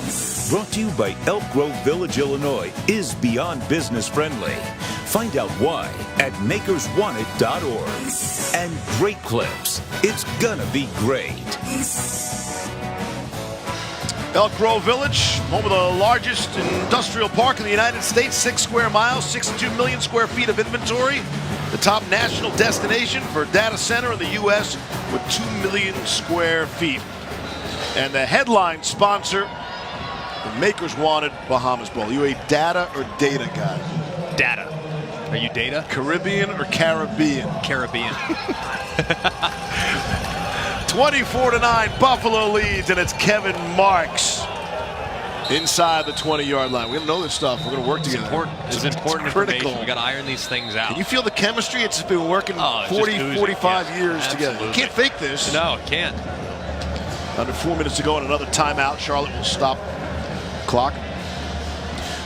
A: brought to you by Elk Grove Village, Illinois, is beyond business friendly. Find out why at makerswanted.org. And great clips. It's gonna be great.
B: Elk Grove Village, home of the largest industrial park in the United States, 6 square miles, 62 million square feet of inventory. The top national destination for a data center in the U.S. with 2 million square feet. And the headline sponsor, the Makers Wanted Bahamas Bowl. You a data or data guy?
C: Data. Are you data?
B: Caribbean or Caribbean?
C: Caribbean.
B: 24-9, Buffalo leads, and it's Kevin Marks inside the 20-yard line. We're going to know this stuff. We're going to work together.
C: It's important information. We got to iron these things out.
B: Can you feel the chemistry? It's been working 40, 45 years together. You can't fake this.
C: No, can't.
B: Under 4 minutes to go and another timeout. Charlotte will stop clock.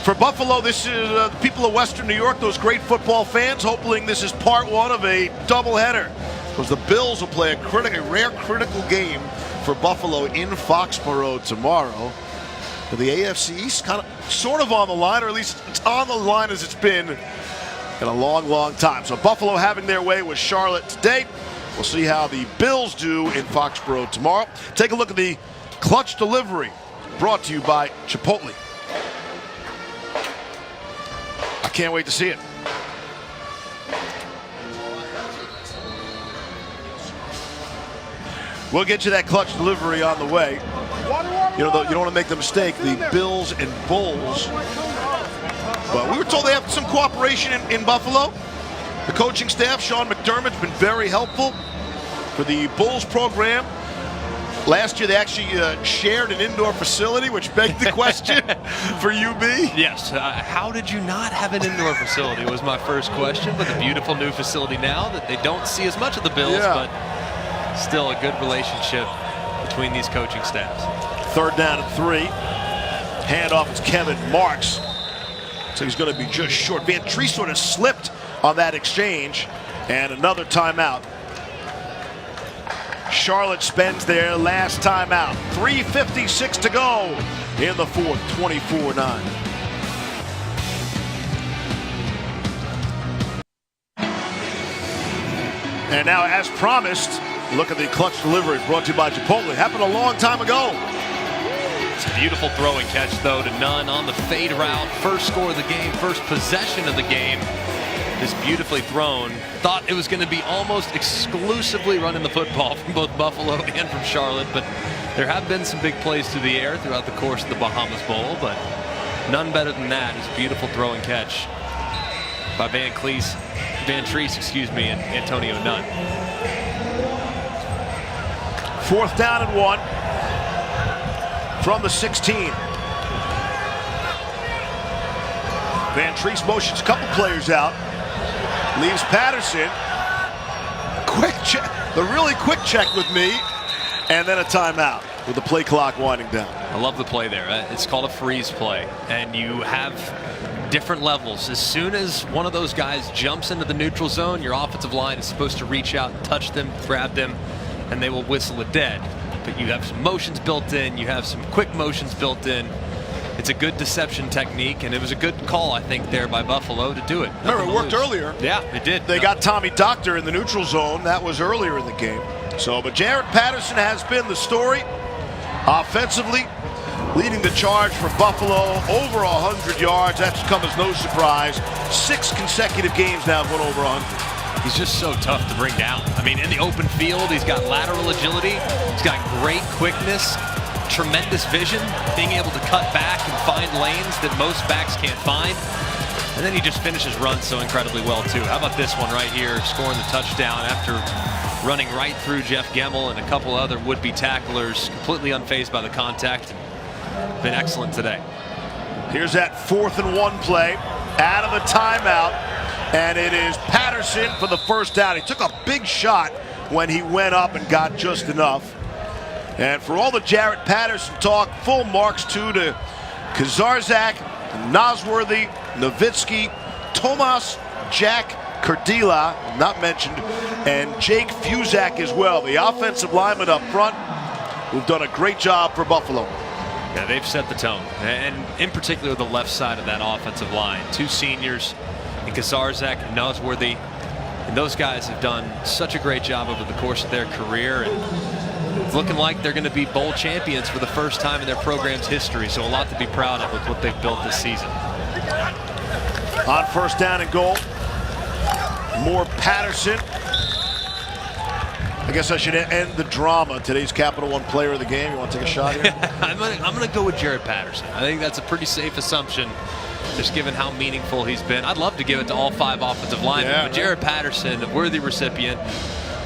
B: For Buffalo, this is the people of Western New York, those great football fans, hoping this is part one of a doubleheader. Because the Bills will play a rare critical game for Buffalo in Foxborough tomorrow. But the AFC East sort of on the line, or at least it's on the line as it's been in a long, long time. So Buffalo having their way with Charlotte today. We'll see how the Bills do in Foxborough tomorrow. Take a look at the clutch delivery brought to you by Chipotle. I can't wait to see it. We'll get you that clutch delivery on the way. You know, you don't want to make the mistake, the Bills and Bulls. But we were told they have some cooperation in Buffalo. The coaching staff, Sean McDermott's been very helpful for the Bulls program. Last year, they actually shared an indoor facility, which begged the question for UB.
C: Yes. How did you not have an indoor facility was my first question. But the beautiful new facility now that they don't see as much of the Bills, but still a good relationship between these coaching staffs.
B: 3rd down and 3. Handoff is Kevin Marks. So he's going to be just short. Van Tree sort of slipped on that exchange. And another timeout. Charlotte spends their last timeout. 3:56 to go in the fourth, 24-9. And now, as promised, look at the clutch delivery brought to you by Chipotle. Happened a long time ago.
C: It's a beautiful throw and catch, though, to Nunn on the fade route. First score of the game, first possession of the game. Just beautifully thrown. Thought it was going to be almost exclusively running the football from both Buffalo and from Charlotte, but there have been some big plays through the air throughout the course of the Bahamas Bowl, but none better than that. It's a beautiful throw and catch by Van Treese, and Antonio Nunn.
B: 4th down and 1 from the 16. Van Treese motions a couple players out. Leaves Patterson. Quick check, the really quick check with me, and then a timeout with the play clock winding down.
C: I love the play there. It's called a freeze play, and you have different levels. As soon as one of those guys jumps into the neutral zone, your offensive line is supposed to reach out and touch them, grab them, and they will whistle it dead. But you have some motions built in, you have some quick motions built in. It's a good deception technique, and it was a good call, I think, there by Buffalo to do it.
B: Remember, it worked earlier.
C: Yeah, it did.
B: They got Tommy Doctor in the neutral zone. That was earlier in the game. So, but Jared Patterson has been the story. Offensively, leading the charge for Buffalo, over 100 yards. That's come as no surprise. 6 consecutive games now have went over 100.
C: He's just so tough to bring down. I mean, in the open field, he's got lateral agility. He's got great quickness. Tremendous vision, being able to cut back and find lanes that most backs can't find. And then he just finishes runs so incredibly well, too. How about this one right here, scoring the touchdown after running right through Jeff Gemmel and a couple other would-be tacklers, completely unfazed by the contact. Been excellent today.
B: Here's that 4th and 1 play out of the timeout, and it is Patterson for the first down. He took a big shot when he went up and got just enough. And for all the Jaret Patterson talk, full marks too to Kazarzak, Nosworthy, Nowitzki, Tomas, Jack Kardila, not mentioned, and Jake Fuzak as well. The offensive linemen up front who've done a great job for Buffalo.
C: Yeah, they've set the tone, and in particular the left side of that offensive line. Two seniors, in Kazarzak and Nosworthy, and those guys have done such a great job over the course of their career, and it's looking like they're going to be bowl champions for the first time in their program's history, so a lot to be proud of with what they've built this season.
B: On first down and goal, more Patterson. I guess I should end the drama. Today's Capital One player of the game. You want to take a shot here?
C: I'm gonna go with Jaret Patterson. I think that's a pretty safe assumption, just given how meaningful he's been. I'd love to give it to all 5 offensive linemen, but Jaret Patterson, a worthy recipient.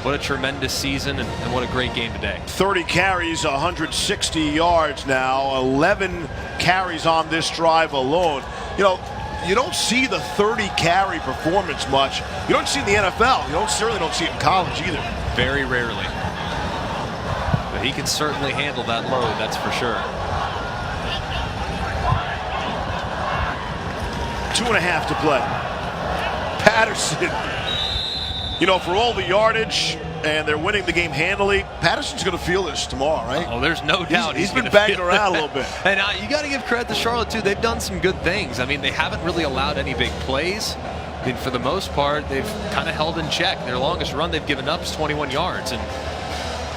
C: What a tremendous season, and what a great game today.
B: 30 carries, 160 yards now. 11 carries on this drive alone. You know, you don't see the 30 carry performance much. You don't see it in the NFL. You certainly don't see it in college either.
C: Very rarely. But he can certainly handle that load, that's for sure.
B: 2.5 to play. Patterson, you know, for all the yardage, and they're winning the game handily, Patterson's going to feel this tomorrow, right?
C: Oh, there's no doubt.
B: He's been banging around a little bit.
C: And you got to give credit to Charlotte, too. They've done some good things. I mean, they haven't really allowed any big plays. I mean, for the most part, they've kind of held in check. Their longest run they've given up is 21 yards, and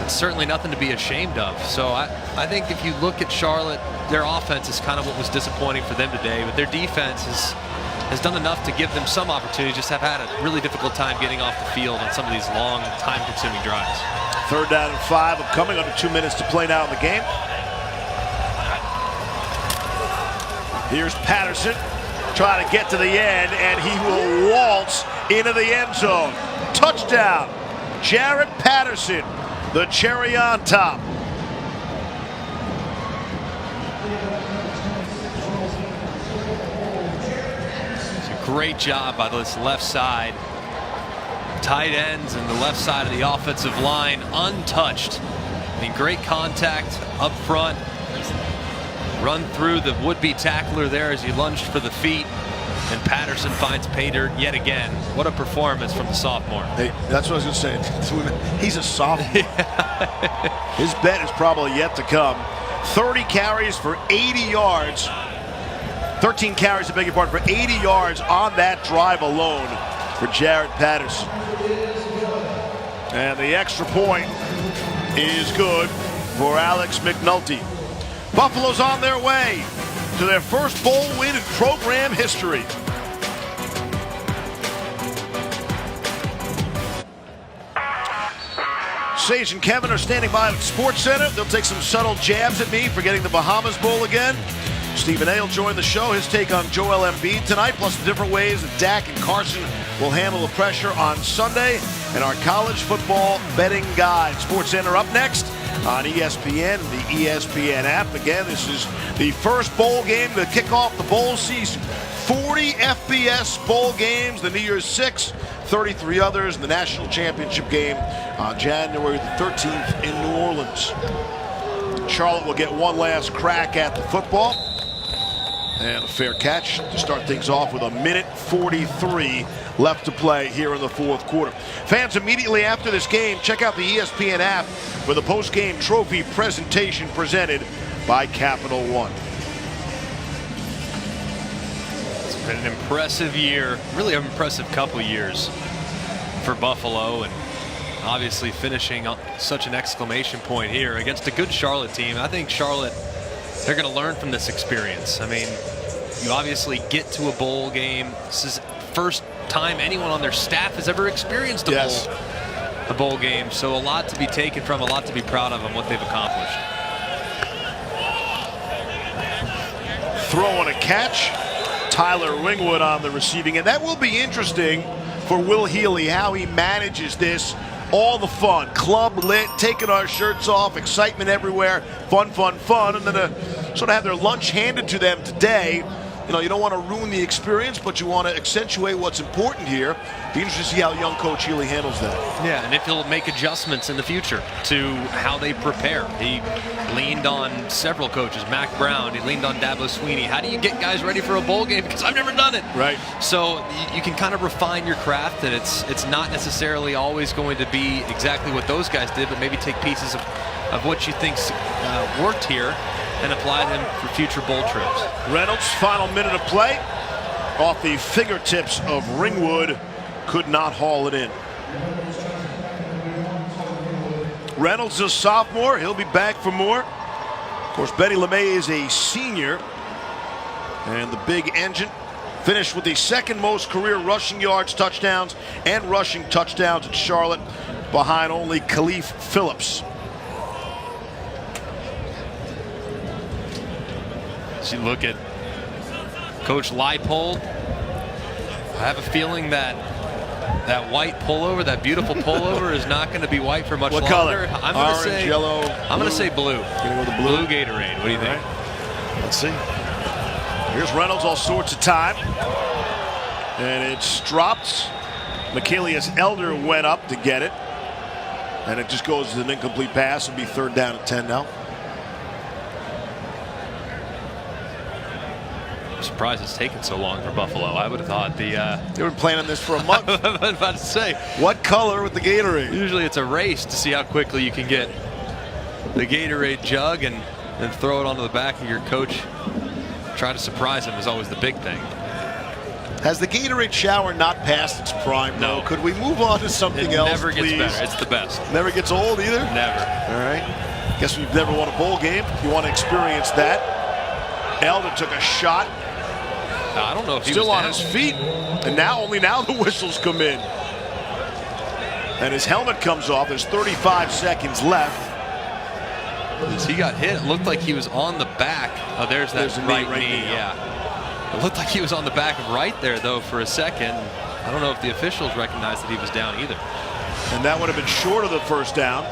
C: it's certainly nothing to be ashamed of. So I think if you look at Charlotte, their offense is kind of what was disappointing for them today, but their defense has done enough to give them some opportunities, just have had a really difficult time getting off the field on some of these long, time-consuming drives.
B: 3rd down and 5 upcoming, under 2 minutes to play now in the game. Here's Patterson trying to get to the end, and he will waltz into the end zone. Touchdown, Jaret Patterson, the cherry on top.
C: Great job by this left side. Tight ends and the left side of the offensive line untouched. I mean, great contact up front. Run through the would-be tackler there as he lunged for the feet. And Patterson finds pay dirt yet again. What a performance from the sophomore.
B: Hey, that's what I was going to say. He's a sophomore. His bet is probably yet to come. 30 carries for 80 yards. 13 carries, I beg your pardon, for 80 yards on that drive alone for Jaret Patterson. And the extra point is good for Alex McNulty. Buffalo's on their way to their first bowl win in program history. Sage and Kevin are standing by at Sports Center. They'll take some subtle jabs at me for getting the Bahamas Bowl again. Stephen A will join the show. His take on Joel Embiid tonight, plus the different ways that Dak and Carson will handle the pressure on Sunday, and our college football betting guide. Sports Center up next on ESPN and the ESPN app. Again, this is the first bowl game to kick off the bowl season. 40 FBS bowl games, the New Year's Six, 33 others, and the national championship game on January the 13th in New Orleans. Charlotte will get one last crack at the football. And a fair catch to start things off with 1:43 left to play here in the 4th quarter. Fans, immediately after this game, check out the ESPN app for the post-game trophy presentation presented by Capital One.
C: It's been an impressive year, really an impressive couple years for Buffalo, and obviously finishing on such an exclamation point here against a good Charlotte team. I think Charlotte, they're going to learn from this experience. I mean, you obviously get to a bowl game. This is the first time anyone on their staff has ever experienced a bowl game. So a lot to be taken from, a lot to be proud of on what they've accomplished.
B: Throw and a catch. Tyler Wingwood on the receiving end. That will be interesting for Will Healy, how he manages this. All the fun, club lit, taking our shirts off, excitement everywhere, fun, fun, fun, and then sort of have their lunch handed to them today you don't want to ruin the experience, but you want to accentuate what's important here. Be interested to see how young Coach Healy handles that.
C: Yeah, and if he'll make adjustments in the future to how they prepare. He leaned on several coaches, Mac Brown, he leaned on Dabo Sweeney. How do you get guys ready for a bowl game? Because I've never done it.
B: Right.
C: So you can kind of refine your craft, and it's not necessarily always going to be exactly what those guys did, but maybe take pieces of what you think's worked here and apply them for future bowl trips.
B: Reynolds, final minute of play. Off the fingertips of Ringwood, could not haul it in. Reynolds is a sophomore. He'll be back for more. Of course, Benny LeMay is a senior. And the big engine finished with the second most career rushing yards, touchdowns, and rushing touchdowns at Charlotte, behind only Khalif Phillips.
C: As you look at Coach Leipold, I have a feeling that white pullover, that beautiful pullover, is not going to be white for much longer.
B: What color?
C: I'm going to
B: Orange,
C: say
B: yellow,
C: I'm going to say blue.
B: You're going to go with the blue?
C: Blue Gatorade. What do you think?
B: Right. Let's see. Here's Reynolds, all sorts of time. And it's dropped. Michaelius Elder went up to get it. And it just goes as an incomplete pass. It'll be 3rd down and 10 now.
C: I'm surprised it's taken so long for Buffalo. I would have thought they
B: were playing on this for a month.
C: I was about to say,
B: what color with the Gatorade?
C: Usually it's a race to see how quickly you can get the Gatorade jug and throw it onto the back of your coach. Try to surprise him is always the big thing.
B: Has the Gatorade shower not passed its prime?
C: No.
B: Could we move on to something else,
C: Never
B: please?
C: gets better. It's the best.
B: Never gets old either?
C: Never.
B: All right. Guess we've never won a bowl game. You want to experience that. Elder took a shot.
C: I don't know if he
B: still
C: was
B: on
C: down.
B: his feet, and only now the whistles come in. And his helmet comes off. There's 35 seconds left.
C: As he got hit, it looked like he was on the back. Oh, there's that right knee. Yeah. It looked like he was on the back of right there, though, for a second. I don't know if the officials recognized that he was down either.
B: And that would have been short of the first down.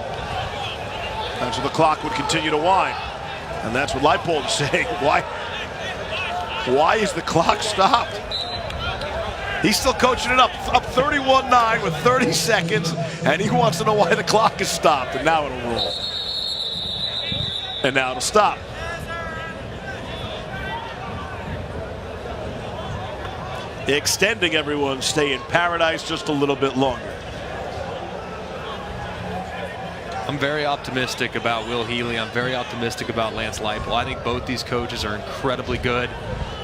B: And so the clock would continue to wind. And that's what Leipold is saying. Why is the clock stopped? He's still coaching it up 31-9 with 30 seconds, and he wants to know why the clock is stopped. And now it'll roll. And now it'll stop. Extending everyone's stay in paradise just a little bit longer.
C: I'm very optimistic about Will Healy. I'm very optimistic about Lance Leipold. I think both these coaches are incredibly good.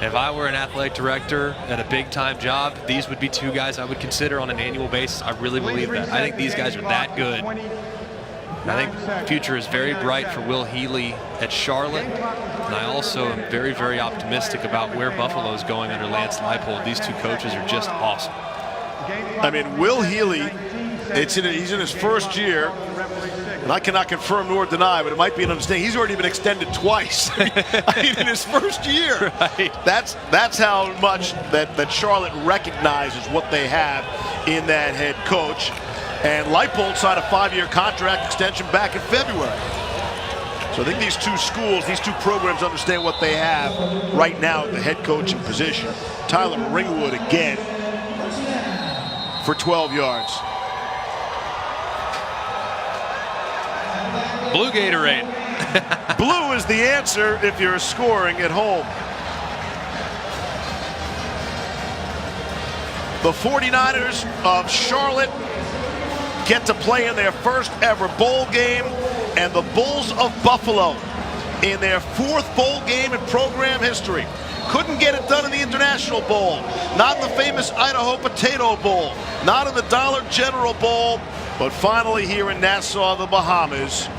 C: If I were an athletic director at a big-time job, these would be two guys I would consider on an annual basis. I really believe that. I think these guys are that good. And I think the future is very bright for Will Healy at Charlotte. And I also am very, very optimistic about where Buffalo is going under Lance Leipold. These two coaches are just awesome.
B: I mean, Will Healy, he's in his first year. And I cannot confirm nor deny, but it might be an understanding. He's already been extended twice. I mean, in his first year.
C: Right.
B: That's how much that Charlotte recognizes what they have in that head coach. And Leipold signed a 5-year contract extension back in February. So I think these two schools, these two programs understand what they have right now at the head coaching position. Tyler Ringwood again for 12 yards.
C: Blue Gatorade.
B: Blue is the answer if you're scoring at home. The 49ers of Charlotte get to play in their first ever bowl game, and the Bulls of Buffalo in their 4th bowl game in program history. Couldn't get it done in the International Bowl, not in the famous Idaho Potato Bowl, not in the Dollar General Bowl, but finally here in Nassau, the Bahamas,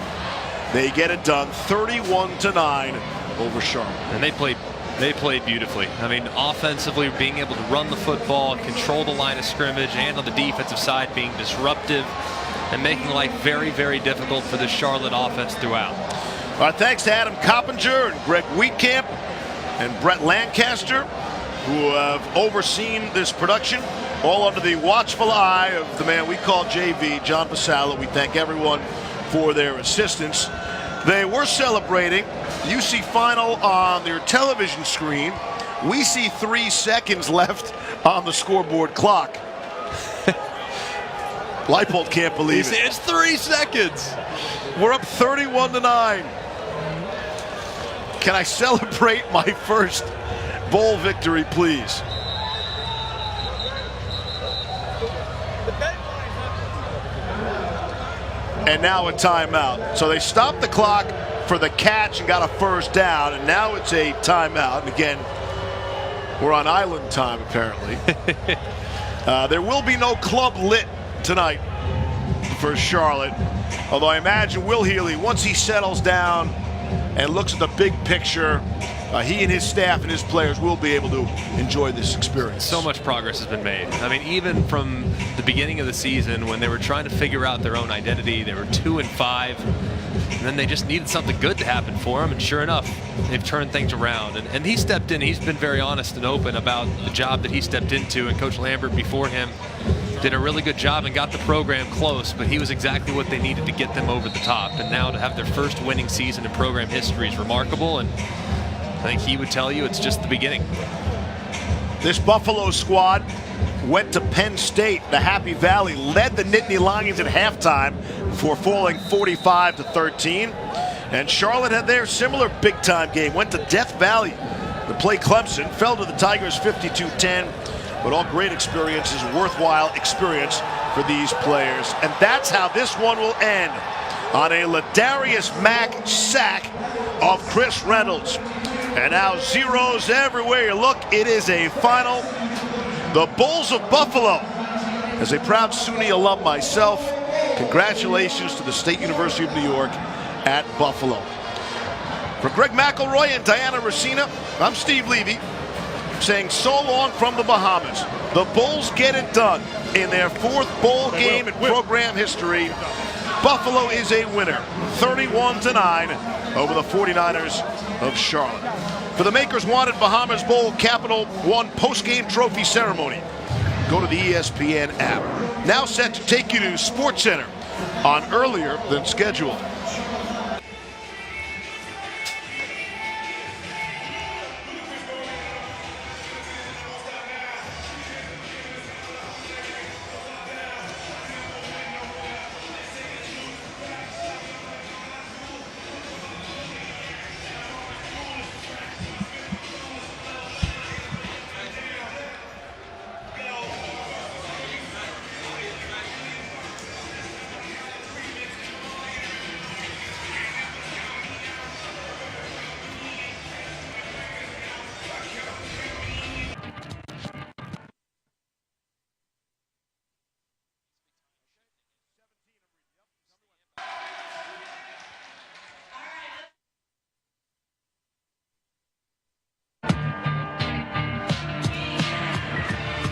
B: they get it done 31-9 over Charlotte.
C: And they played beautifully. I mean, offensively, being able to run the football, control the line of scrimmage, and on the defensive side, being disruptive and making life very, very difficult for the Charlotte offense throughout.
B: All right, thanks to Adam Coppinger and Greg Wheatcamp and Brett Lancaster, who have overseen this production, all under the watchful eye of the man we call JV, John Vassallo. We thank everyone for their assistance. They were celebrating UC final on their television screen We see 3 seconds left on the scoreboard clock. Leipold can't believe it.
C: It's 3 seconds.
B: We're up 31-9. Can I celebrate my first bowl victory, please? And now a timeout. So they stopped the clock for the catch and got a first down, and now it's a timeout. And again, we're on island time, apparently. There will be no club lit tonight for Charlotte. Although I imagine Will Healy, once he settles down and looks at the big picture, he and his staff and his players will be able to enjoy this experience.
C: So much progress has been made. I mean, even from the beginning of the season when they were trying to figure out their own identity, they were 2-5, and then they just needed something good to happen for them, and sure enough, they've turned things around. And he stepped in. He's been very honest and open about the job that he stepped into, and Coach Lambert before him did a really good job and got the program close, but he was exactly what they needed to get them over the top. And now to have their first winning season in program history is remarkable, and I think he would tell you it's just the beginning.
B: This Buffalo squad went to Penn State. The Happy Valley led the Nittany Lions at halftime before falling 45-13. And Charlotte had their similar big-time game. Went to Death Valley to play Clemson. Fell to the Tigers 52-10. But all great experiences, worthwhile experience for these players. And that's how this one will end, on a Ladarius Mack sack of Chris Reynolds. And now zeros everywhere you look. It is a final. The Bulls of Buffalo. As a proud SUNY alum myself, congratulations to the State University of New York at Buffalo. For Greg McElroy and Diana Racina, I'm Steve Levy, saying so long from the Bahamas. The Bulls get it done in their 4th bowl game in program history. Buffalo is a winner, 31-9 over the 49ers of Charlotte. For the Makers Wanted Bahamas Bowl Capital One post-game trophy ceremony, go to the ESPN app. Now set to take you to SportsCenter on earlier than scheduled.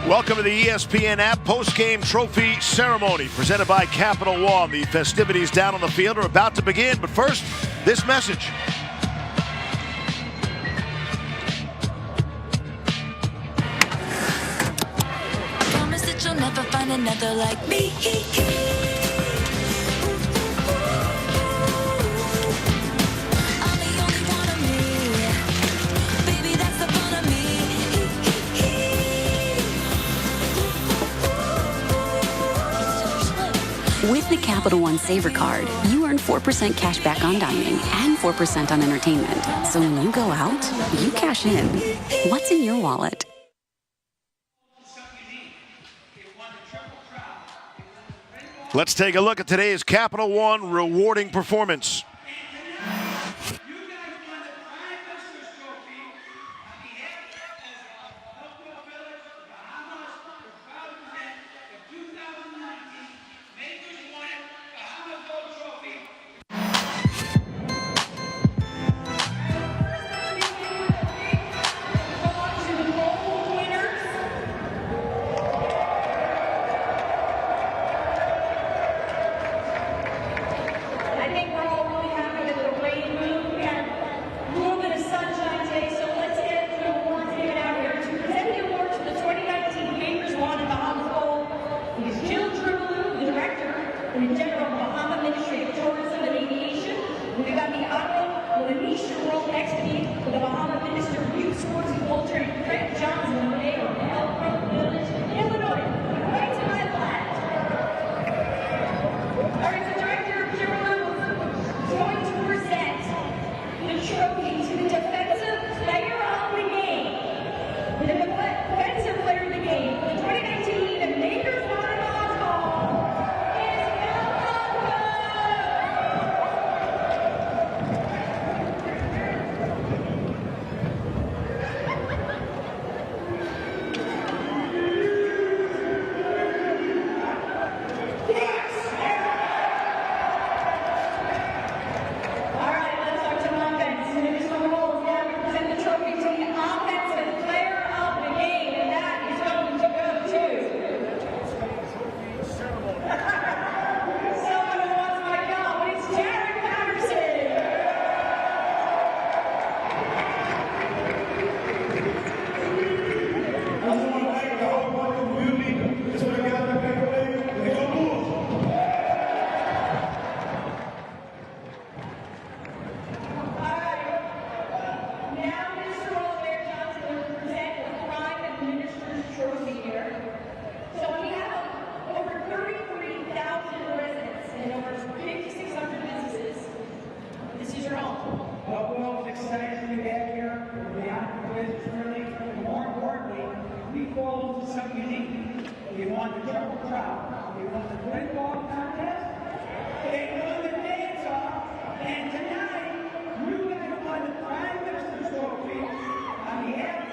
B: Welcome to the ESPN app post-game trophy ceremony presented by Capital One. The festivities down on the field are about to begin, but first, this message.
J: Promise that you'll never find another like me.
K: With the Capital One Saver Card, you earn 4% cash back on dining and 4% on entertainment. So when you go out, you cash in. What's in your wallet?
B: Let's take a look at today's Capital One rewarding performance.
L: won the triple crown. They won the twin ball contest. They won the dance-off. And tonight, you guys won the Prime Minister's Trophy on behalf